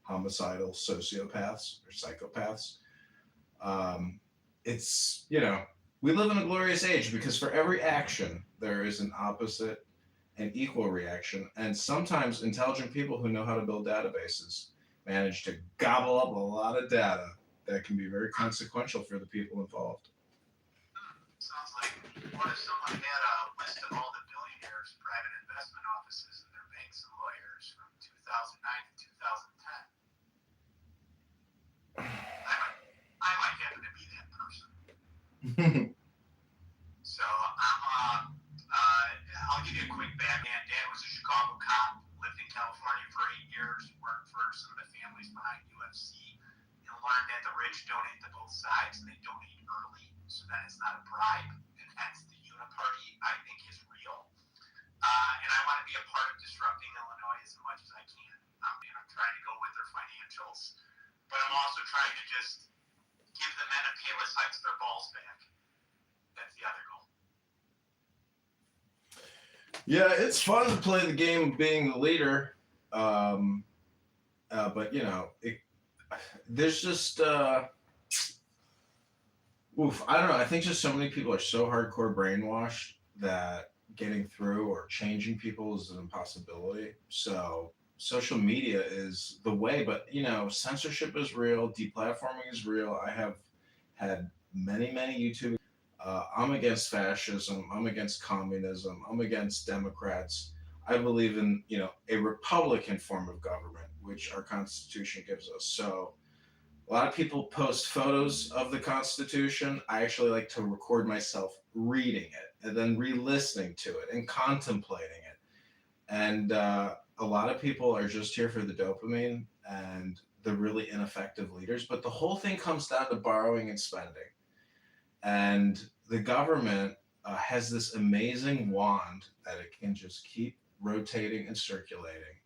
homicidal sociopaths or psychopaths. It's, we live in a glorious age because for every action, there is an opposite and equal reaction. And sometimes intelligent people who know how to build databases manage to gobble up a lot of data that can be very consequential for the people involved. Sounds like, what if someone had a list of all the billionaires' private investment offices and their banks and lawyers from 2009 to 2010? I might happen to be that person. So I'll give you a quick background. Dad was a Chicago cop, lived in California for 8 years, worked for some of the families behind UFC, and learned that the rich donate to both sides, and they donate early, so that it's not a bribe, and hence the uniparty, I think, is real. And I want to be a part of disrupting Illinois as much as I can. I'm trying to go with their financials, but I'm also trying to just give the men of Payless Heights their balls back. That's the other goal. Yeah, it's fun to play the game of being the leader. But there's just, I don't know. I think just so many people are so hardcore brainwashed that getting through or changing people is an impossibility. So social media is the way, but censorship is real. Deplatforming is real. I have had many YouTube. I'm against fascism. I'm against communism. I'm against Democrats. I believe in, a Republican form of government, which our Constitution gives us. So a lot of people post photos of the Constitution. I actually like to record myself reading it and then re-listening to it and contemplating it. And a lot of people are just here for the dopamine and the really ineffective leaders. But the whole thing comes down to borrowing and spending. And the government has this amazing wand that it can just keep rotating and circulating.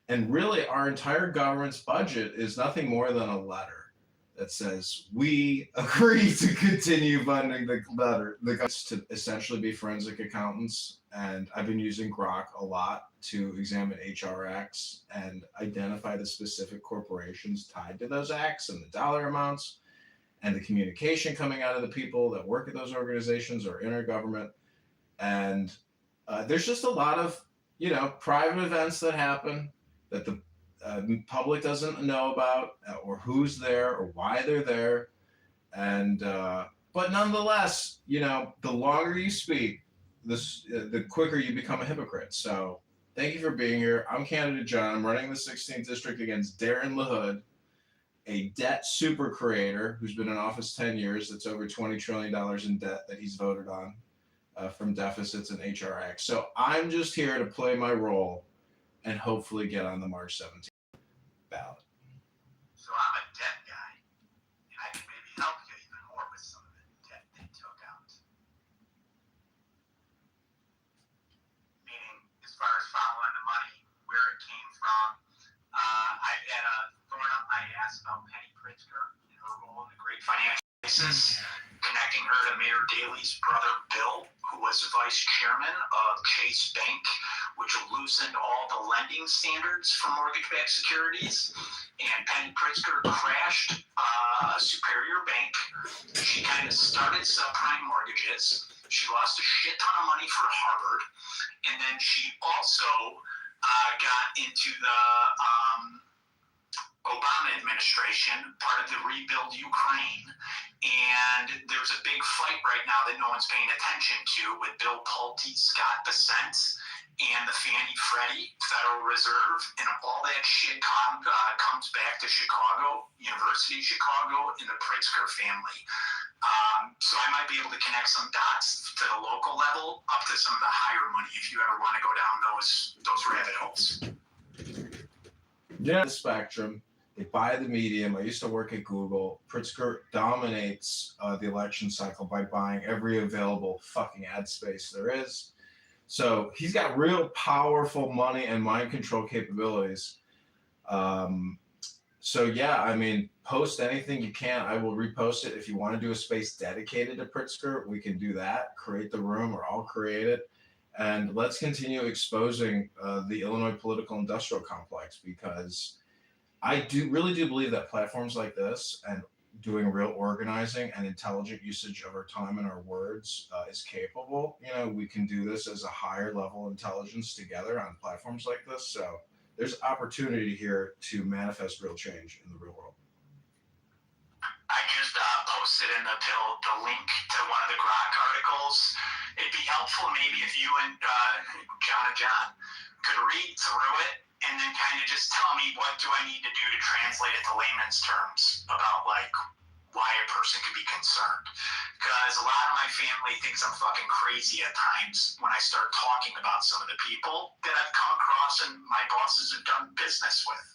And really, our entire government's budget is nothing more than a letter that says, we agree to continue funding the government to essentially be forensic accountants. And I've been using Grok a lot to examine HR acts and identify the specific corporations tied to those acts and the dollar amounts and the communication coming out of the people that work at those organizations or in our government. And there's just a lot of, private events that happen that the public doesn't know about or who's there or why they're there. And, but nonetheless, the longer you speak, the quicker you become a hypocrite. So thank you for being here. I'm candidate John. I'm running the 16th district against Darren LaHood, a debt super creator who's been in office 10 years. That's over $20 trillion in debt that he's voted on from deficits and HRX. So I'm just here to play my role and hopefully get on the March 17th ballot. So I'm a debt guy, and I can maybe help you even more with some of the debt they took out. Meaning, as far as following the money, where it came from. I've had a thorn up my ass about Penny Pritzker and her role in the great financial crisis, connecting her to Mayor Daley's brother Bill, who was vice chairman of Chase Bank, which loosened all the lending standards for mortgage-backed securities. And Penny Pritzker crashed Superior Bank. She kind of started subprime mortgages. She lost a shit ton of money for Harvard. And then she also got into the Obama administration, part of the Rebuild Ukraine, and there's a big fight right now that no one's paying attention to with Bill Pulte, Scott Bessent, and the Fannie Freddie Federal Reserve, and all that shit comes back to Chicago, University of Chicago, and the Pritzker family. So I might be able to connect some dots to the local level up to some of the higher money if you ever want to go down those rabbit holes. Yeah, the spectrum. They buy the medium. I used to work at Google. Pritzker dominates the election cycle by buying every available fucking ad space there is. So he's got real powerful money and mind control capabilities. So yeah, I mean, post anything you can. I will repost it. If you want to do a space dedicated to Pritzker, we can do that. Create the room, or I'll create it. And let's continue exposing the Illinois political industrial complex, because I really do believe that platforms like this and doing real organizing and intelligent usage of our time and our words is capable. You know, we can do this as a higher level intelligence together on platforms like this. So there's opportunity here to manifest real change in the real world. I just posted in the link to one of the Grok articles. It'd be helpful maybe if you and John could read through it and then kind of just tell me what do I need to do to translate it to layman's terms about like why a person could be concerned. Because a lot of my family thinks I'm fucking crazy at times when I start talking about some of the people that I've come across and my bosses have done business with.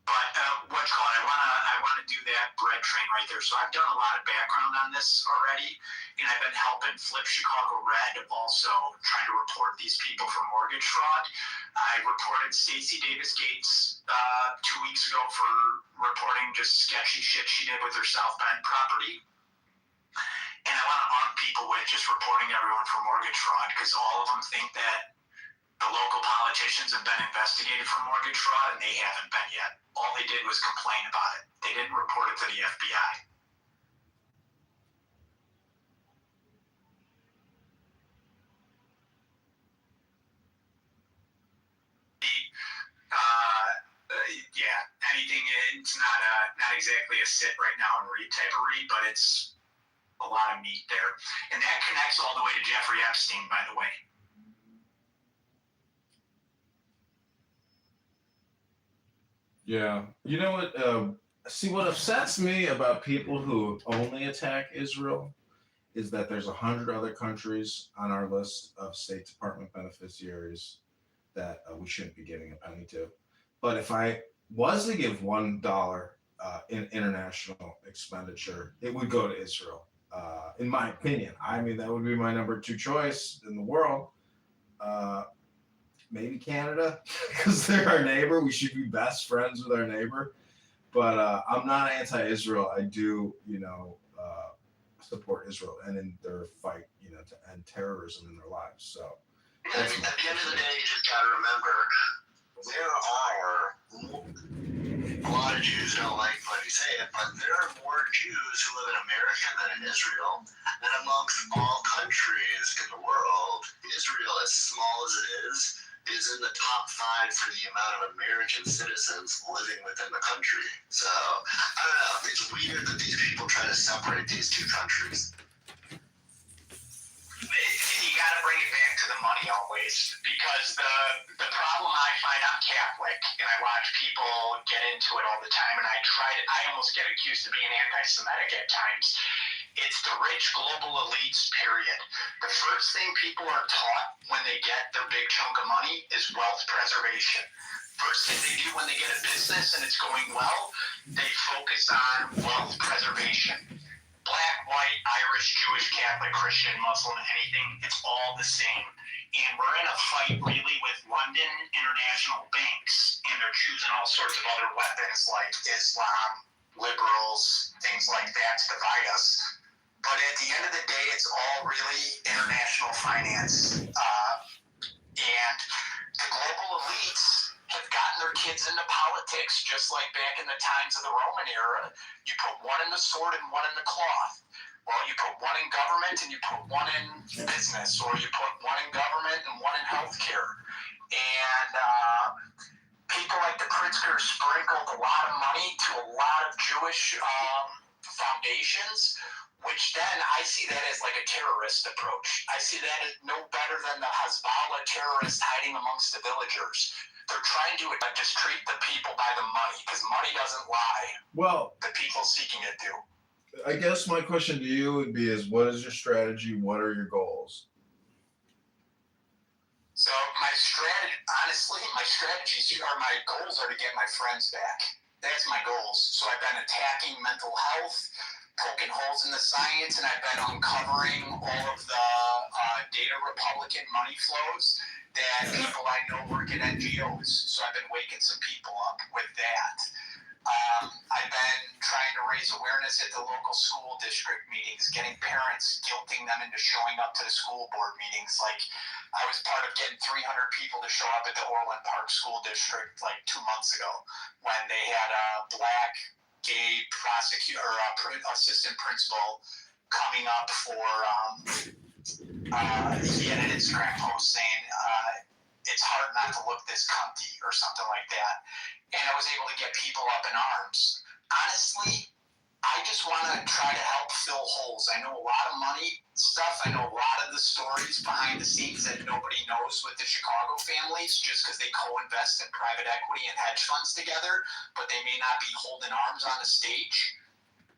But I want to do that bread train right there. So I've done a lot of background on this already, and I've been helping Flip Chicago Red also, trying to report these people for mortgage fraud. I reported Stacey Davis Gates 2 weeks ago for reporting just sketchy shit she did with her South Bend property. And I want to arm people with just reporting everyone for mortgage fraud, because all of them think that the local politicians have been investigated for mortgage fraud, and they haven't been yet. All they did was complain about it. They didn't report it to the FBI. Yeah, anything. It's not exactly a sit right now and read type of read, but it's a lot of meat there, and that connects all the way to Jeffrey Epstein, by the way. Yeah. You know what? See, what upsets me about people who only attack Israel is that there's 100 other countries on our list of State Department beneficiaries that we shouldn't be giving a penny to. But if I was to give $1 in international expenditure, it would go to Israel, in my opinion. I mean, that would be my number 2 choice in the world. Maybe Canada, because they're our neighbor. We should be best friends with our neighbor. But I'm not anti-Israel. I do, support Israel and in their fight, to end terrorism in their lives. So at the end of the day, you just got to remember, there are a lot of Jews don't like when you say it, but there are more Jews who live in America than in Israel. And amongst all countries in the world, Israel, as small as it is in the top 5 for the amount of American citizens living within the country. So, I don't know. It's weird that these people try to separate these two countries. ways, because the problem I find, I'm Catholic and I watch people get into it all the time, and I almost get accused of being anti-Semitic at times. It's the rich global elites, period. The first thing people are taught when they get their big chunk of money is wealth preservation. First thing they do when they get a business and it's going well, they focus on wealth preservation. Black, white, Irish, Jewish, Catholic, Christian, Muslim, anything, it's all the same. And we're in a fight really with London international banks, and they're choosing all sorts of other weapons like Islam, liberals, things like that to divide us. But at the end of the day, it's all really international finance. And the global elites have gotten their kids into politics, just like back in the times of the Roman era. You put one in the sword and one in the cloth. Well, you put one in government and you put one in business, or you put one in government and one in healthcare. And people like the Pritzkers sprinkled a lot of money to a lot of Jewish foundations, which then I see that as like a terrorist approach. I see that as no better than the Hezbollah terrorists hiding amongst the villagers. They're trying to just treat the people by the money, because money doesn't lie. Well, the people seeking it do. I guess my question to you would be is, what is your strategy? What are your goals? So my strategies are, my goals are to get my friends back. That's my goals. So I've been attacking mental health, poking holes in the science, and I've been uncovering all of the data Republican money flows that people I know work at NGOs. So I've been waking some people up with that. I've been trying to raise awareness at the local school district meetings, getting parents, guilting them into showing up to the school board meetings. Like, I was part of getting 300 people to show up at the Orland Park School District like 2 months ago when they had a black gay prosecutor or assistant principal coming up for, he had an Instagram post saying, it's hard not to look this cunty or something like that. And I was able to get people up in arms. Honestly, I just want to try to help fill holes. I know a lot of money stuff. I know a lot of the stories behind the scenes that nobody knows with the Chicago families, just because they co-invest in private equity and hedge funds together, but they may not be holding arms on the stage.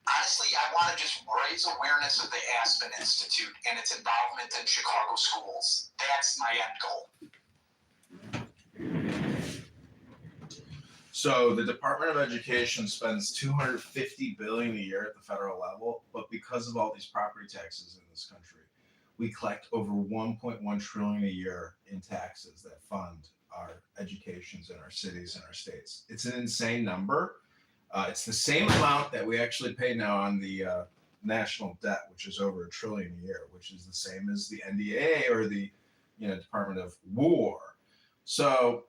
Honestly, I want to just raise awareness of the Aspen Institute and its involvement in Chicago schools. That's my end goal. So the Department of Education spends $250 billion a year at the federal level, but because of all these property taxes in this country, we collect over $1.1 trillion a year in taxes that fund our educations in our cities and our states. It's an insane number. It's the same amount that we actually pay now on the national debt, which is over $1 trillion a year, which is the same as the NDAA or the Department of War. So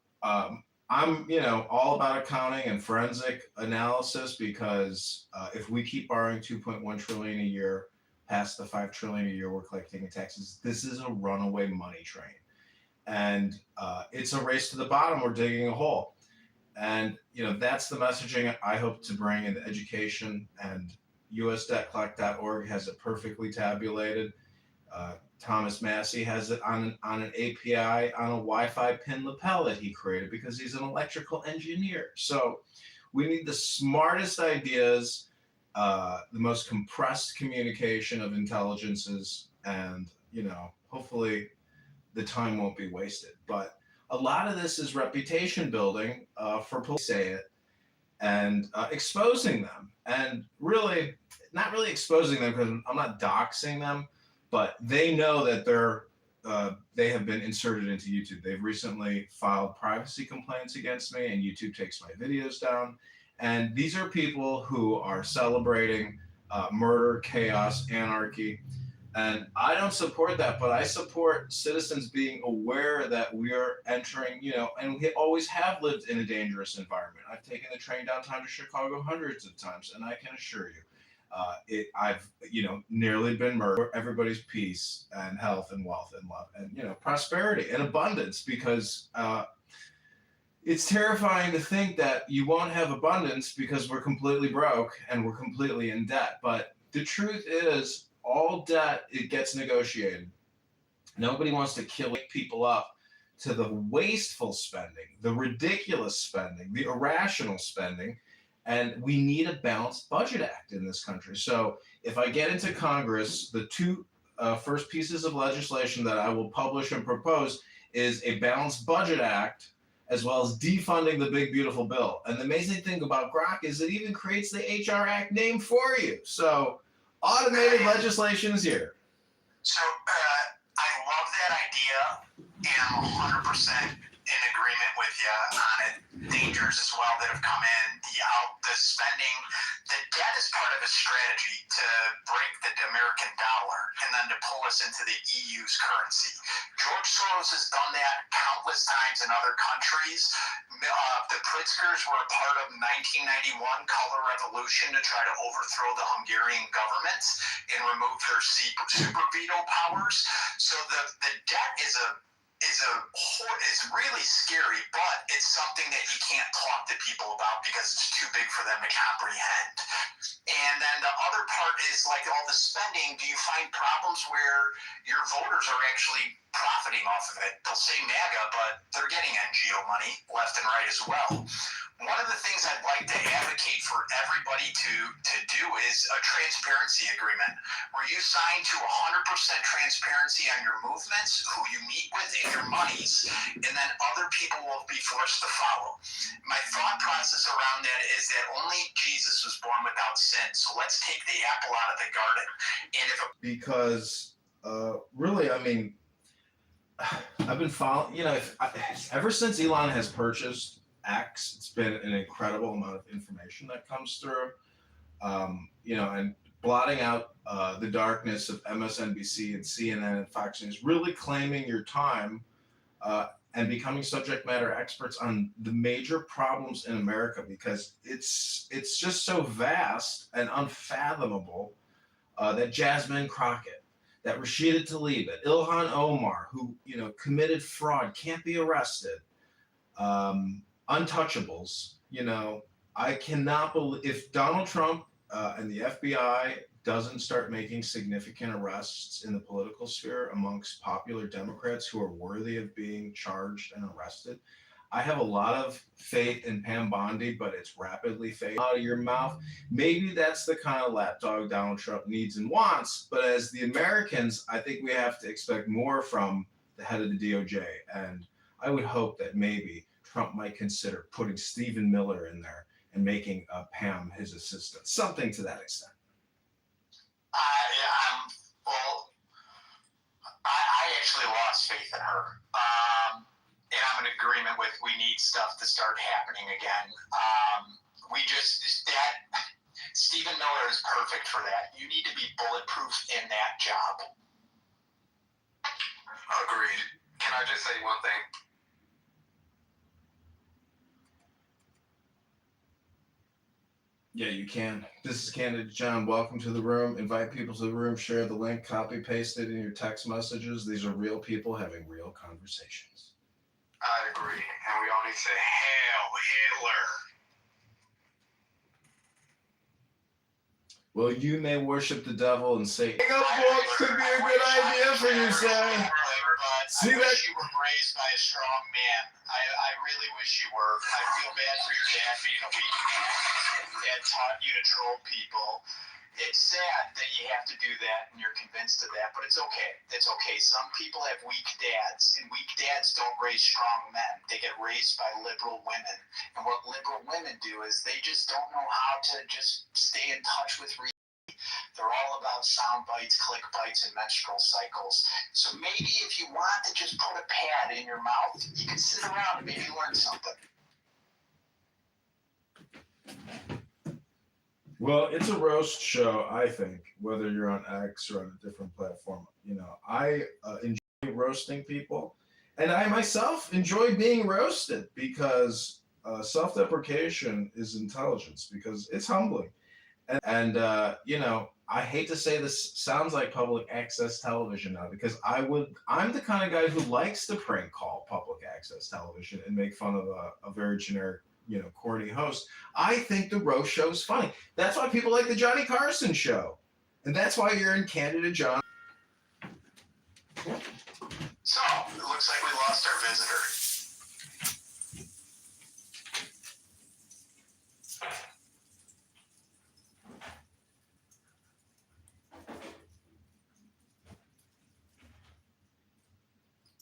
I'm all about accounting and forensic analysis, because if we keep borrowing $2.1 trillion a year past the $5 trillion a year we're collecting in taxes, this is a runaway money train, and it's a race to the bottom. We're digging a hole. And that's the messaging I hope to bring into education, and USDebtCollect.org has it perfectly tabulated. Thomas Massey has it on an API on a Wi-Fi pin lapel that he created because he's an electrical engineer. So we need the smartest ideas, the most compressed communication of intelligences, and hopefully the time won't be wasted. But a lot of this is reputation building for police, say it, and exposing them, and really not really exposing them, because I'm not doxing them, but they know that they have been inserted into YouTube. They've recently filed privacy complaints against me, and YouTube takes my videos down. And these are people who are celebrating murder, chaos, anarchy. And I don't support that, but I support citizens being aware that we are entering, and we always have lived in a dangerous environment. I've taken the train downtown to Chicago hundreds of times, and I can assure you, I've nearly been murdered. Everybody's peace and health and wealth and love and prosperity and abundance, because it's terrifying to think that you won't have abundance because we're completely broke and we're completely in debt. But the truth is, all debt, it gets negotiated. Nobody wants to kill people up to the wasteful spending, the ridiculous spending, the irrational spending, and we need a balanced budget act in this country. So if I get into Congress, the two first pieces of legislation that I will publish and propose is a balanced budget act, as well as defunding the big beautiful bill. And the amazing thing about Grok is it even creates the HR Act name for you. So automated legislation is here. So I love that idea, and I'm 100% in agreement with you on it. Dangers as well that have come in, the spending, the debt is part of a strategy to break the American dollar and then to pull us into the EU's currency. George Soros has done that countless times in other countries. The Pritzkers were a part of 1991 color revolution to try to overthrow the Hungarian government and remove their super veto powers. So the debt is really scary, but it's something that you can't talk to people about because it's too big for them to comprehend. And then the other part is like all the spending. Do you find problems where your voters are actually profiting off of it? They'll say MAGA, but they're getting NGO money left and right as well. One of the things I'd like to advocate for everybody to do is a transparency agreement where you sign to 100% transparency on your movements, who you meet with, and your monies, and then other people will be forced to follow. My thought process around that is that only Jesus was born without sin, so let's take the apple out of the garden. And if Because really, I mean, I've been following, ever since Elon has purchased X, it's been an incredible amount of information that comes through, and blotting out the darkness of MSNBC and CNN and Fox News, really claiming your time and becoming subject matter experts on the major problems in America, because it's just so vast and unfathomable that Jasmine Crockett, that Rashida Tlaib, that Ilhan Omar, who committed fraud, can't be arrested. Untouchables, I cannot believe if Donald Trump and the FBI doesn't start making significant arrests in the political sphere amongst popular Democrats who are worthy of being charged and arrested. I have a lot of faith in Pam Bondi, but it's rapidly fading out of your mouth. Maybe that's the kind of lapdog Donald Trump needs and wants, but as the Americans, I think we have to expect more from the head of the DOJ. And I would hope that maybe Trump might consider putting Stephen Miller in there and making Pam his assistant, something to that extent. I actually lost faith in her. And I'm in agreement with we need stuff to start happening again. Stephen Miller is perfect for that. You need to be bulletproof in that job. Agreed. Can I just say one thing? Yeah, you can. This is Candidate John. Welcome to the room. Invite people to the room. Share the link. Copy paste it in your text messages. These are real people having real conversations. I agree. And we all need to say, hail Hitler. Well, you may worship the devil and say, "Pick up books could be a good idea for you, Sam." I wish you were raised by a strong man. I really wish you were. I feel bad for your dad being a weak man and taught you to troll people. It's sad that you have to do that and you're convinced of that, but it's okay. It's okay. Some people have weak dads, and weak dads don't raise strong men. They get raised by liberal women. And what liberal women do is they just don't know how to just stay in touch with reality. They're all about sound bites, click bites, and menstrual cycles. So maybe if you want to just put a pad in your mouth, you can sit around and maybe learn something. Well, it's a roast show, I think, whether you're on X or on a different platform. I enjoy roasting people, and I myself enjoy being roasted because self-deprecation is intelligence, because it's humbling. And I hate to say this sounds like public access television now, because I'm the kind of guy who likes to prank call public access television and make fun of a very generic, corny host. I think the roast show's funny. That's why people like the Johnny Carson show. And that's why you're in Candidate John. So So, it looks like we lost our visitor.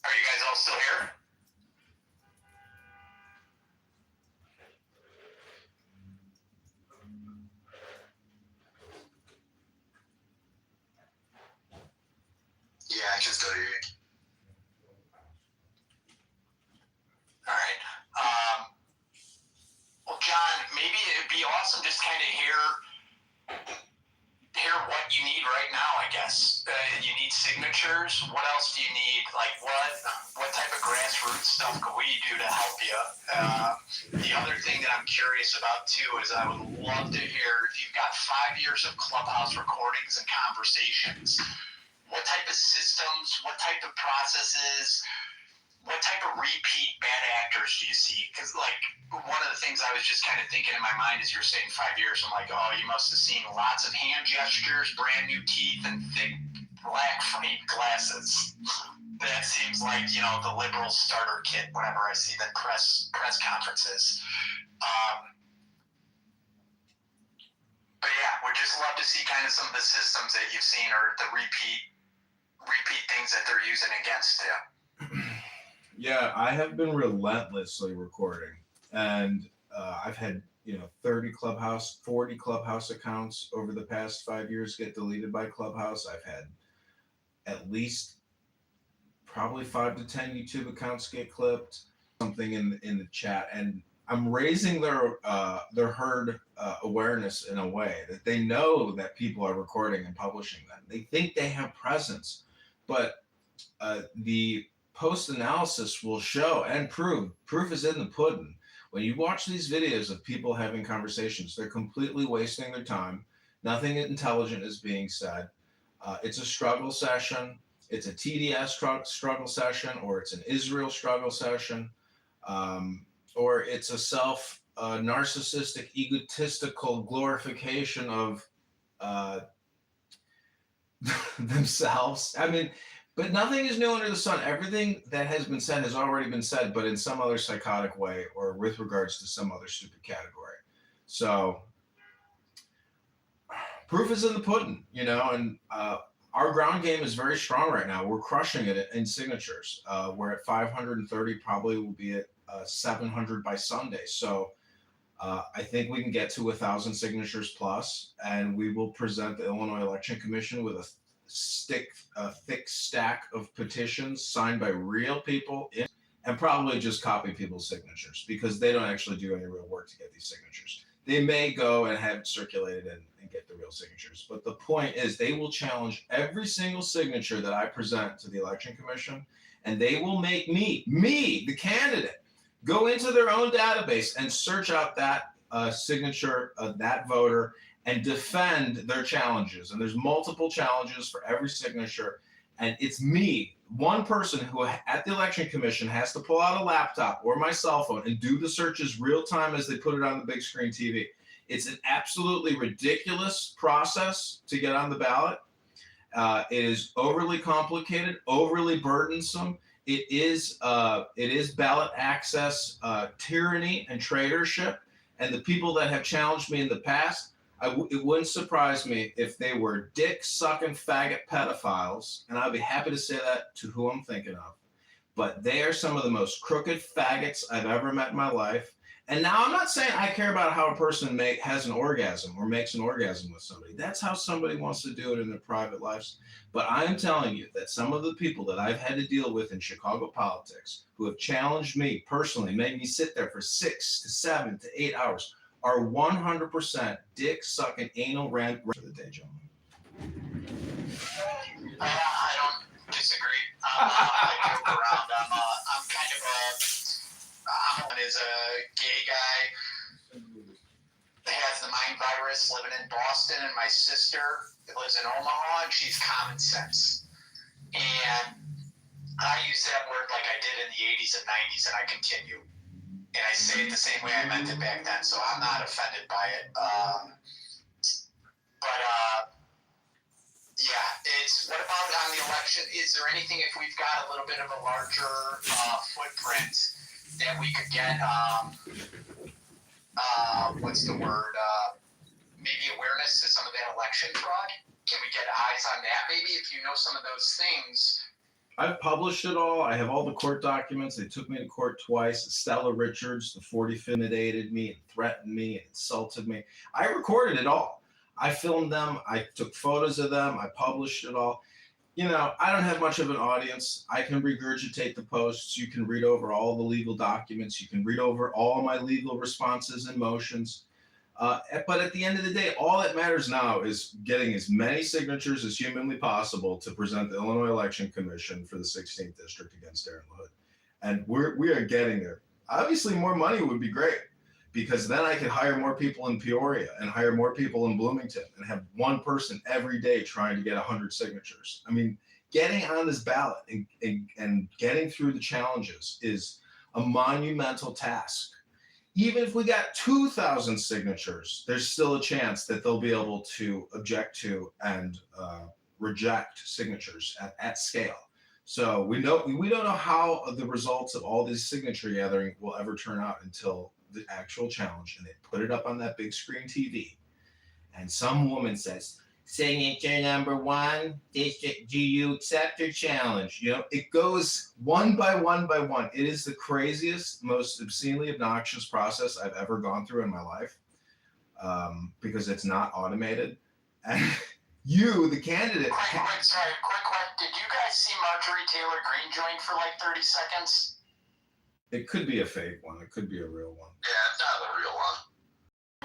Are you guys all still here? Yeah, I can still hear you. All right. Well, John, maybe it'd be awesome just kind of hear what you need right now, I guess. You need signatures. What else do you need? Like what type of grassroots stuff could we do to help you? The other thing that I'm curious about too is I would love to hear if you've got 5 years of Clubhouse recordings and conversations, what type of systems, what type of processes, what type of repeat bad actors do you see? Because, like, one of the things I was just kind of thinking in my mind as you're saying 5 years, I'm like, oh, you must have seen lots of hand gestures, brand new teeth, and thick black framed glasses. That seems like, you know, the liberal starter kit whenever I see the press conferences. But yeah, we'd just love to see kind of some of the systems that you've seen or the repeat things that they're using against you. Yeah, I have been relentlessly recording, and I've had 40 Clubhouse accounts over the past 5 years get deleted by Clubhouse. I've had at least probably 5 to 10 YouTube accounts get clipped. Something in the chat, and I'm raising their herd awareness in a way that they know that people are recording and publishing them. They think they have presence, but the post-analysis will show and proof is in the pudding. When you watch these videos of people having conversations, they're completely wasting their time. Nothing intelligent is being said. It's a struggle session. It's a TDS struggle session, or it's an Israel struggle session, or it's a narcissistic, egotistical glorification of themselves. I mean, but nothing is new under the sun. Everything that has been said has already been said, but in some other psychotic way or with regards to some other stupid category. So proof is in the pudding, and our ground game is very strong right now. We're crushing it in signatures. We're at 530, probably will be at 700 by Sunday. So I think we can get to 1,000 signatures plus, and we will present the Illinois Election Commission with a thick stack of petitions signed by real people, and probably just copy people's signatures, because they don't actually do any real work to get these signatures. They may go and have it circulated and get the real signatures, but the point is they will challenge every single signature that I present to the Election Commission, and they will make me, the candidate, go into their own database and search out that signature of that voter and defend their challenges. And there's multiple challenges for every signature. And it's me, one person who at the Election Commission has to pull out a laptop or my cell phone and do the searches real time as they put it on the big screen TV. It's an absolutely ridiculous process to get on the ballot. It is overly complicated, overly burdensome. It is ballot access tyranny and traitorship. And the people that have challenged me in the past, it wouldn't surprise me if they were dick-sucking faggot pedophiles, and I'd be happy to say that to who I'm thinking of. But they are some of the most crooked faggots I've ever met in my life. And now I'm not saying I care about how a person has an orgasm or makes an orgasm with somebody. That's how somebody wants to do it in their private lives. But I am telling you that some of the people that I've had to deal with in Chicago politics who have challenged me personally, made me sit there for 6 to 7 to 8 hours, are 100% dick-sucking anal rant for the day, gentlemen. I don't disagree. I joke around. I'm kind of is a gay guy that has the mind virus, living in Boston, and my sister lives in Omaha, and she's common sense. And I use that word like I did in the 80s and 90s, and I continue. And I say it the same way I meant it back then, so I'm not offended by it. Yeah, it's what about on the election question: is there anything, if we've got a little bit of a larger footprint, that we could get? What's the word? Maybe awareness to some of that election fraud. Can we get eyes on that? Maybe if you know some of those things. I've published it all. I have all the court documents. They took me to court twice. Stella Richards, the 45th, intimidated me and threatened me and insulted me. I recorded it all. I filmed them. I took photos of them. I published it all. You know, I don't have much of an audience. I can regurgitate the posts. You can read over all the legal documents. You can read over all my legal responses and motions. But at the end of the day, all that matters now is getting as many signatures as humanly possible to present the Illinois Election Commission for the 16th District against Aaron LaHood. And we are getting there. Obviously, more money would be great, because then I could hire more people in Peoria and hire more people in Bloomington and have one person every day trying to get 100 signatures. I mean, getting on this ballot and getting through the challenges is a monumental task. Even if we got 2,000 signatures, there's still a chance that they'll be able to object to and reject signatures at scale. So we don't know how the results of all this signature gathering will ever turn out until the actual challenge, and they put it up on that big screen TV, and some woman says, "Signature number 1, district, do you accept your challenge?" You know, it goes one by one by one. It is the craziest, most obscenely obnoxious process I've ever gone through in my life, because it's not automated. And you, the candidate. Quick. Did you guys see Marjorie Taylor Greene join for like 30 seconds? It could be a fake one. It could be a real one. Yeah, it's not the real one.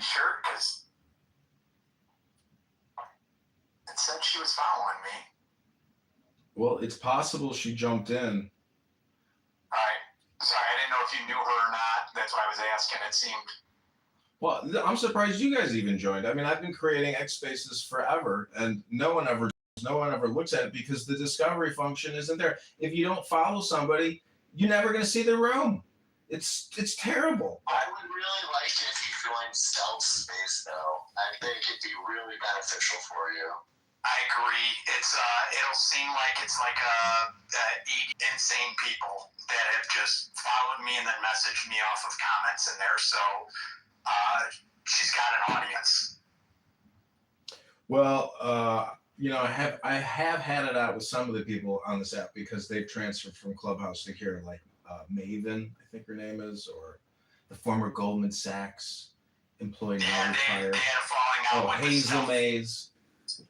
Sure, because it said she was following me. Well, it's possible she jumped in. All right. Sorry, I didn't know if you knew her or not. That's why I was asking. It seemed. Well, I'm surprised you guys even joined. I mean, I've been creating X Spaces forever, and no one ever looks at it because the discovery function isn't there. If you don't follow somebody, you're never going to see their room. It's terrible. I would really like it if you joined Stealth Space, though. I think it'd be really beneficial for you. I agree. It'll seem like it's like 80 insane people that have just followed me and then messaged me off of comments in there. So she's got an audience. Well, you know, I have had it out with some of the people on this app because they've transferred from Clubhouse to here, like Maven, I think her name is, or the former Goldman Sachs employee now retired. They had a falling out with Hazel Mays. They're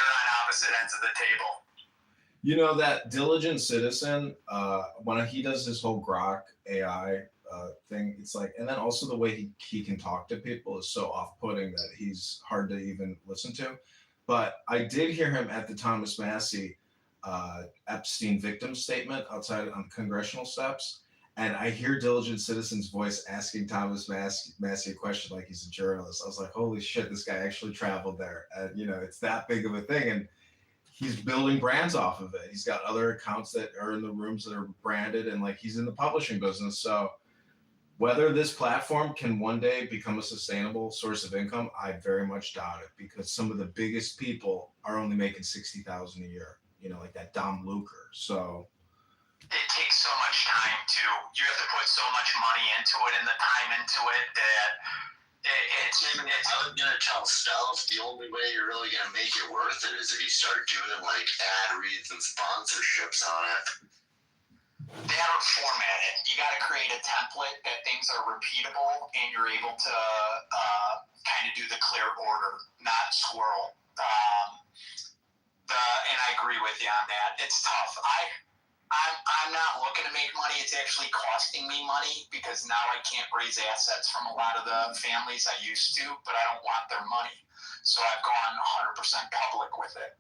on opposite ends of the table. You know, that Diligent Citizen, when he does his whole Grok AI thing, it's like, and then also the way he can talk to people is so off-putting that he's hard to even listen to. But I did hear him at the Thomas Massey Epstein victim statement outside on congressional steps, and I hear Diligent Citizen's voice asking Thomas Massey a question like he's a journalist. I was like, holy shit, this guy actually traveled there. And, you know, it's that big of a thing. And he's building brands off of it. He's got other accounts that are in the rooms that are branded, and like he's in the publishing business. So whether this platform can one day become a sustainable source of income, I very much doubt it, because some of the biggest people are only making $60,000 a year, you know, like that Dom Luker. So it takes so much time too. You have to put so much money into it and the time into it that I was gonna tell Stealth the only way you're really gonna make it worth it is if you start doing like ad reads and sponsorships on it. They haven't formatted. You got to create a template that things are repeatable and you're able to kind of do the clear order, not squirrel. And I agree with you on that. It's tough. I'm not looking to make money. It's actually costing me money because now I can't raise assets from a lot of the families I used to, but I don't want their money. So I've gone 100% public with it.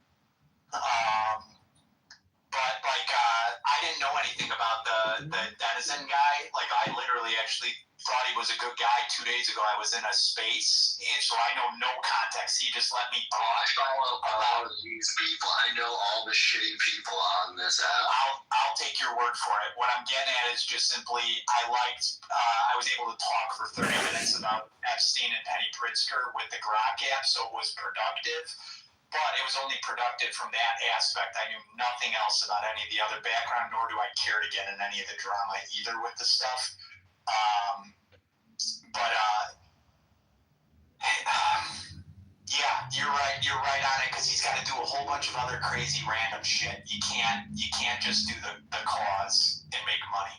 But like, I didn't know anything about the Denizen guy. Like, I literally actually thought he was a good guy 2 days ago. I was in a space, and so I know no context. He just let me talk. I follow all of these people. I know all the shitty people on this app. I'll take your word for it. What I'm getting at is just simply, I was able to talk for 30 minutes about Epstein and Penny Pritzker with the Grok app, so it was productive. but it was only productive from that aspect. I knew nothing else about any of the other background, nor do I care to get in any of the drama either with the stuff. Yeah, you're right. You're right on it, because he's got to do a whole bunch of other crazy random shit. You can't just do the cause and make money.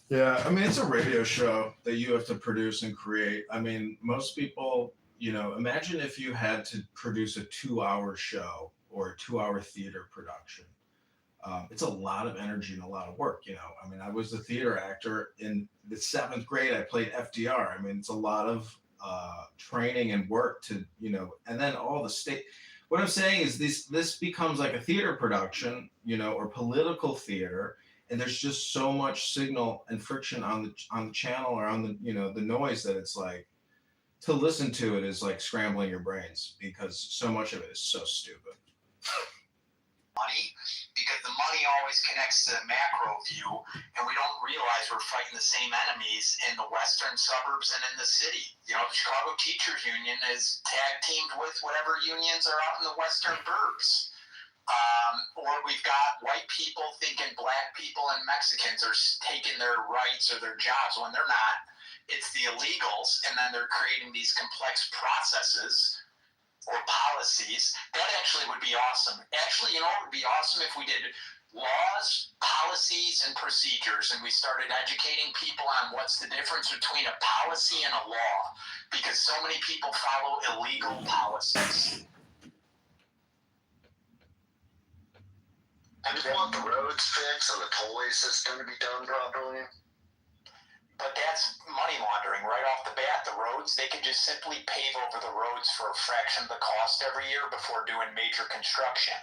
Yeah, I mean, it's a radio show that you have to produce and create. I mean, most people, imagine if you had to produce a 2-hour show or a 2-hour theater production. It's a lot of energy and a lot of work, I mean, I was a theater actor in the 7th grade. I played FDR. I mean, it's a lot of training and work to, and then all the state. What I'm saying is this becomes like a theater production, or political theater. And there's just so much signal and friction on the channel or on the, the noise that it's like, to listen to it is like scrambling your brains because so much of it is so stupid. Money, because the money always connects to the macro view, and we don't realize we're fighting the same enemies in the western suburbs and in the city. The Chicago Teachers Union is tag teamed with whatever unions are out in the western burbs. Or we've got white people thinking black people and Mexicans are taking their rights or their jobs when they're not. It's the illegals, and then they're creating these complex processes or policies. That actually would be awesome. Actually, it would be awesome if we did laws, policies, and procedures, and we started educating people on what's the difference between a policy and a law, because so many people follow illegal policies. I just want the roads fixed and the tollway system to be done properly. But that's money laundering right off the bat. The roads, they can just simply pave over the roads for a fraction of the cost every year before doing major construction.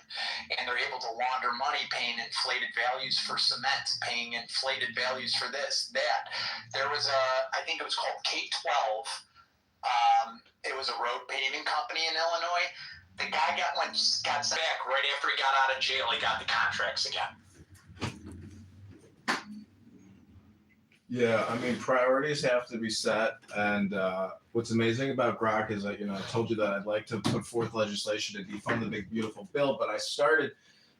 And they're able to launder money, paying inflated values for cement, paying inflated values for this, that. There was I think it was called K-12. It was a road paving company in Illinois. The guy got sent back right after he got out of jail. He got the contracts again. Yeah, I mean, priorities have to be set. And what's amazing about Grok is that, I told you that I'd like to put forth legislation to defund the big, beautiful bill, but I started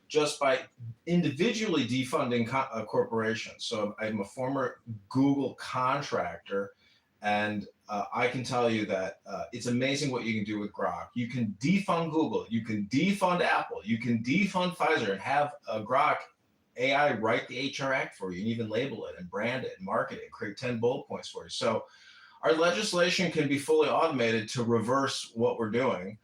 just by individually defunding corporations. So I'm a former Google contractor, and I can tell you that it's amazing what you can do with Grok. You can defund Google, you can defund Apple, you can defund Pfizer and have Grok AI write the HR Act for you and even label it and brand it and market it, create 10 bullet points for you. So our legislation can be fully automated to reverse what we're doing.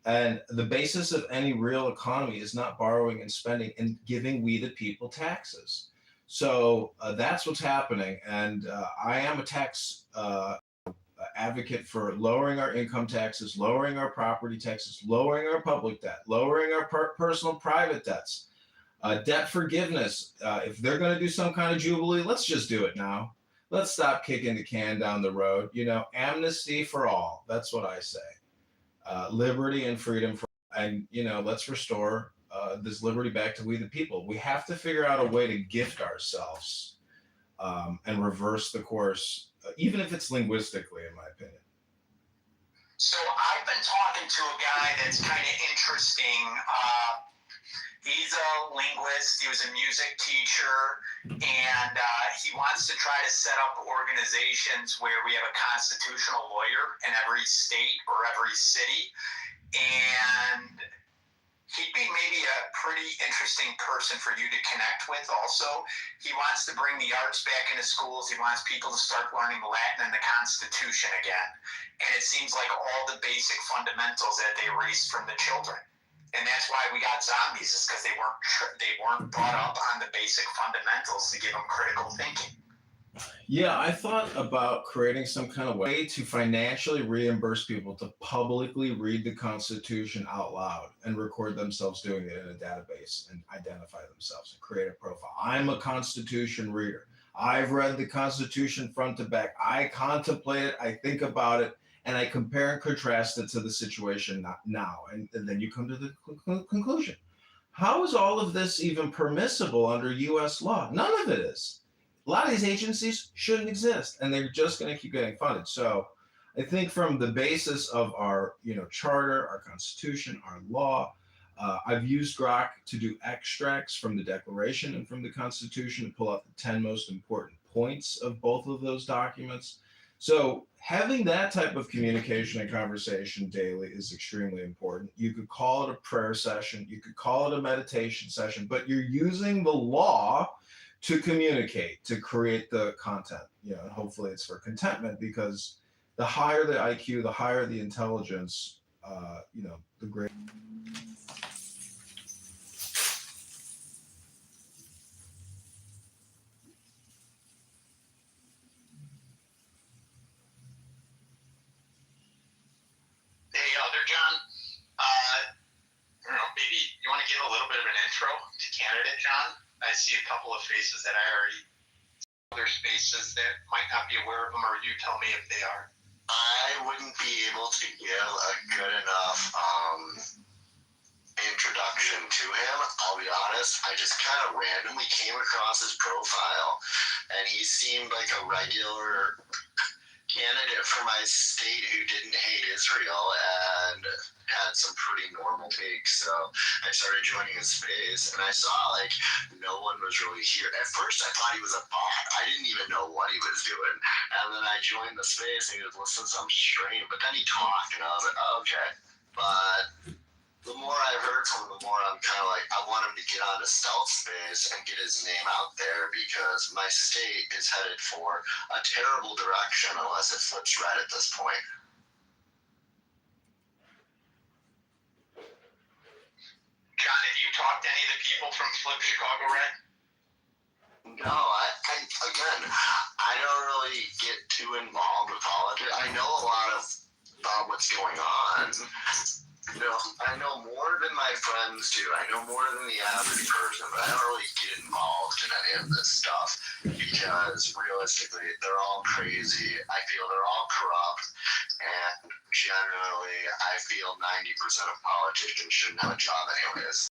And the basis of any real economy is not borrowing and spending and giving we the people taxes. So that's what's happening. And I am a tax advocate for lowering our income taxes, lowering our property taxes, lowering our public debt, lowering our personal private debts, debt forgiveness. If they're going to do some kind of jubilee, let's just do it now. Let's stop kicking the can down the road. Amnesty for all. That's what I say. Liberty and freedom for, and let's restore this liberty back to we the people. We have to figure out a way to gift ourselves and reverse the course, even if it's linguistically, in my opinion. So I've been talking to a guy that's kind of interesting. He's a linguist. He was a music teacher, and he wants to try to set up organizations where we have a constitutional lawyer in every state or every city. And he'd be maybe a pretty interesting person for you to connect with also. He wants to bring the arts back into schools. He wants people to start learning Latin and the Constitution again. And it seems like all the basic fundamentals that they erased from the children. And that's why we got zombies, is because they weren't brought up on the basic fundamentals to give them critical thinking. Yeah, I thought about creating some kind of way to financially reimburse people to publicly read the Constitution out loud and record themselves doing it in a database and identify themselves and create a profile. I'm a Constitution reader. I've read the Constitution front to back. I contemplate it. I think about it. And I compare and contrast it to the situation now. And then you come to the conclusion. How is all of this even permissible under U.S. law? None of it is. A lot of these agencies shouldn't exist, and they're just going to keep getting funded. So I think from the basis of our, charter, our constitution, our law, I've used Grok to do extracts from the Declaration and from the Constitution to pull out the 10 most important points of both of those documents. So having that type of communication and conversation daily is extremely important. You could call it a prayer session, you could call it a meditation session, but you're using the law to communicate, to create the content, and hopefully it's for contentment, because the higher the IQ, the higher the intelligence, the greater. Hey, Elder John. I don't know, maybe you want to give a little bit of an intro to candidate John? I see a couple of faces that I already, other spaces that might not be aware of them, or you tell me if they are. I wouldn't be able to give a good enough introduction to him. I'll be honest, I just kind of randomly came across his profile, and he seemed like a regular candidate for my state who didn't hate Israel and had some pretty normal takes. So I started joining his space, and I saw like no one was really here. At first I thought he was a bot. I didn't even know what he was doing. And then I joined the space and he was listening to some stream, but then he talked and I was like, oh, okay. But the more I've heard from him, the more I'm kind of like, I want him to get onto stealth space and get his name out there, because my state is headed for a terrible direction unless it flips red at this point. John, have you talked to any of the people from Flip Chicago Red? No, I don't really get too involved with politics. I know a lot about what's going on. I know more than my friends do. I know more than the average person, but I don't really get involved in any of this stuff, because realistically, they're all crazy. I feel they're all corrupt, and generally, I feel 90% of politicians shouldn't have a job anyways.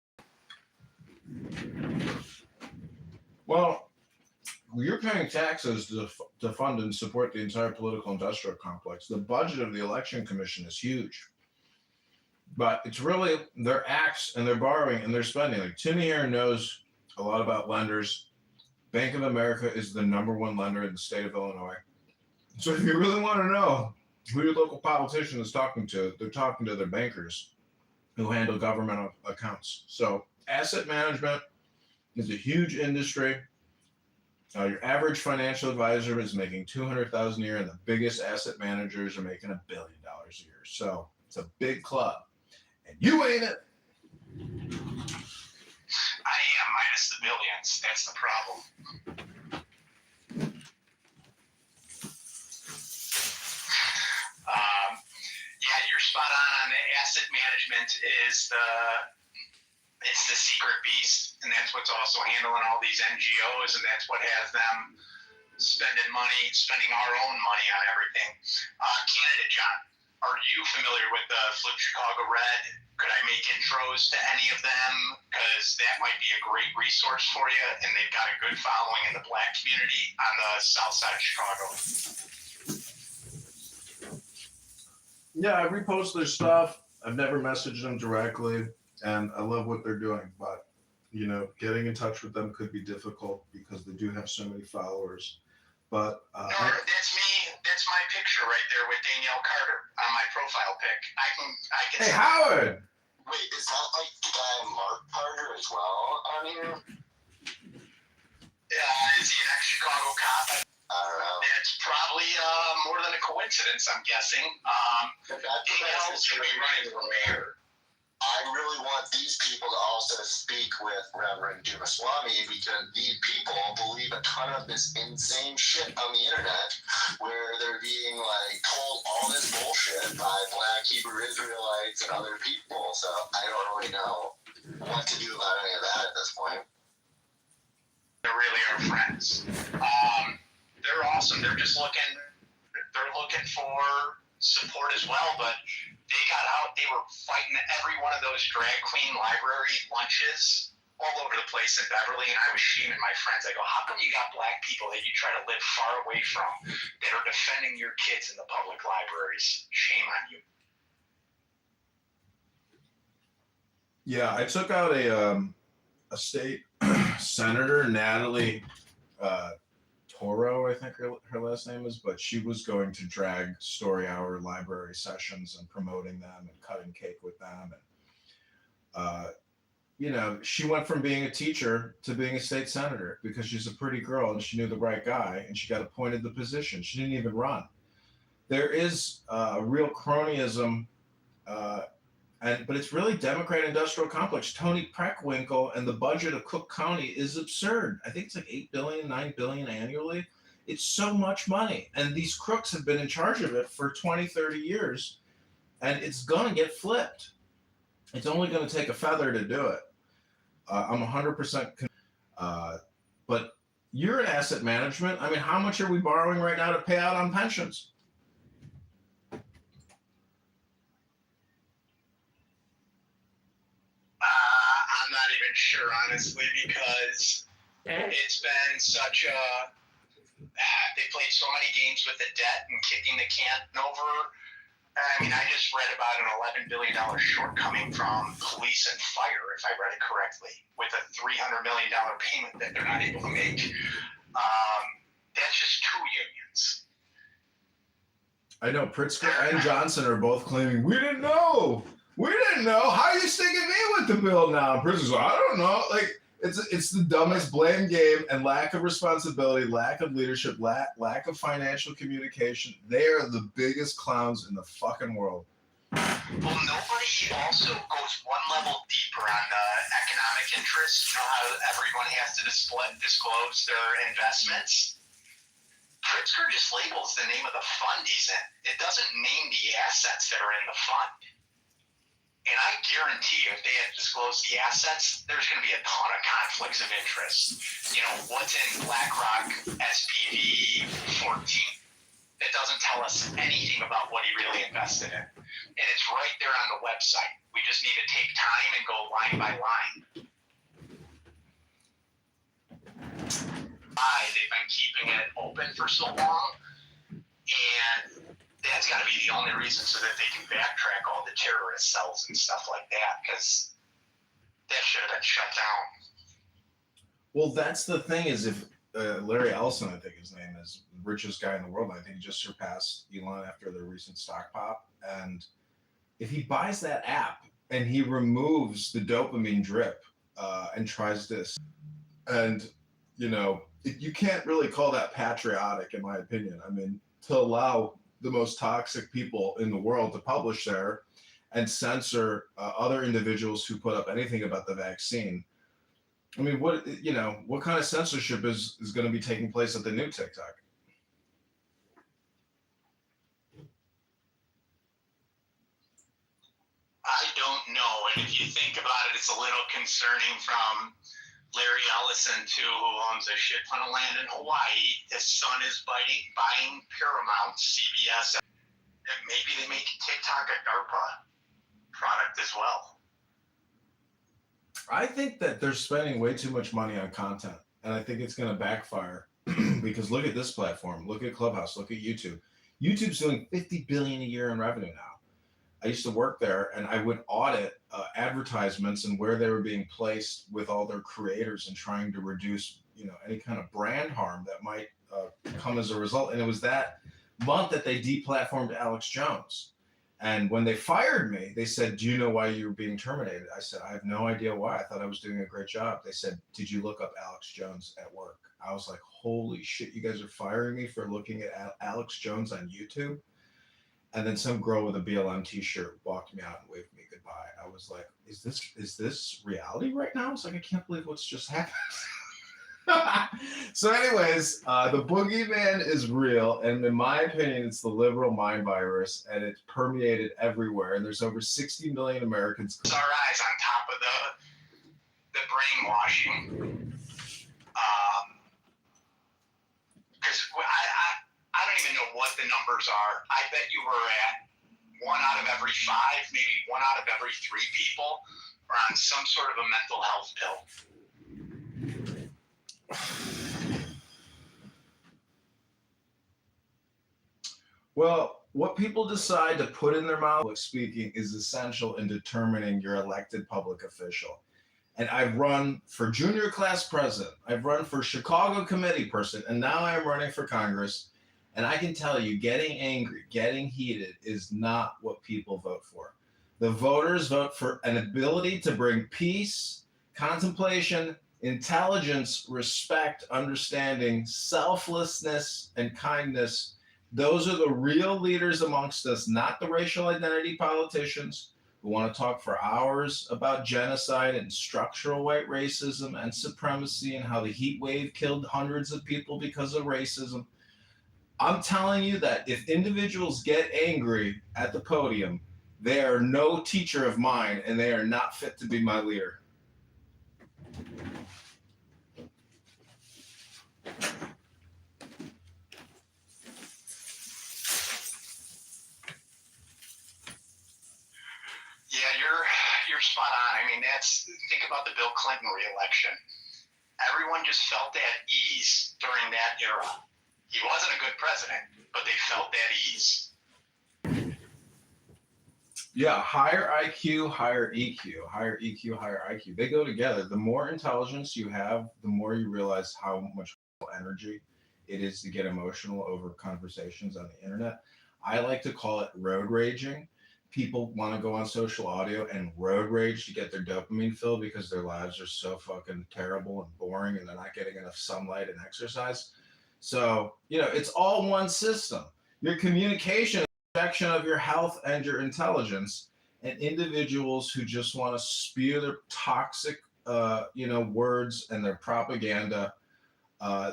Well, you're paying taxes to fund and support the entire political industrial complex. The budget of the Election Commission is huge. But it's really their acts and their borrowing and their spending. Like Timmy here knows a lot about lenders. Bank of America is the #1 lender in the state of Illinois. So if you really want to know who your local politician is talking to, they're talking to their bankers who handle government accounts. So asset management is a huge industry. Your average financial advisor is making $200,000 a year, and the biggest asset managers are making $1 billion a year. So it's a big club. And you ain't it. I am, minus the billions. That's the problem. Yeah, you're spot on the asset management is it's the secret beast, and that's what's also handling all these NGOs, and that's what has them spending our own money on everything. Candidate John, are you familiar with the Flip Chicago Red? Could I make intros to any of them? Because that might be a great resource for you, and they've got a good following in the Black community on the south side of Chicago. Yeah, I repost their stuff. I've never messaged them directly, and I love what they're doing. But, getting in touch with them could be difficult because they do have so many followers. But that's me. That's my picture right there with Danielle Carter on my profile pic. I can. Hey, Howard! Wait, is that like the guy Mark Carter as well on here? Is he an ex-Chicago cop? I don't know. It's probably more than a coincidence, I'm guessing. Danielle should be running for mayor. I really want these people to also speak with Reverend Dumaswamy, because these people believe a ton of this insane shit on the internet, where they're being told all this bullshit by Black Hebrew Israelites and other people. So I don't really know what to do about any of that at this point. They really are friends. They're awesome. They're just looking for support as well, but they got out. They were fighting every one of those drag queen library lunches all over the place in Beverly, and I was shaming my friends. I go, how come you got black people that you try to live far away from that are defending your kids in the public libraries? Shame on you. Yeah, I took out a state senator, Natalie Toro, I think her last name is, but she was going to drag story hour library sessions and promoting them and cutting cake with them. And, she went from being a teacher to being a state senator because she's a pretty girl and she knew the right guy and she got appointed the position. She didn't even run. There is real cronyism, but it's really Democrat industrial complex. Tony Preckwinkle and the budget of Cook County is absurd. I think it's like $8 billion, $9 billion annually. It's so much money. And these crooks have been in charge of it for 20, 30 years. And it's going to get flipped. It's only going to take a feather to do it. I'm 100%. But you're in asset management. I mean, how much are we borrowing right now to pay out on pensions? I'm not even sure, honestly, because it's been such a. They played so many games with the debt and kicking the can over. I mean, I just read about an $11 billion shortcoming from police and fire, if I read it correctly, with a $300 million payment that they're not able to make. That's just two unions. I know Pritzker and Johnson are both claiming, we didn't know. How are you sticking me with the bill now? Pritzker's like, I don't know. Like, it's the dumbest blame game and lack of responsibility, lack of leadership, lack of financial communication. They are the biggest clowns in the fucking world. Well, nobody also goes one level deeper on the economic interests. You know how everyone has to disclose their investments? Pritzker just labels the name of the fund he's in. It doesn't name the assets that are in the fund. And I guarantee you, if they had disclosed the assets, there's going to be a ton of conflicts of interest. You know, what's in BlackRock SPV 14? That doesn't tell us anything about what he really invested in. And it's right there on the website. We just need to take time and go line by line. They've been keeping it open for so long. And that's got to be the only reason so that they can backtrack all the terrorist cells and stuff like that, because that should have been shut down. Well, that's the thing is if Larry Ellison, I think his name is, the richest guy in the world. I think he just surpassed Elon after the recent stock pop. And if he buys that app and he removes the dopamine drip and tries this, and, you can't really call that patriotic, in my opinion. I mean, to allow the most toxic people in the world to publish there and censor other individuals who put up anything about the vaccine. I mean, what kind of censorship is going to be taking place at the new TikTok? I don't know. And if you think about it, it's a little concerning from Larry Ellison, too, who owns a shit ton of land in Hawaii. His son is buying Paramount, CBS. And maybe they make TikTok a DARPA product as well. I think that they're spending way too much money on content, and I think it's going to backfire because look at this platform, look at Clubhouse, look at YouTube. YouTube's doing $50 billion a year in revenue now. I used to work there, and I would audit advertisements and where they were being placed with all their creators and trying to reduce, any kind of brand harm that might come as a result. And it was that month that they deplatformed Alex Jones. And when they fired me, they said, do you know why you were being terminated? I said, I have no idea why. I thought I was doing a great job. They said, did you look up Alex Jones at work? I was like, holy shit, you guys are firing me for looking at Alex Jones on YouTube? And then some girl with a BLM t-shirt walked me out and waved me goodbye. I was like, is this reality right now? I was like, I can't believe what's just happened. So anyways, the boogeyman is real. And in my opinion, it's the liberal mind virus, and it's permeated everywhere. And there's over 60 million Americans. It's our eyes on top of the brainwashing. Because I don't even know what the numbers are. I bet you were at 1 out of every 5, maybe 1 out of every 3 people or on some sort of a mental health pill. Well, what people decide to put in their mouth, public speaking, is essential in determining your elected public official. And I've run for junior class president. I've run for Chicago committee person, and now I'm running for Congress. And I can tell you, getting angry, getting heated is not what people vote for. The voters vote for an ability to bring peace, contemplation, intelligence, respect, understanding, selflessness, and kindness. Those are the real leaders amongst us, not the racial identity politicians who want to talk for hours about genocide and structural white racism and supremacy and how the heat wave killed hundreds of people because of racism. I'm telling you that if individuals get angry at the podium, they are no teacher of mine and they are not fit to be my leader. Yeah, you're spot on. I mean, think about the Bill Clinton re-election. Everyone just felt at ease during that era. He wasn't a good president, but they felt at ease. Yeah, higher IQ, higher EQ, higher EQ, higher IQ. They go together. The more intelligence you have, the more you realize how much energy it is to get emotional over conversations on the internet. I like to call it road raging. People want to go on social audio and road rage to get their dopamine fill because their lives are so fucking terrible and boring and they're not getting enough sunlight and exercise. So, it's all one system. Your communication section of your health and your intelligence, and individuals who just want to spew their toxic words and their propaganda,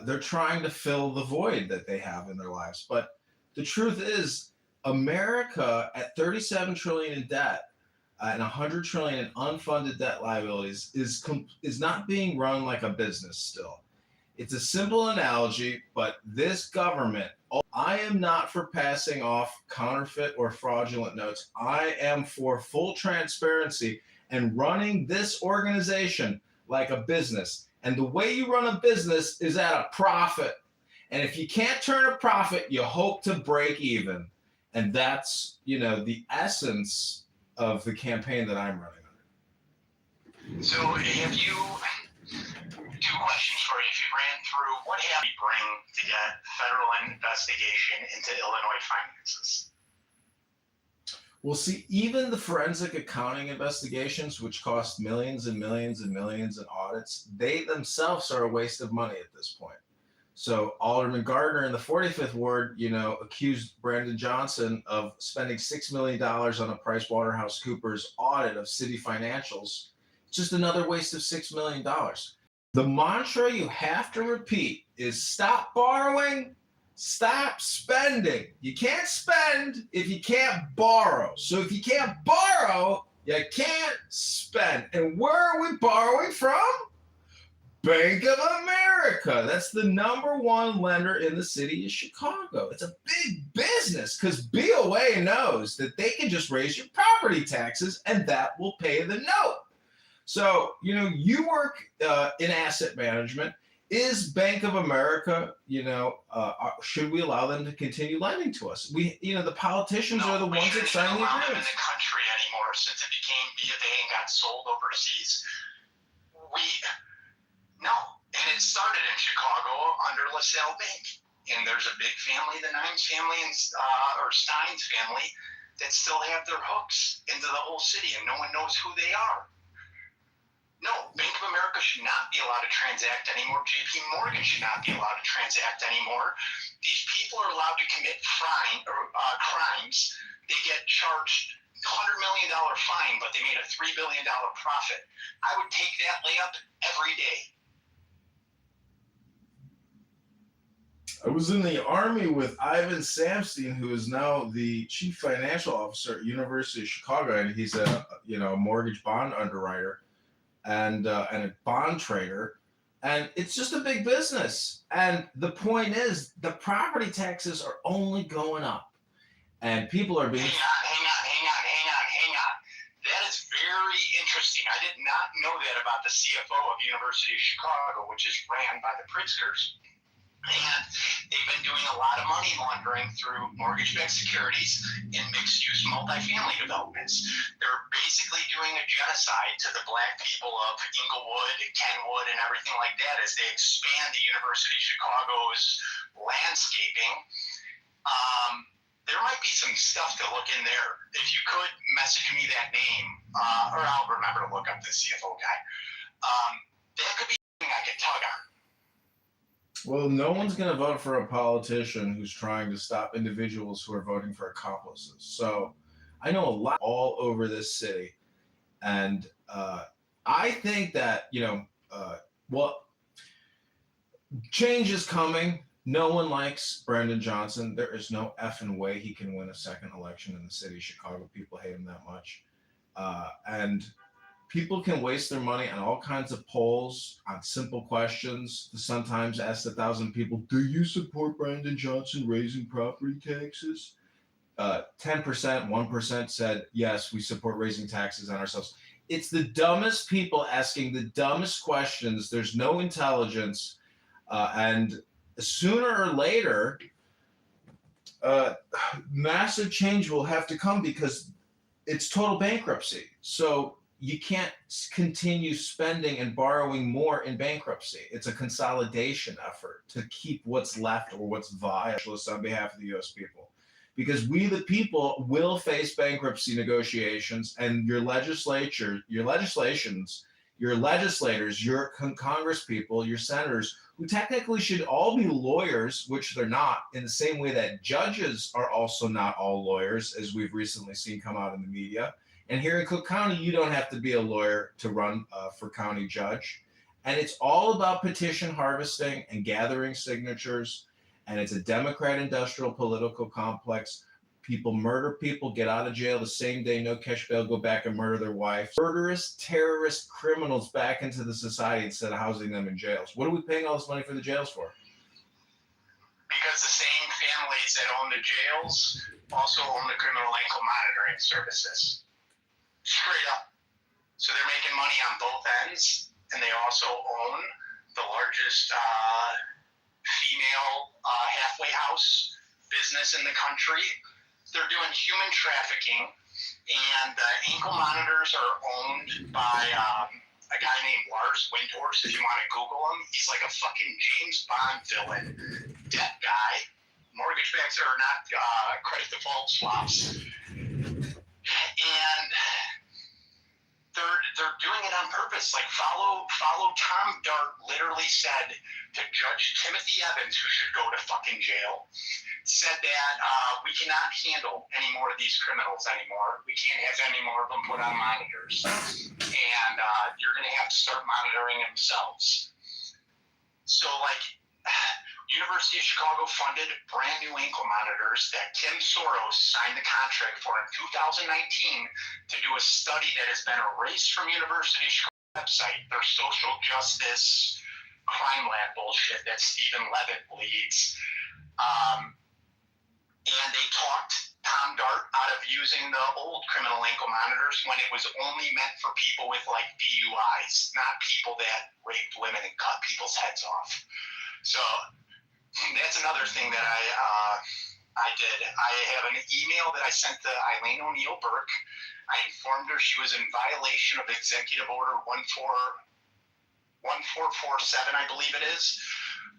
they're trying to fill the void that they have in their lives. But the truth is, America at 37 trillion in debt and 100 trillion in unfunded debt liabilities is not being run like a business still. It's a simple analogy, but this government, I am not for passing off counterfeit or fraudulent notes. I am for full transparency and running this organization like a business. And the way you run a business is at a profit. And if you can't turn a profit, you hope to break even. And that's, the essence of the campaign that I'm running under. So have you, two questions for you. If you ran through, what have you bring to get federal investigation into Illinois finances? Well, see, even the forensic accounting investigations, which cost millions and millions and millions in audits, they themselves are a waste of money at this point. So Alderman Gardner in the 45th Ward, accused Brandon Johnson of spending $6 million on a PricewaterhouseCoopers audit of city financials. Just another waste of $6 million. The mantra you have to repeat is stop borrowing, stop spending. You can't spend if you can't borrow. So if you can't borrow, you can't spend. And where are we borrowing from? Bank of America. That's the #1 lender in the city of Chicago. It's a big business because BOA knows that they can just raise your property taxes and that will pay the note. So, you work in asset management. Is Bank of America, should we allow them to continue lending to us? The politicians are the ones that sign the agreements. In the country anymore since it became BofA and got sold overseas. No, and it started in Chicago under LaSalle Bank, and there's a big family, the Nines family and or Steins family, that still have their hooks into the whole city, and no one knows who they are. No, Bank of America should not be allowed to transact anymore. JP Morgan should not be allowed to transact anymore. These people are allowed to commit crimes. They get charged $100 million fine, but they made a $3 billion profit. I would take that layup every day. I was in the Army with Ivan Samstein, who is now the chief financial officer at University of Chicago, and he's a mortgage bond underwriter and a bond trader, and it's just a big business. And the point is, the property taxes are only going up, and people are being. Hang on. That is very interesting. interesting. I did not know that about the CFO of University of Chicago, which is ran by the Pritzkers. And they've been doing a lot of money laundering through mortgage-backed securities in mixed-use multifamily developments. They're basically doing a genocide to the black people of Inglewood, Kenwood, and everything like that as they expand the University of Chicago's landscaping. There might be some stuff to look in there. If you could message me that name, or I'll remember to look up the CFO guy. That could be something I could tug on. Well, no one's going to vote for a politician who's trying to stop individuals who are voting for accomplices. So I know a lot all over this city. And I think that, change is coming. No one likes Brandon Johnson. There is no effing way he can win a second election in the city of Chicago. People hate him that much. And people can waste their money on all kinds of polls on simple questions. The Sun Times asked 1,000 people, do you support Brandon Johnson raising property taxes? 10%, 1% said, yes, we support raising taxes on ourselves. It's the dumbest people asking the dumbest questions. There's no intelligence. And sooner or later, massive change will have to come because it's total bankruptcy. So you can't continue spending and borrowing more in bankruptcy. It's a consolidation effort to keep what's left or what's viable on behalf of the U.S. people. Because we, the people, will face bankruptcy negotiations, and your legislators, your Congress people, your senators, who technically should all be lawyers, which they're not, in the same way that judges are also not all lawyers, as we've recently seen come out in the media. And here in Cook County, you don't have to be a lawyer to run for county judge. And it's all about petition harvesting and gathering signatures. And it's a Democrat industrial political complex. People murder people, get out of jail the same day, no cash bail, go back and murder their wife. Murderous, terrorist criminals back into the society instead of housing them in jails. What are we paying all this money for the jails for? Because the same families that own the jails also own the criminal ankle monitoring services. Straight up. So they're making money on both ends, and they also own the largest female halfway house business in the country. They're doing human trafficking, and the ankle monitors are owned by a guy named Lars Windhorst. If you want to Google him, he's like a fucking James Bond villain, debt guy. Mortgage backs are not credit default swaps, and they're doing it on purpose. Like follow Tom Dart literally said to Judge Timothy Evans, who should go to fucking jail, said that we cannot handle any more of these criminals anymore. We can't have any more of them put on monitors, and you're going to have to start monitoring themselves. So like University of Chicago funded brand new ankle monitors that Tim Soros signed the contract for in 2019 to do a study that has been erased from University of Chicago website, their social justice crime lab bullshit that Stephen Levitt leads. And they talked Tom Dart out of using the old criminal ankle monitors when it was only meant for people with like DUIs, not people that raped women and cut people's heads off. So that's another thing that I did. I have an email that I sent to Eileen O'Neill Burke. I informed her she was in violation of Executive Order 1447, I believe it is,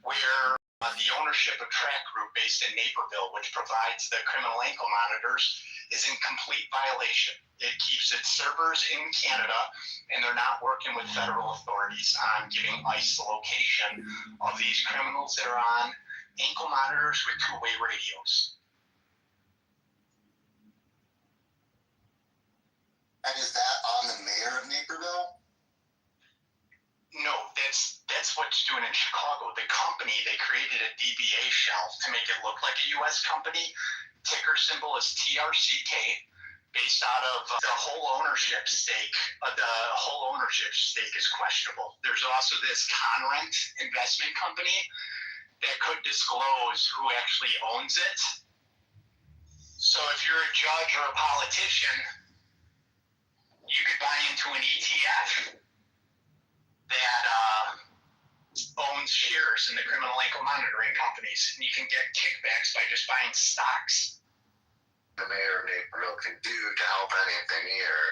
where the ownership of Track Group based in Naperville, which provides the criminal ankle monitors, is in complete violation. It keeps its servers in Canada, and they're not working with federal authorities on giving ICE the location of these criminals that are on ankle monitors with two-way radios. And is that on the mayor of Naperville? No, that's what's doing in Chicago. The company, they created a DBA shelf to make it look like a U.S. company. Ticker symbol is TRCK, based out of the whole ownership stake. The whole ownership stake is questionable. There's also this Conrent investment company that could disclose who actually owns it. So if you're a judge or a politician, you could buy into an ETF that owns shares in the criminal ankle monitoring companies, and you can get kickbacks by just buying stocks. The mayor of Naperville can do to help anything here.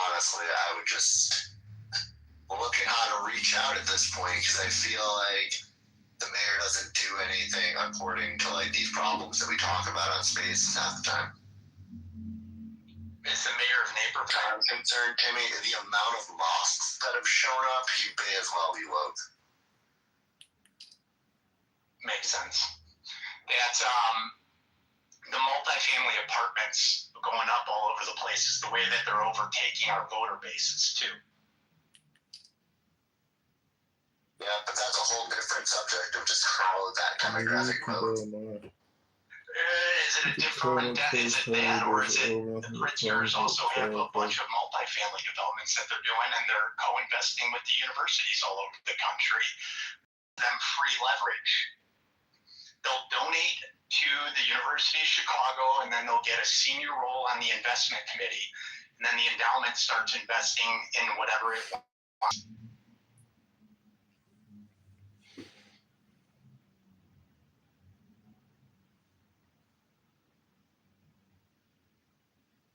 Honestly, I would just look at how to reach out at this point, because I feel like the mayor doesn't do anything according to like these problems that we talk about on Spaces half the time. Is the mayor of Naperville? I'm concerned, Timmy, the amount of mosques that have shown up, you may as well be woke. Makes sense. That's the multifamily apartments going up all over the place is the way that they're overtaking our voter bases too. Yeah, but that's a whole different subject of just how that demographic votes. Is it a different? Is it bad, or is it the Pritzkers also have a bunch of multifamily developments that they're doing, and they're co-investing with the universities all over the country, them free leverage. They'll donate to the University of Chicago, and then they'll get a senior role on the investment committee, and then the endowment starts investing in whatever it wants.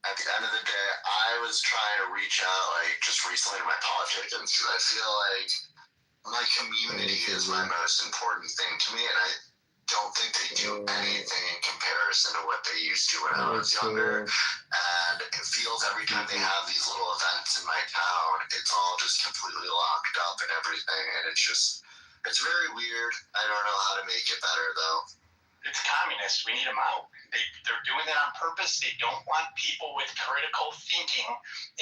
At the end of the day, I was trying to reach out, like, just recently to my politicians, because I feel like my community is my most important thing to me, and I don't think they do anything in comparison to what they used to when I was younger. And it feels every time they have these little events in my town, it's all just completely locked up and everything, and it's very weird. I don't know how to make it better, though. It's communist. We need them out. They're doing it on purpose. They don't want people with critical thinking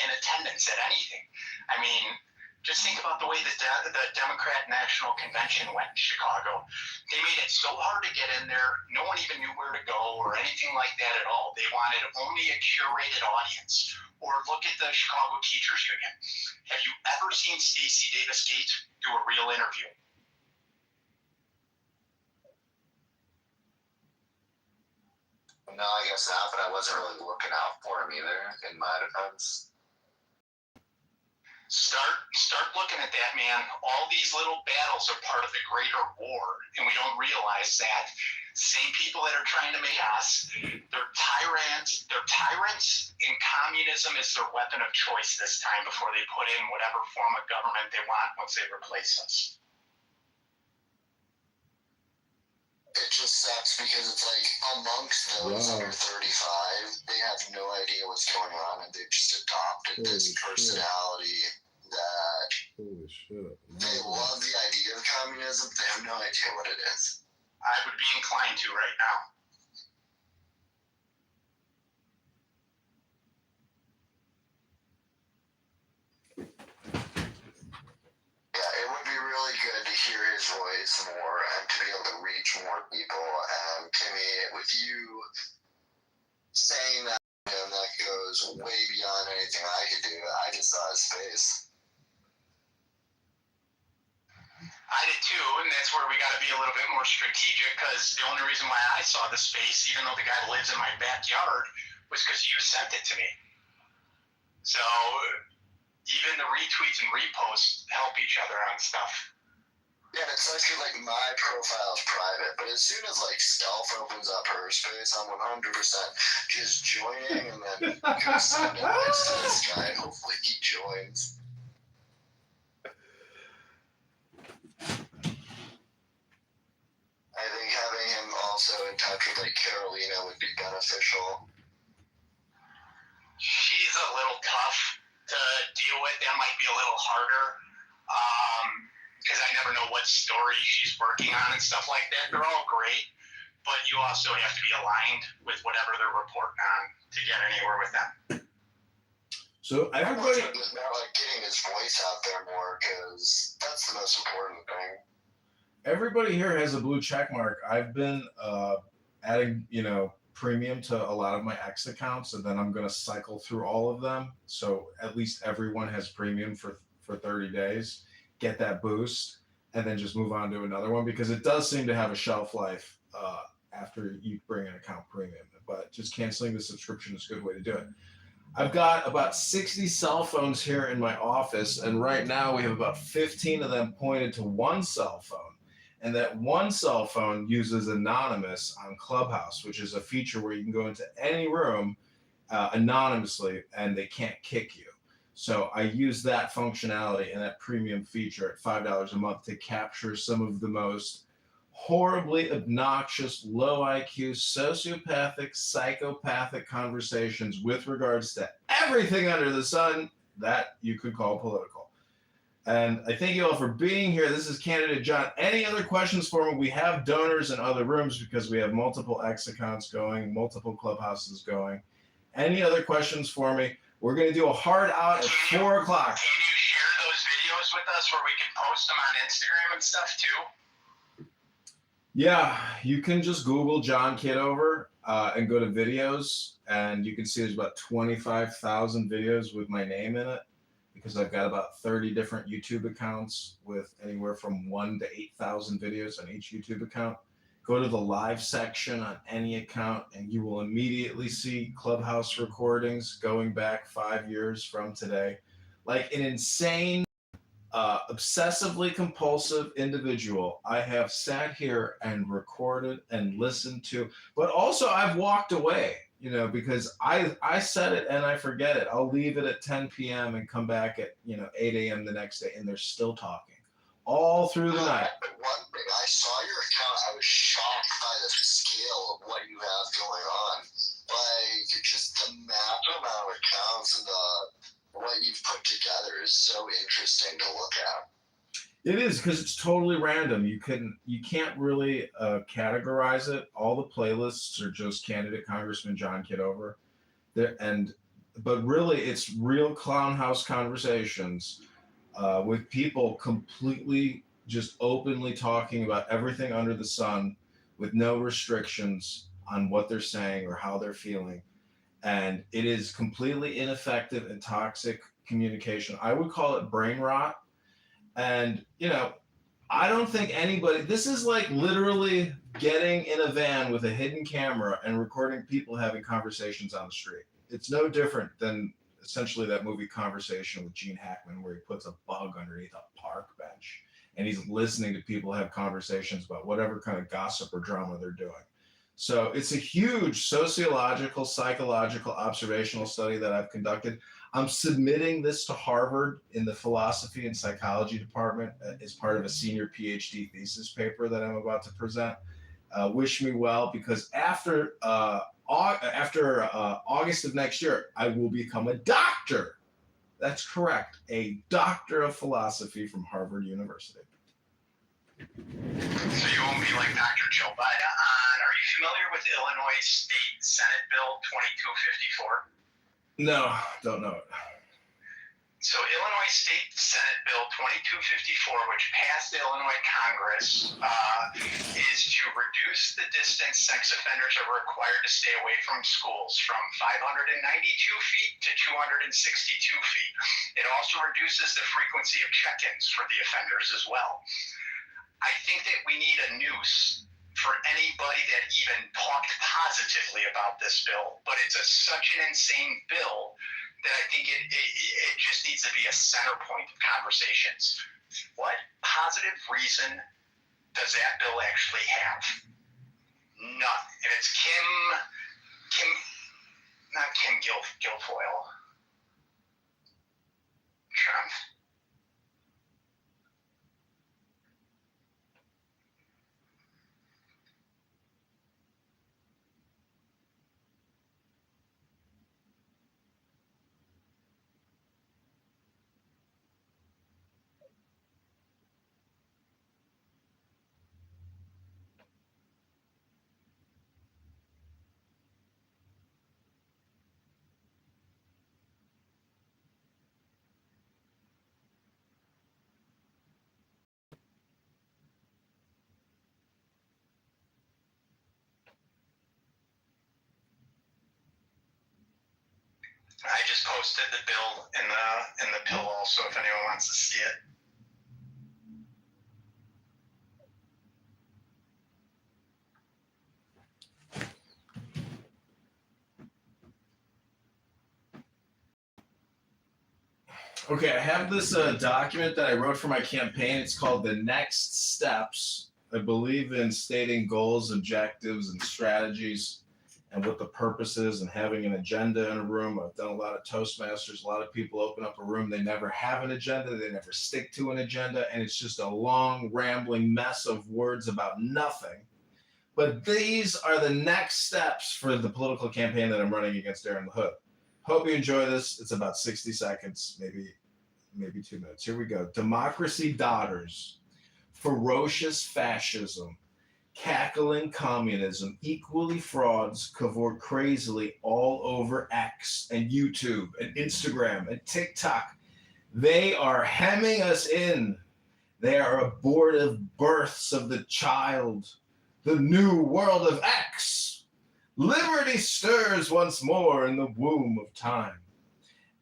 in attendance at anything. I mean, just think about the way the Democrat National Convention went in Chicago. They made it so hard to get in there. No one even knew where to go or anything like that at all. They wanted only a curated audience. Or look at the Chicago Teachers Union. Have you ever seen Stacey Davis Gates do a real interview? No, I guess not, but I wasn't really looking out for him either, in my defense. Start looking at that, man. All these little battles are part of the greater war, and we don't realize that. Same people that are trying to make us, they're tyrants. They're tyrants, and communism is their weapon of choice this time before they put in whatever form of government they want once they replace us. It just sucks because it's like amongst those under 35, they have no idea what's going on, and they've just adopted this personality that they love the idea of communism, but they have no idea what it is. I would be inclined to right now. Yeah, it would be really good to hear his voice more and to be able to reach more people. And Timmy, with you saying that, and that goes way beyond anything I could do. I just saw his face. I did too, and that's where we got to be a little bit more strategic, because the only reason why I saw the space, even though the guy lives in my backyard, was because you sent it to me. So even the retweets and reposts help each other on stuff. Yeah, and it's actually like my profile is private, but as soon as like Stealth opens up her space, I'm 100% just joining and then go send invites to this guy, and hopefully he joins. I think having him also in touch with like Carolina would be beneficial. She's a little tough to deal with. That might be a little harder, because I never know what story she's working on and stuff like that. They're all great, but you also have to be aligned with whatever they're reporting on to get anywhere with them. So everybody, it's about like getting his voice out there more, because that's the most important thing. Everybody here has a blue check mark. I've been adding, premium to a lot of my X accounts, and then I'm going to cycle through all of them. So at least everyone has premium for 30 days, get that boost, and then just move on to another one, because it does seem to have a shelf life after you bring an account premium. But just canceling the subscription is a good way to do it. I've got about 60 cell phones here in my office, and right now we have about 15 of them pointed to one cell phone. And that one cell phone uses Anonymous on Clubhouse, which is a feature where you can go into any room anonymously and they can't kick you. So I use that functionality and that premium feature at $5 a month to capture some of the most horribly obnoxious, low IQ, sociopathic, psychopathic conversations with regards to everything under the sun that you could call political. And I thank you all for being here. This is Candidate John. Any other questions for me? We have donors in other rooms because we have multiple X accounts going, multiple clubhouses going. Any other questions for me? We're going to do a hard out at 4 o'clock. Can you share those videos with us where we can post them on Instagram and stuff too? Yeah, you can just Google John Kitover and go to videos, and you can see there's about 25,000 videos with my name in it because I've got about 30 different YouTube accounts with anywhere from 1 to 8,000 videos on each YouTube account. Go to the live section on any account, and you will immediately see Clubhouse recordings going back 5 years from today. Like an insane obsessively compulsive individual, I have sat here and recorded and listened to, but also I've walked away, because I said it and I forget it. I'll leave it at 10 p.m. and come back at 8 a.m. the next day, and they're still talking all through the night. One thing, I saw your account. I was shocked by the scale of what you have going on. Like, just the massive amount of accounts and what you've put together is so interesting to look at. It is, because it's totally random. You can't really categorize it. All the playlists are just candidate Congressman John Kitover, but really it's real clown house conversations with people completely just openly talking about everything under the sun with no restrictions on what they're saying or how they're feeling. And it is completely ineffective and toxic communication. I would call it brain rot. And, I don't think anybody, this is like literally getting in a van with a hidden camera and recording people having conversations on the street. It's no different than essentially that movie Conversation with Gene Hackman, where he puts a bug underneath a park bench and he's listening to people have conversations about whatever kind of gossip or drama they're doing. So it's a huge sociological, psychological, observational study that I've conducted. I'm submitting this to Harvard in the philosophy and psychology department as part of a senior PhD thesis paper that I'm about to present. Wish me well, because after August of next year, I will become a doctor. That's correct, a doctor of philosophy from Harvard University. So you won't be like Dr. Joe Biden on, are you familiar with Illinois State Senate Bill 2254? No, don't know it. So Illinois State Senate Bill 2254, which passed the Illinois Congress, is to reduce the distance sex offenders are required to stay away from schools from 592 feet to 262 feet. It also reduces the frequency of check-ins for the offenders as well. I think that we need a noose for anybody that even talked positively about this bill, but it's such an insane bill that I think it just needs to be a center point of conversations. What positive reason does that bill actually have? None. And it's not Kim Guilfoyle. Trump. I just posted the bill in the pill also if anyone wants to see it. Okay, I have this document that I wrote for my campaign. It's called The Next Steps. I believe in stating goals, objectives, and strategies and what the purpose is and having an agenda in a room. I've done a lot of Toastmasters. A lot of people open up a room. They never have an agenda. They never stick to an agenda. And it's just a long, rambling mess of words about nothing. But these are the next steps for the political campaign that I'm running against Darren LaHood. Hope you enjoy this. It's about 60 seconds, maybe 2 minutes. Here we go. Democracy daughters, ferocious fascism, cackling communism, equally frauds cavort crazily all over X and YouTube and Instagram and TikTok. They are hemming us in. They are abortive births of the child, the new world of X. Liberty stirs once more in the womb of time.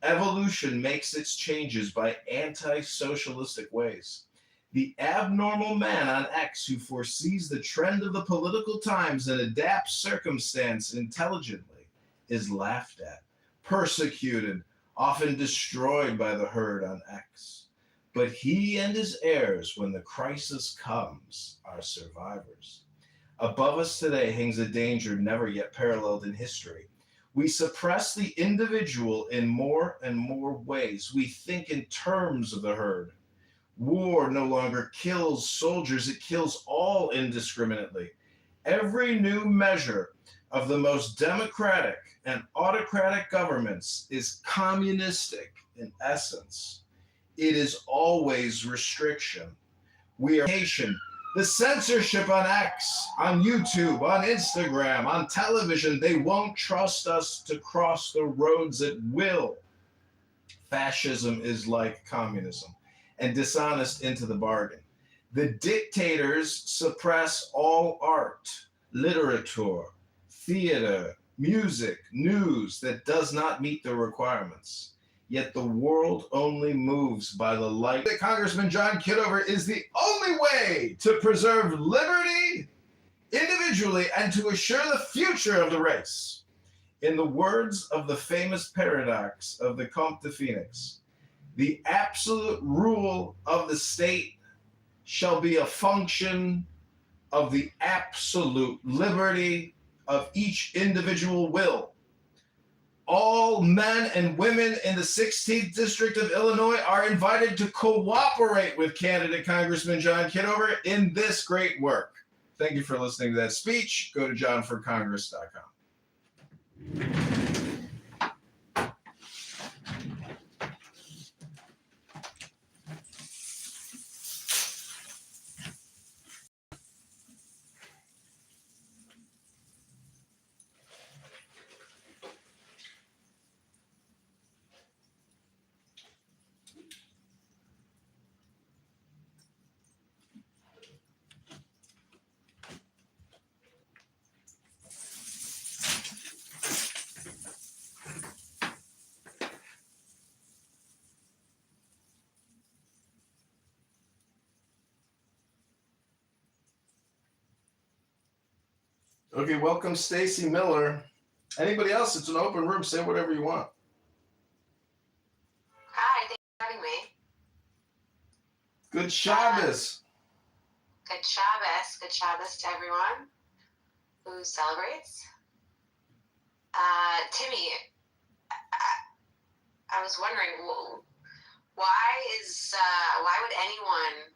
Evolution makes its changes by anti-socialistic ways. The abnormal man on X who foresees the trend of the political times and adapts circumstance intelligently is laughed at, persecuted, often destroyed by the herd on X. But he and his heirs, when the crisis comes, are survivors. Above us today hangs a danger never yet paralleled in history. We suppress the individual in more and more ways. We think in terms of the herd. War no longer kills soldiers, it kills all indiscriminately. Every new measure of the most democratic and autocratic governments is communistic in essence. It is always restriction. We are patient. The censorship on X, on YouTube, on Instagram, on television, they won't trust us to cross the roads at will. Fascism is like communism and dishonest into the bargain. The dictators suppress all art, literature, theater, music, news that does not meet the requirements. Yet the world only moves by the light. Congressman John Kitover is the only way to preserve liberty individually and to assure the future of the race. In the words of the famous paradox of the Comte de Phoenix, the absolute rule of the state shall be a function of the absolute liberty of each individual will. All men and women in the 16th District of Illinois are invited to cooperate with candidate Congressman John Kitover in this great work. Thank you for listening to that speech. Go to johnforcongress.com. Okay, welcome Stacy Miller. Anybody else? It's an open room. Say whatever you want. Hi, thanks for having me. Good Shabbos. Good Shabbos. Good Shabbos to everyone who celebrates. Timmy, I was wondering, why would anyone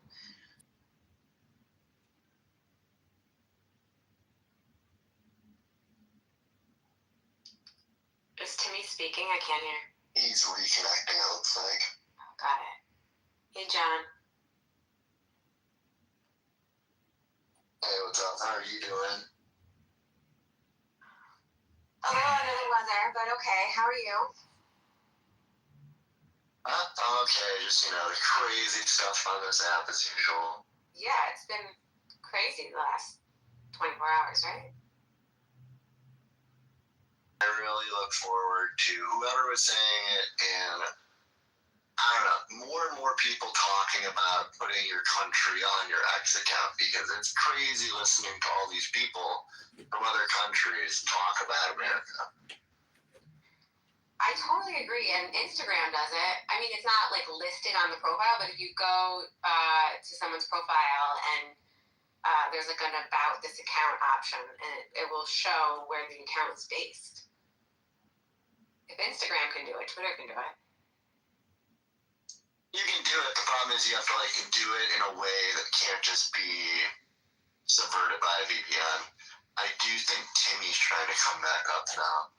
Is Timmy speaking? I can't hear. He's reconnecting, it looks like. Got it. Hey, John. Hey, what's up? How are you doing? A little under the weather, but okay. How are you? I'm okay. Just, the crazy stuff on this app as usual. Yeah, it's been crazy the last 24 hours, right? I really look forward to whoever was saying it, and I don't know, more and more people talking about putting your country on your X account, because it's crazy listening to all these people from other countries talk about America. I totally agree, and Instagram does it. I mean, it's not like listed on the profile, but if you go to someone's profile and there's like an about this account option, and it will show where the account is based. If Instagram can do it, Twitter can do it. You can do it. The problem is you have to like do it in a way that can't just be subverted by a VPN. I do think Timmy's trying to come back up now.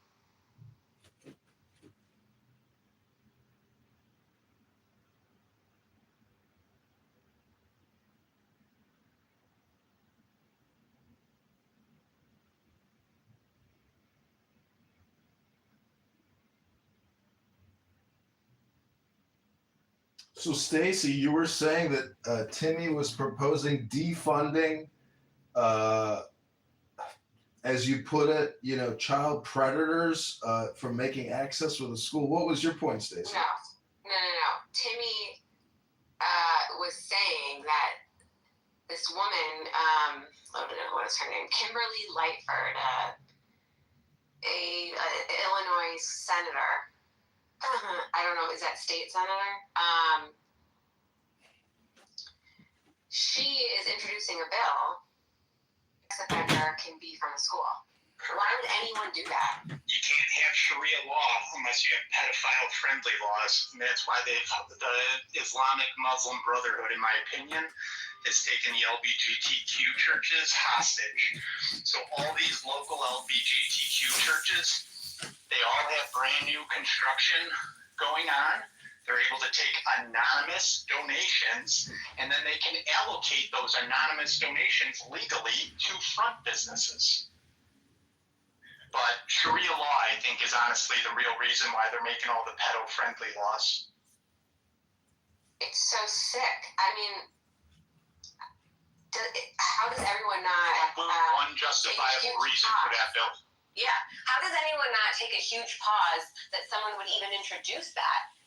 So, Stacy, you were saying that Timmy was proposing defunding, as you put it, child predators from making access with a school. What was your point, Stacy? No. Timmy was saying that this woman, what is her name? Kimberly Lightford, a Illinois senator. I don't know, is that state senator? She is introducing a bill. Sex offender can be from a school. Why would anyone do that? You can't have Sharia law unless you have pedophile-friendly laws, and that's why the Islamic Muslim Brotherhood, in my opinion, has taken the LGBTQ churches hostage. So all these local LGBTQ churches, they all have brand new construction going on. They're able to take anonymous donations, and then they can allocate those anonymous donations legally to front businesses. But Sharia law, I think, is honestly the real reason why they're making all the pedo-friendly laws. It's so sick. I mean, how does everyone not... one justifiable reason for that bill. Yeah. How does anyone not take a huge pause that someone would even introduce that?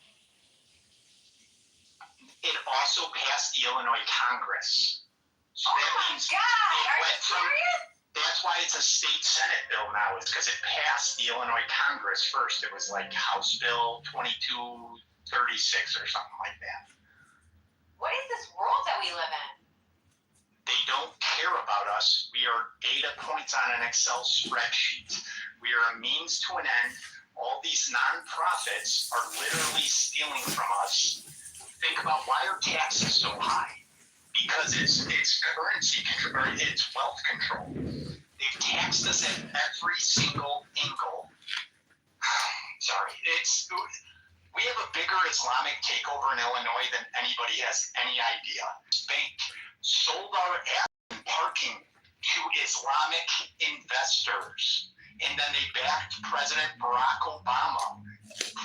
It also passed the Illinois Congress. So oh my God! Are you serious? That's why it's a state Senate bill now. It's because it passed the Illinois Congress first. It was like House Bill 2236 or something like that. What is this world that we live in? They don't care about us. We are data points on an Excel spreadsheet. We are a means to an end. All these nonprofits are literally stealing from us. Think about why are taxes so high? Because it's currency control, it's wealth control. They've taxed us at every single angle. Sorry, we have a bigger Islamic takeover in Illinois than anybody has any idea. Bank sold our parking to Islamic investors, and then they backed President Barack Obama.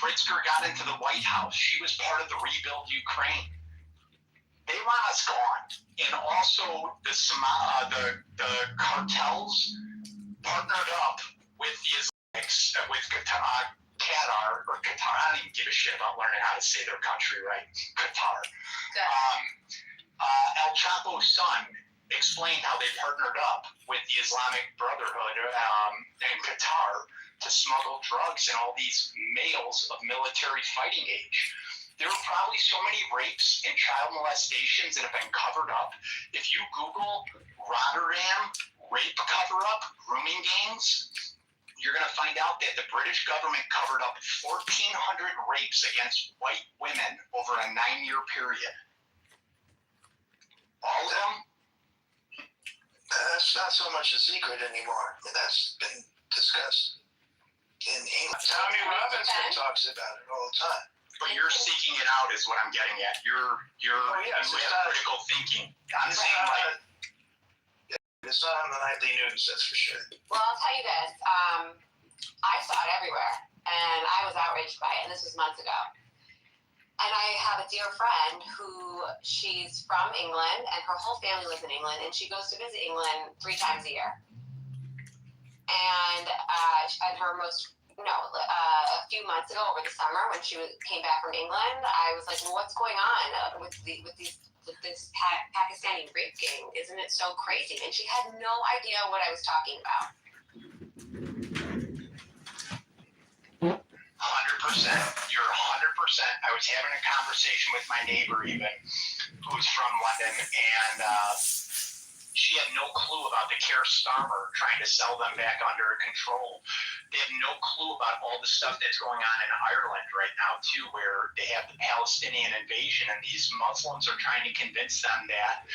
Pritzker got into the White House. She was part of the Rebuild Ukraine. They want us gone. And also the cartels partnered up with the Islamics, with Qatar. I don't even give a shit about learning how to say their country right. Qatar. El Chapo's son explained how they partnered up with the Islamic Brotherhood and Qatar to smuggle drugs and all these males of military fighting age. There are probably so many rapes and child molestations that have been covered up. If you Google Rotterdam rape cover-up, grooming gangs, you're going to find out that the British government covered up 1,400 rapes against white women over a 9-year period. All of them? That's not so much a secret anymore. That's been discussed in England. Tommy Robinson talks about it all the time. But you're seeking it out is what I'm getting at. You have critical thinking. I'm saying like... It's not on the nightly news, that's for sure. Well, I'll tell you this. I saw it everywhere, and I was outraged by it, and this was months ago. And I have a dear friend who, she's from England, and her whole family lives in England, and she goes to visit England 3 times a year. And a few months ago over the summer, when she came back from England, I was like, well, what's going on with this Pakistani rape gang? Isn't it so crazy? And she had no idea what I was talking about. 100%. You're 100%. I was having a conversation with my neighbor, even, who's from London, and she had no clue about the Keir Starmer trying to sell them back under control. They have no clue about all the stuff that's going on in Ireland right now, too, where they have the Palestinian invasion, and these Muslims are trying to convince them that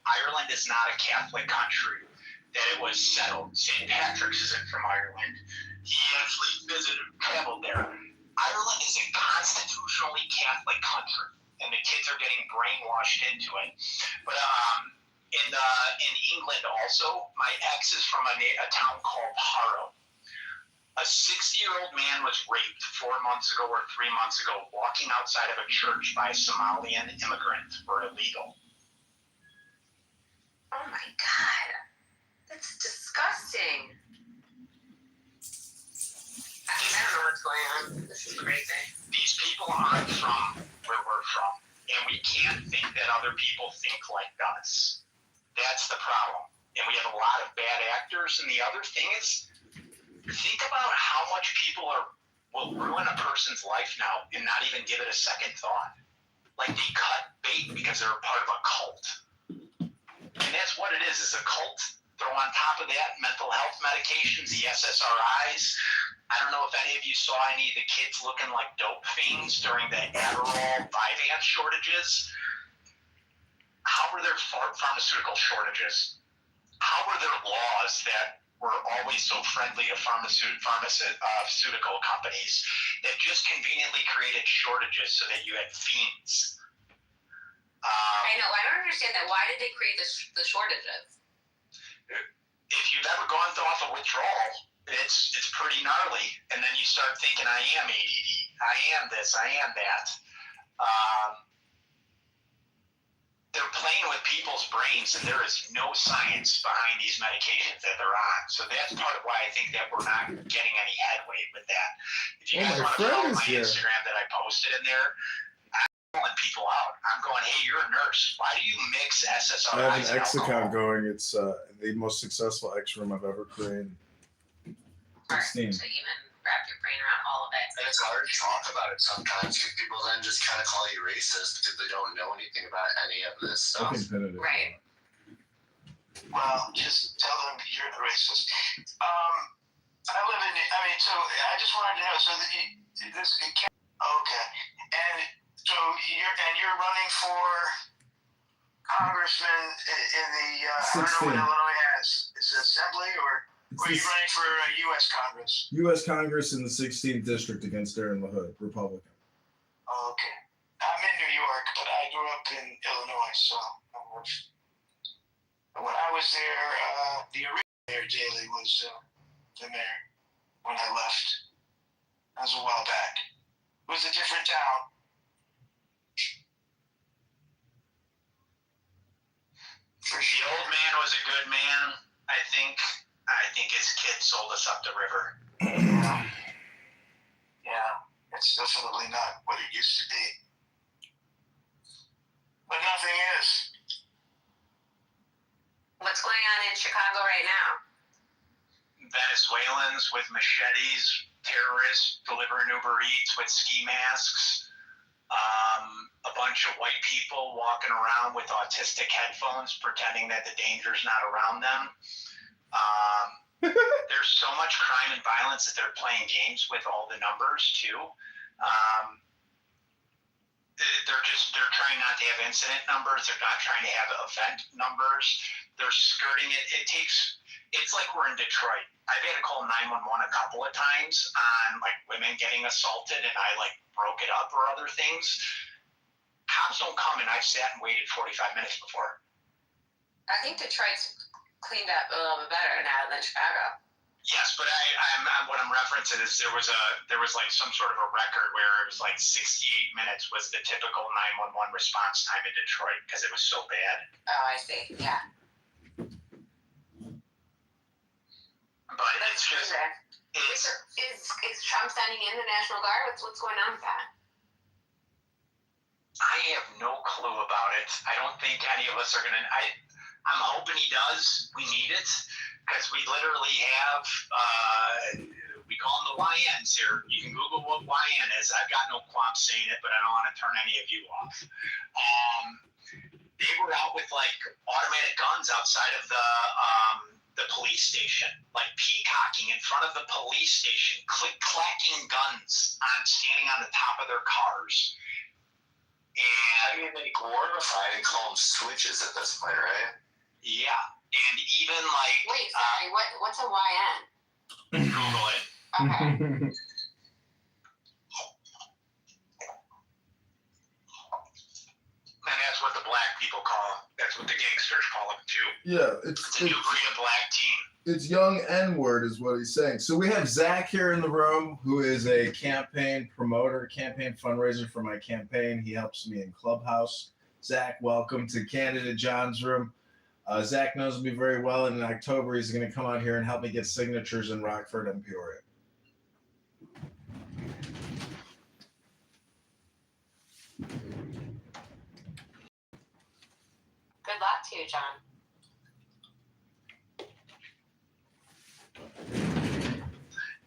Ireland is not a Catholic country, that it was settled. St. Patrick's isn't from Ireland. He actually traveled there. Ireland is a constitutionally Catholic country, and the kids are getting brainwashed into it. But in England also, my ex is from a town called Harrow. A 60-year-old man was raped 4 months ago or 3 months ago walking outside of a church by a Somalian immigrant for illegal. Oh my God. That's disgusting. I don't know what's going on. This is crazy. These people aren't from where we're from, and we can't think that other people think like us. That's the problem. And we have a lot of bad actors. And the other thing is, think about how much people will ruin a person's life now and not even give it a second thought. Like they cut bait because they're a part of a cult. And that's what it is a cult. Throw on top of that mental health medications, the SSRIs. I don't know if any of you saw any of the kids looking like dope fiends during the Adderall, Vyvanse shortages. How were there pharmaceutical shortages? How were there laws that were always so friendly to pharmaceutical companies that just conveniently created shortages so that you had fiends? I know. I don't understand that. Why did they create the shortages? If you've ever gone off a withdrawal, it's pretty gnarly. And then you start thinking, I am ADD. I am this. I am that. They're playing with people's brains, and there is no science behind these medications that they're on. So that's part of why I think that we're not getting any headway with that. If you guys want to follow my Instagram that I posted in there, I'm calling people out. I'm going, hey, you're a nurse. Why do you mix SSRIs? I have an X account going. It's the most successful X room I've ever created. 16. To even wrap your brain around all of it. And it's hard to talk about it sometimes because people then just kind of call you racist because they don't know anything about any of this stuff. Right. Well, just tell them you're the racist. I live in. So I just wanted to know. So okay, and so you're running for congressman in the. I don't know what Illinois has. Is it assembly or are you running for U.S. Congress? U.S. Congress in the 16th district against Aaron LaHood, Republican. Okay, I'm in New York, but I grew up in Illinois, so when I was there, the original mayor Daley was the mayor when I left. That was a while back. It was a different town. The old man was a good man, I think. I think his kid sold us up the river. Yeah, it's definitely not what it used to be. But nothing is. What's going on in Chicago right now? Venezuelans with machetes, terrorists delivering Uber Eats with ski masks, a bunch of white people walking around with autistic headphones pretending that the danger's not around them. There's so much crime and violence that they're playing games with all the numbers too. They're trying not to have incident numbers. They're not trying to have event numbers. They're skirting it. It's like we're in Detroit. I've had to call 911 a couple of times on like women getting assaulted, and I like broke it up or other things. Cops don't come, and I've sat and waited 45 minutes before. I think Detroit's cleaned up a little bit better now than Chicago. Yes, but what I'm referencing is there was like some sort of a record where it was like 68 minutes was the typical 911 response time in Detroit because it was so bad. Oh, I see. Yeah. But it's just is Trump sending in the National Guard? What's going on with that? I have no clue about it. I don't think any of us are gonna. I'm hoping he does. We need it because we literally have. We call them the YNs here. You can Google what YN is. I've got no qualms saying it, but I don't want to turn any of you off. They were out with like automatic guns outside of the police station, like peacocking in front of the police station, clacking guns standing on the top of their cars. And I mean, they glorified and call them switches at this point, right? Yeah, and even like what's a YN? Google it. Okay. And that's what the black people call them. That's what the gangsters call them too. Yeah, It's a new breed of black team. It's young N-word is what he's saying. So we have Zach here in the room, who is a campaign promoter, campaign fundraiser for my campaign. He helps me in Clubhouse. Zach, welcome to Candidate John's room. Zach knows me very well, and in October he's going to come out here and help me get signatures in Rockford and Peoria. Good luck to you, John.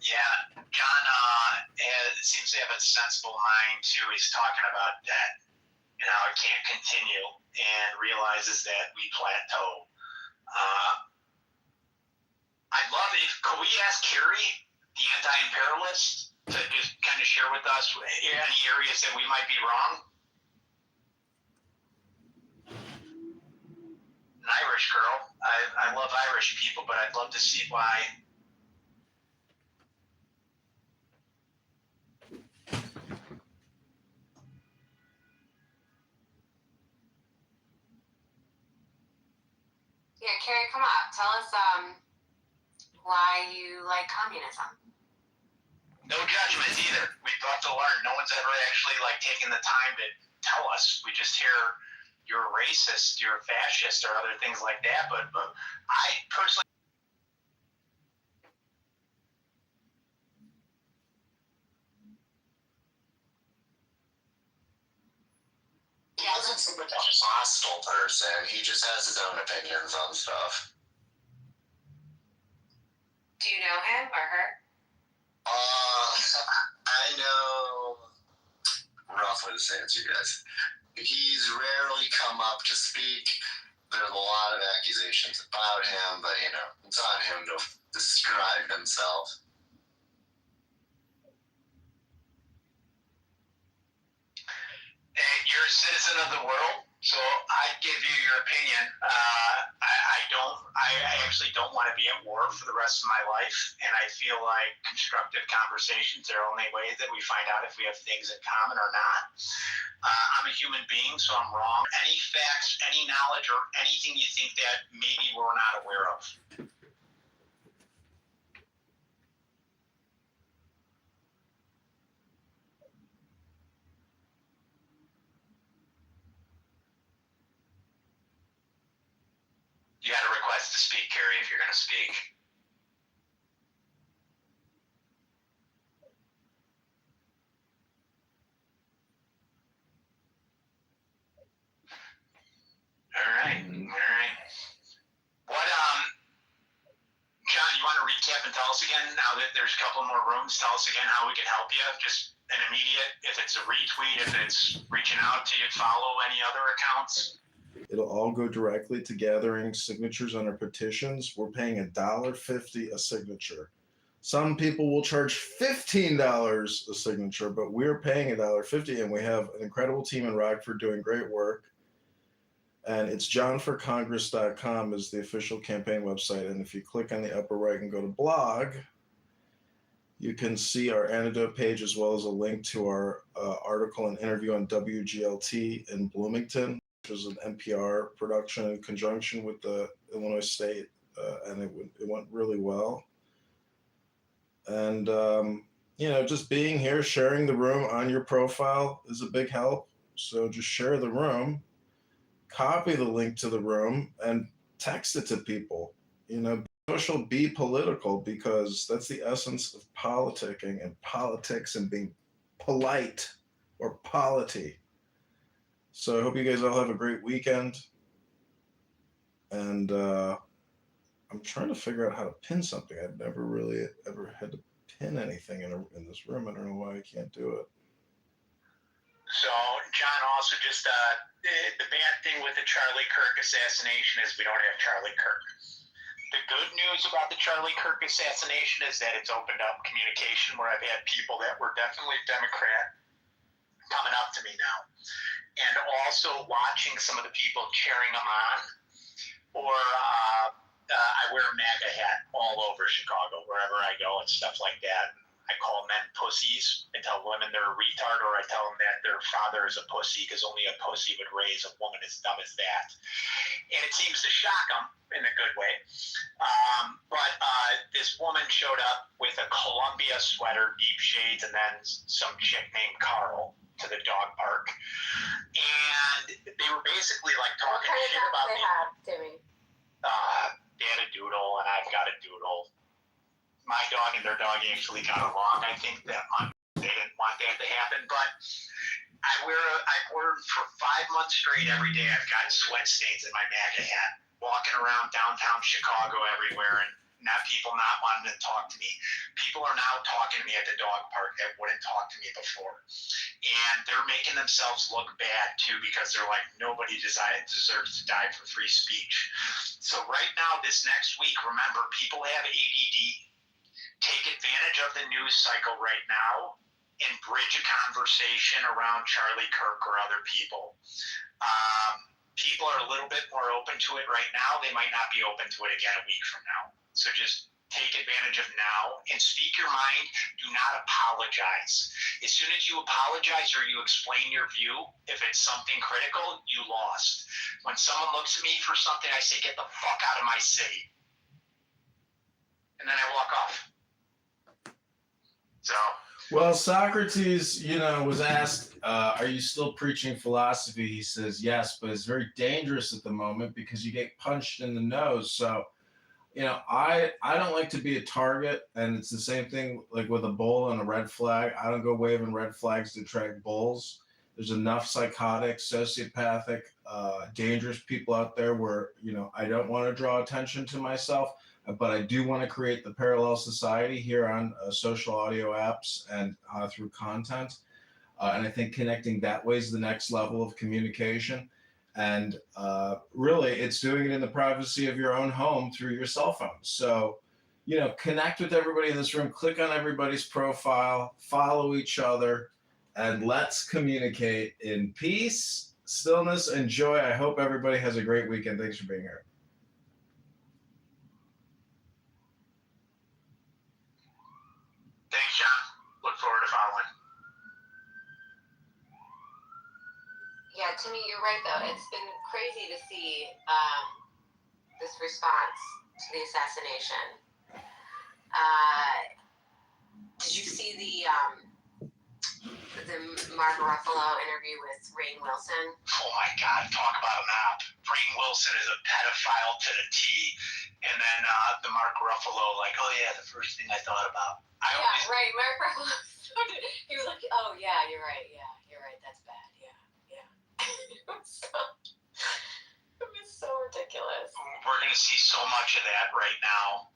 Yeah, John seems to have a sensible mind too. He's talking about debt and how it can't continue, and realizes that we plateau. I'd love could we ask Carrie, the anti-imperialist, to just kind of share with us any areas that we might be wrong? An Irish girl. I love Irish people, but I'd love to see why. Yeah, Carrie, come up. Tell us why you like communism. No judgment either. We've got to learn. No one's ever actually like taken the time to tell us. We just hear you're a racist, you're a fascist, or other things like that. But I personally. He doesn't seem like a hostile person. He just has his own opinions on stuff. Do you know him or her? I know roughly the same as you guys. He's rarely come up to speak. There's a lot of accusations about him, but it's on him to describe himself. And you're a citizen of the world, so I give you your opinion. I actually don't want to be at war for the rest of my life, and I feel like constructive conversations are the only way that we find out if we have things in common or not. I'm a human being, so I'm wrong. Any facts, any knowledge, or anything you think that maybe we're not aware of. You got a request to speak, Carrie, if you're going to speak. All right. What, John, you want to recap and tell us again, now that there's a couple more rooms, tell us again how we can help you? Just an immediate, if it's a retweet, if it's reaching out to you, follow any other accounts? It'll all go directly to gathering signatures on our petitions. We're paying $1.50 a signature. Some people will charge $15 a signature, but we're paying $1.50, and we have an incredible team in Rockford doing great work. And it's johnforcongress.com is the official campaign website. And if you click on the upper right and go to blog, you can see our antidote page as well as a link to our article and interview on WGLT in Bloomington, which was an NPR production in conjunction with the Illinois State, and it went really well. And, just being here, sharing the room on your profile is a big help. So just share the room, copy the link to the room, and text it to people. Social, be political, because that's the essence of politicking and politics and being polite or polity. So I hope you guys all have a great weekend. And I'm trying to figure out how to pin something. I've never really ever had to pin anything in this room. I don't know why I can't do it. So, John, also just the bad thing with the Charlie Kirk assassination is we don't have Charlie Kirk. The good news about the Charlie Kirk assassination is that it's opened up communication where I've had people that were definitely Democrat coming up to me now. And also watching some of the people cheering them on. Or I wear a MAGA hat all over Chicago, wherever I go and stuff like that. I call men pussies. I tell women they're a retard, or I tell them that their father is a pussy because only a pussy would raise a woman as dumb as that. And it seems to shock them in a good way. But this woman showed up with a Columbia sweater, deep shades, and then some chick named Carl to the dog park. And they were basically like talking shit about me. Timmy? They had a doodle, and I've got a doodle. My dog and their dog actually got along. I think that they didn't want that to happen, but I've worn for 5 months straight every day. I've got sweat stains in my MAGA hat, walking around downtown Chicago everywhere, and people not wanting to talk to me. People are now talking to me at the dog park that wouldn't talk to me before, and they're making themselves look bad too because they're like, nobody deserves to die for free speech. So right now, this next week, remember, people have ADD. Take advantage of the news cycle right now and bridge a conversation around Charlie Kirk or other people. People are a little bit more open to it right now. They might not be open to it again a week from now. So just take advantage of now and speak your mind. Do not apologize. As soon as you apologize or you explain your view, if it's something critical, you lost. When someone looks at me for something, I say, get the fuck out of my city. And then I walk off. So, well, Socrates, was asked, are you still preaching philosophy? He says, yes, but it's very dangerous at the moment because you get punched in the nose. So, I don't like to be a target, and it's the same thing like with a bull and a red flag. I don't go waving red flags to attract bulls. There's enough psychotic, sociopathic, dangerous people out there where, I don't want to draw attention to myself. But I do want to create the parallel society here on social audio apps and through content. And I think connecting that way is the next level of communication. And really, it's doing it in the privacy of your own home through your cell phone. So, connect with everybody in this room, click on everybody's profile, follow each other, and let's communicate in peace, stillness, and joy. I hope everybody has a great weekend. Thanks for being here. thanks, John. Look forward to following. Yeah, Timmy, you're right though. It's been crazy to see this response to the assassination. Did you see the Mark Ruffalo interview with Rainn Wilson? Oh my God, talk about a map. Rainn Wilson is a pedophile to the T. And then the Mark Ruffalo, like, oh yeah, the first thing I thought about. Right, Mark Ruffalo. He was like, oh yeah, you're right, that's bad, yeah. It was so ridiculous. We're going to see so much of that right now,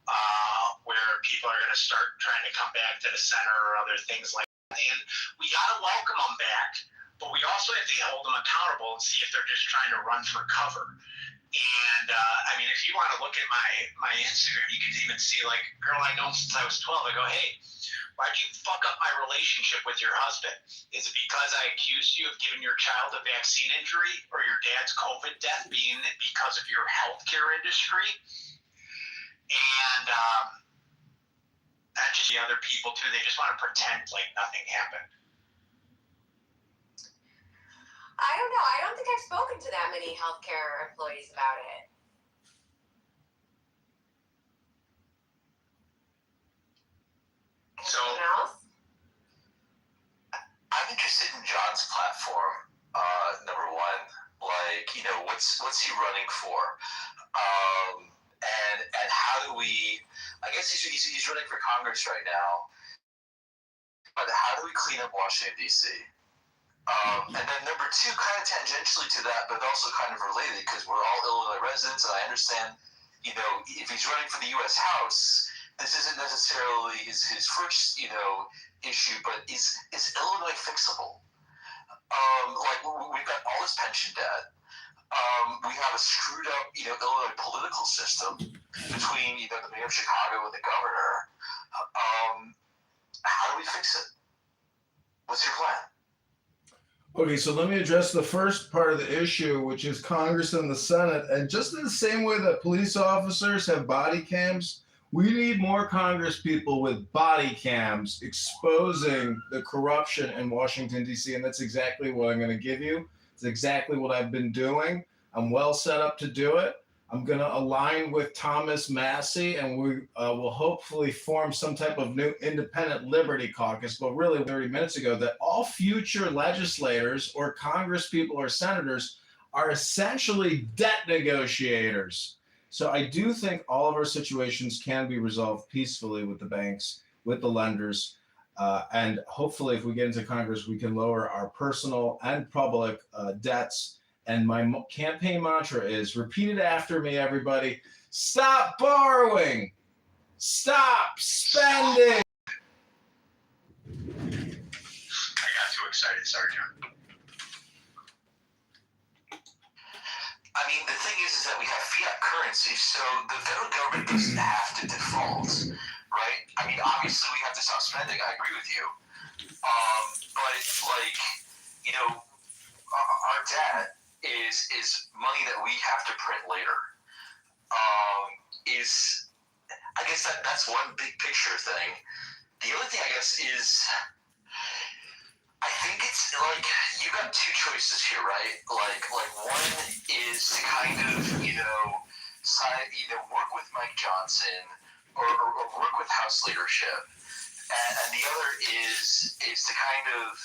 where people are going to start trying to come back to the center or other things like that. And we got to welcome them back, but we also have to hold them accountable and see if they're just trying to run for cover. And if you want to look at my Instagram, you can even see, like, girl I know since I was 12. I go, hey, why'd you fuck up my relationship with your husband? Is it because I accused you of giving your child a vaccine injury or your dad's COVID death being because of your healthcare industry? And just the other people too, they just want to pretend like nothing happened. I don't know. I don't think I've spoken to that many healthcare employees about it. Anything else? I'm interested in John's platform. Number one, what's he running for? And how do we? I guess he's running for Congress right now. But how do we clean up Washington D.C.? And then number two, kind of tangentially to that, but also kind of related, because we're all Illinois residents, and I understand, if he's running for the U.S. House, this isn't necessarily his first, issue, but is Illinois fixable? Like we've got all this pension debt. We have a screwed up, Illinois political system between, the mayor of Chicago and the governor. How do we fix it? What's your plan? Okay, so let me address the first part of the issue, which is Congress and the Senate. And just in the same way that police officers have body cams, we need more Congress people with body cams exposing the corruption in Washington, D.C. And that's exactly what I'm going to give you. It's exactly what I've been doing. I'm well set up to do it. I'm going to align with Thomas Massey, and we will hopefully form some type of new independent liberty caucus. But really, 30 minutes ago, that all future legislators or Congress people or senators are essentially debt negotiators. So I do think all of our situations can be resolved peacefully with the banks, with the lenders, and hopefully if we get into Congress, we can lower our personal and public debts. And my campaign mantra is, repeat it after me, everybody: stop borrowing, stop spending. I got too excited, sorry, John. I mean, the thing is that we have fiat currency, so the federal government doesn't have to default, right? I mean, obviously we have to stop spending. I agree with you. But it's like, our debt is money that we have to print later. I guess that's one big picture thing. The other thing, I guess, is I think it's like you got two choices here, right? Like one is to kind of either work with Mike Johnson or work with House leadership, and the other is to kind of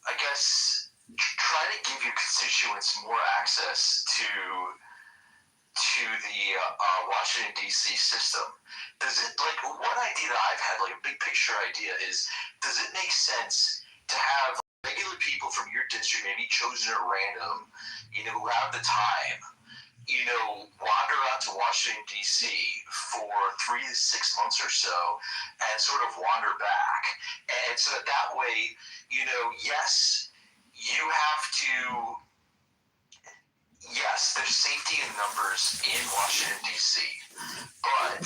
I guess try to give your constituents more access to the Washington D.C. system. Does it, like, one idea that I've had, like a big picture idea, is does it make sense to have regular people from your district, maybe chosen at random, who have the time, wander out to Washington D.C. for 3 to 6 months or so, and sort of wander back, and so that way, yes, you have to. Yes, there's safety in numbers in Washington, D.C., but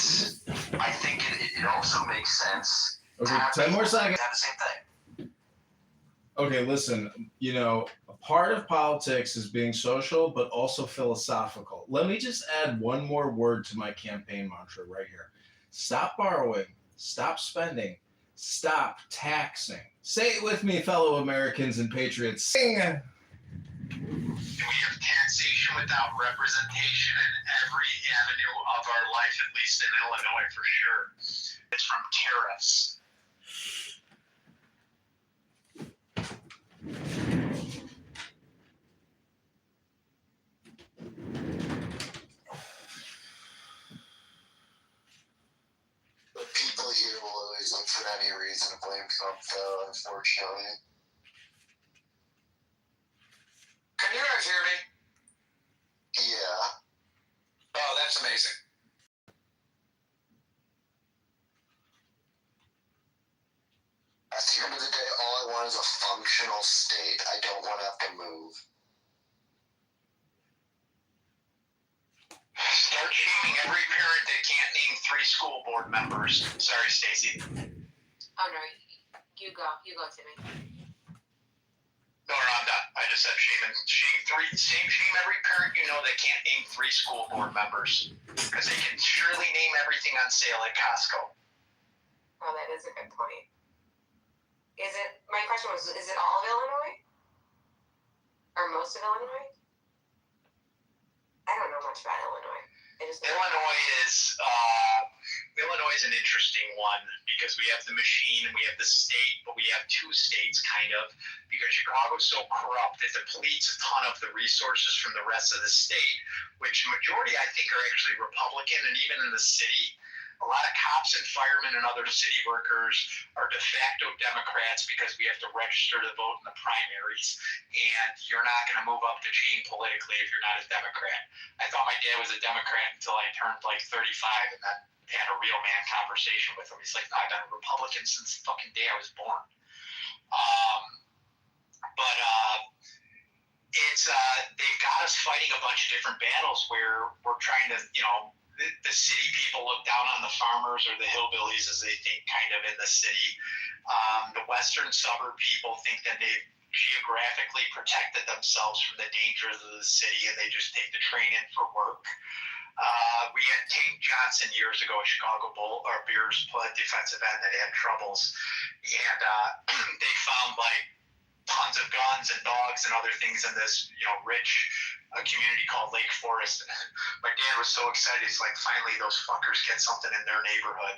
I think it also makes sense Okay, 10 more seconds. to have the same thing. Okay, listen, a part of politics is being social, but also philosophical. Let me just add one more word to my campaign mantra right here. Stop borrowing, stop spending, stop taxing. Say it with me, fellow Americans and patriots. Sing! We have taxation without representation in every avenue of our life, at least in Illinois for sure. It's from tariffs. The people here will always look for any reason to blame Trump, though, unfortunately. Can you guys hear me? Yeah. Oh, that's amazing. At the end of the day, all I want is a functional state. I don't want to have to move. Start shaming every parent that can't name 3 school board members. Sorry, Stacy. Oh no, you go, Timmy. No, I'm done. I just said shame every parent that can't name 3 school board members, because they can surely name everything on sale at Costco. Oh, that is a good point. My question was, is it all of Illinois? Or most of Illinois? I don't know much about Illinois. Illinois is an interesting one because we have the machine and we have the state, but we have 2 states kind of, because Chicago's so corrupt it depletes a ton of the resources from the rest of the state, which majority I think are actually Republican, and even in the city, A lot of cops and firemen and other city workers are de facto Democrats because we have to register to vote in the primaries, and you're not going to move up the chain politically if you're not a Democrat. I thought my dad was a Democrat until I turned like 35, and then had a real man conversation with him. He's like, no, I've been a Republican since the fucking day I was born. It's they've got us fighting a bunch of different battles where we're trying to, the city people look down on the farmers or the hillbillies, as they think, kind of in the city. The western suburb people think that they've geographically protected themselves from the dangers of the city, and they just take the train in for work. We had Tank Johnson years ago, a Chicago Bears defensive end that had troubles, and they found like tons of guns and dogs and other things in this, rich community called Lake Forest. And my dad was so excited. He's like, finally, those fuckers get something in their neighborhood.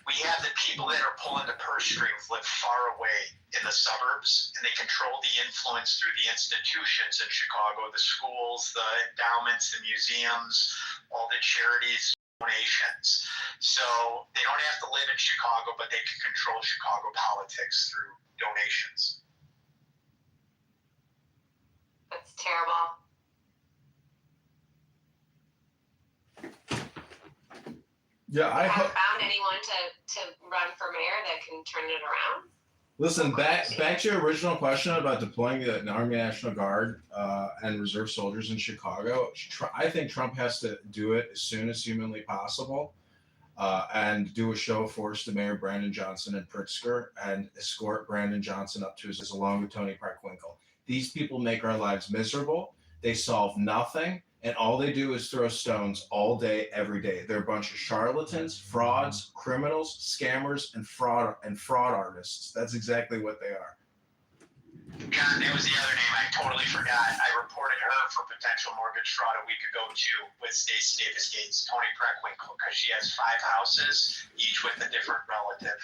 We have the people that are pulling the purse strings live far away in the suburbs, and they control the influence through the institutions in Chicago, the schools, the endowments, the museums, all the charities, donations. So they don't have to live in Chicago, but they can control Chicago politics through donations. That's terrible. Yeah, I haven't found anyone to run for mayor that can turn it around. Listen, back to your original question about deploying the Army National Guard and reserve soldiers in Chicago. I think Trump has to do it as soon as humanly possible, and do a show of force to Mayor Brandon Johnson in Pritzker and escort Brandon Johnson up to his along with Tony Preckwinkle. These people make our lives miserable. They solve nothing, and all they do is throw stones all day, every day. They're a bunch of charlatans, frauds, criminals, scammers, and fraud artists. That's exactly what they are. God, that was the other name I totally forgot. I reported her for potential mortgage fraud a week ago too with Stacey Davis Gates, Tony Preckwinkle, because she has 5 houses, each with a different relative.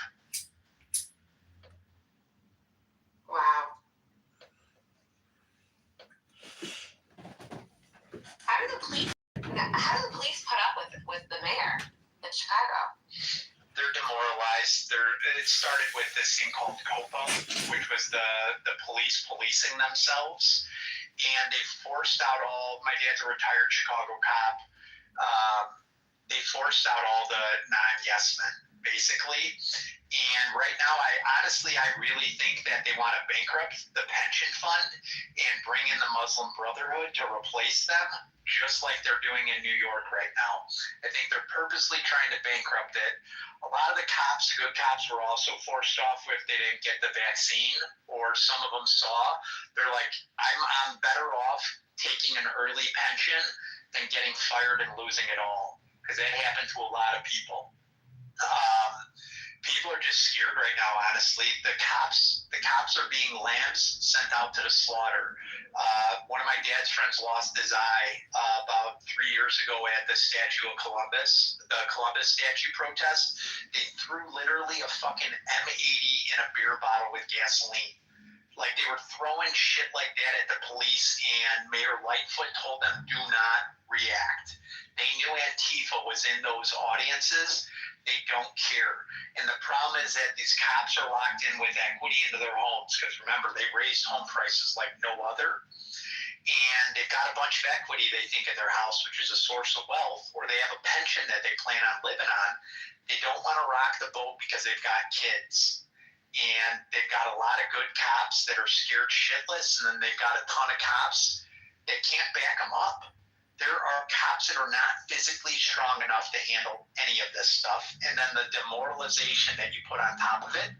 Wow. How do the police put up with the mayor in Chicago? They're demoralized. It started with this thing called COPO, which was the police policing themselves, and they forced out my dad's a retired Chicago cop. They forced out all the non-yes men, basically. And right now, I really think that they want to bankrupt the pension fund and bring in the Muslim Brotherhood to replace them, just like they're doing in New York right now. I think they're purposely trying to bankrupt it. A lot of the cops, good cops, were also forced off if they didn't get the vaccine, or some of them saw. They're like, I'm better off taking an early pension than getting fired and losing it all, because that happened to a lot of people. People are just scared right now, honestly. The cops are being lambs sent out to the slaughter. One of my dad's friends lost his eye about 3 years ago at the statue of Columbus, the Columbus statue protest. They threw literally a fucking M80 in a beer bottle with gasoline. Like, they were throwing shit like that at the police, and Mayor Lightfoot told them, do not react. They knew Antifa was in those audiences. They don't care. And the problem is that these cops are locked in with equity into their homes, because remember, they raised home prices like no other. And they've got a bunch of equity, they think, in their house, which is a source of wealth, or they have a pension that they plan on living on. They don't want to rock the boat because they've got kids. And they've got a lot of good cops that are scared shitless, and then they've got a ton of cops that can't back them up. There are cops that are not physically strong enough to handle any of this stuff. And then the demoralization that you put on top of it.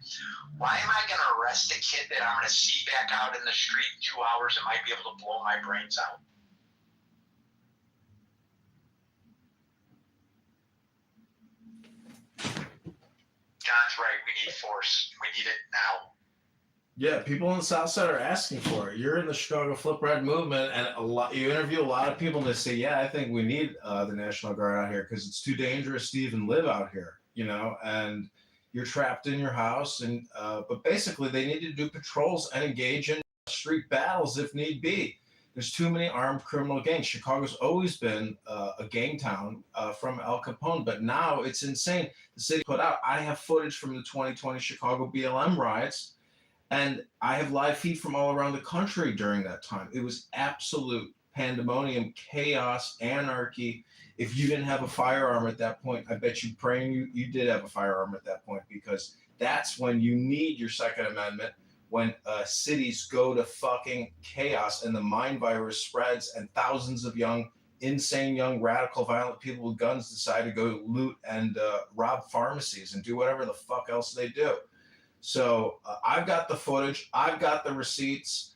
Why am I going to arrest a kid that I'm going to see back out in the street in 2 hours and might be able to blow my brains out? John's right. We need force. We need it now. Yeah, people on the South Side are asking for it. You're in the Chicago Flip Red movement, and you interview a lot of people, and they say, yeah, I think we need the National Guard out here because it's too dangerous to even live out here, and you're trapped in your house. And but basically, they need to do patrols and engage in street battles if need be. There's too many armed criminal gangs. Chicago's always been a gang town from Al Capone, but now it's insane. The city put out, I have footage from the 2020 Chicago BLM riots, and I have live feed from all around the country during that time. It was absolute pandemonium, chaos, anarchy. If you didn't have a firearm at that point, I bet you praying you did have a firearm at that point, because that's when you need your Second Amendment, when cities go to fucking chaos and the mind virus spreads and thousands of insane young, radical, violent people with guns decide to go loot and rob pharmacies and do whatever the fuck else they do. So I've got the footage. I've got the receipts.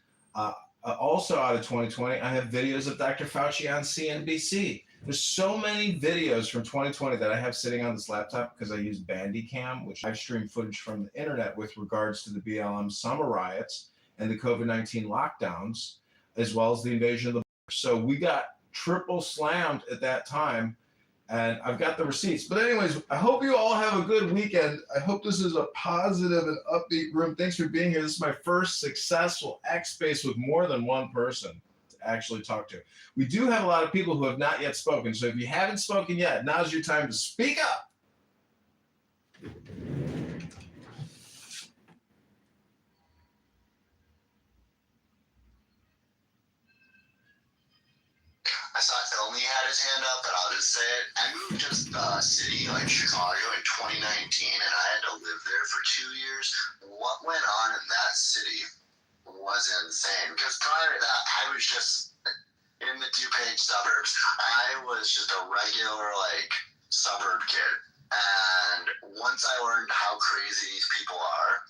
Also out of 2020, I have videos of Dr. Fauci on CNBC. There's so many videos from 2020 that I have sitting on this laptop because I use Bandicam, which I've streamed footage from the internet with regards to the BLM summer riots and the COVID-19 lockdowns, as well as the invasion of the border. So we got triple slammed at that time, and I've got the receipts. But anyways, I hope you all have a good weekend. I hope this is a positive and upbeat room. Thanks for being here. This is my first successful X Space with more than one person to actually talk to. We do have a lot of people who have not yet spoken. So if you haven't spoken yet, now's your time to speak up. I saw Elmi had his hand up, but I'll just say it. I moved to a city like Chicago in 2019, and I had to live there for 2 years. What went on in that city was insane. Because prior to that, I was just in the DuPage suburbs. I was just a regular, suburb kid. And once I learned how crazy these people are,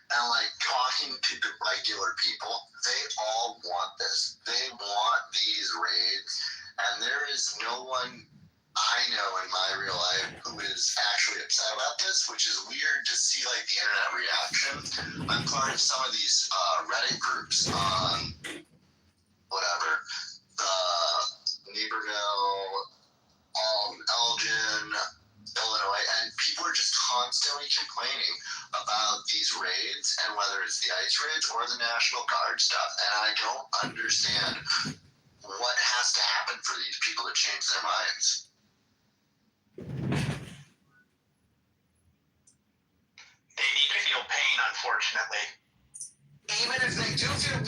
and talking to the regular people, they all want this. They want these raids, and there is no one I know in my real life who is actually upset about this, which is weird to see the internet reaction. I'm part of some of these Reddit groups on whatever, the Naperville, Elgin, Illinois, and people are just constantly complaining about these raids and whether it's the ICE raids or the National Guard stuff. And I don't understand what has to happen for these people to change their minds. They need to feel pain, unfortunately. Even if they do feel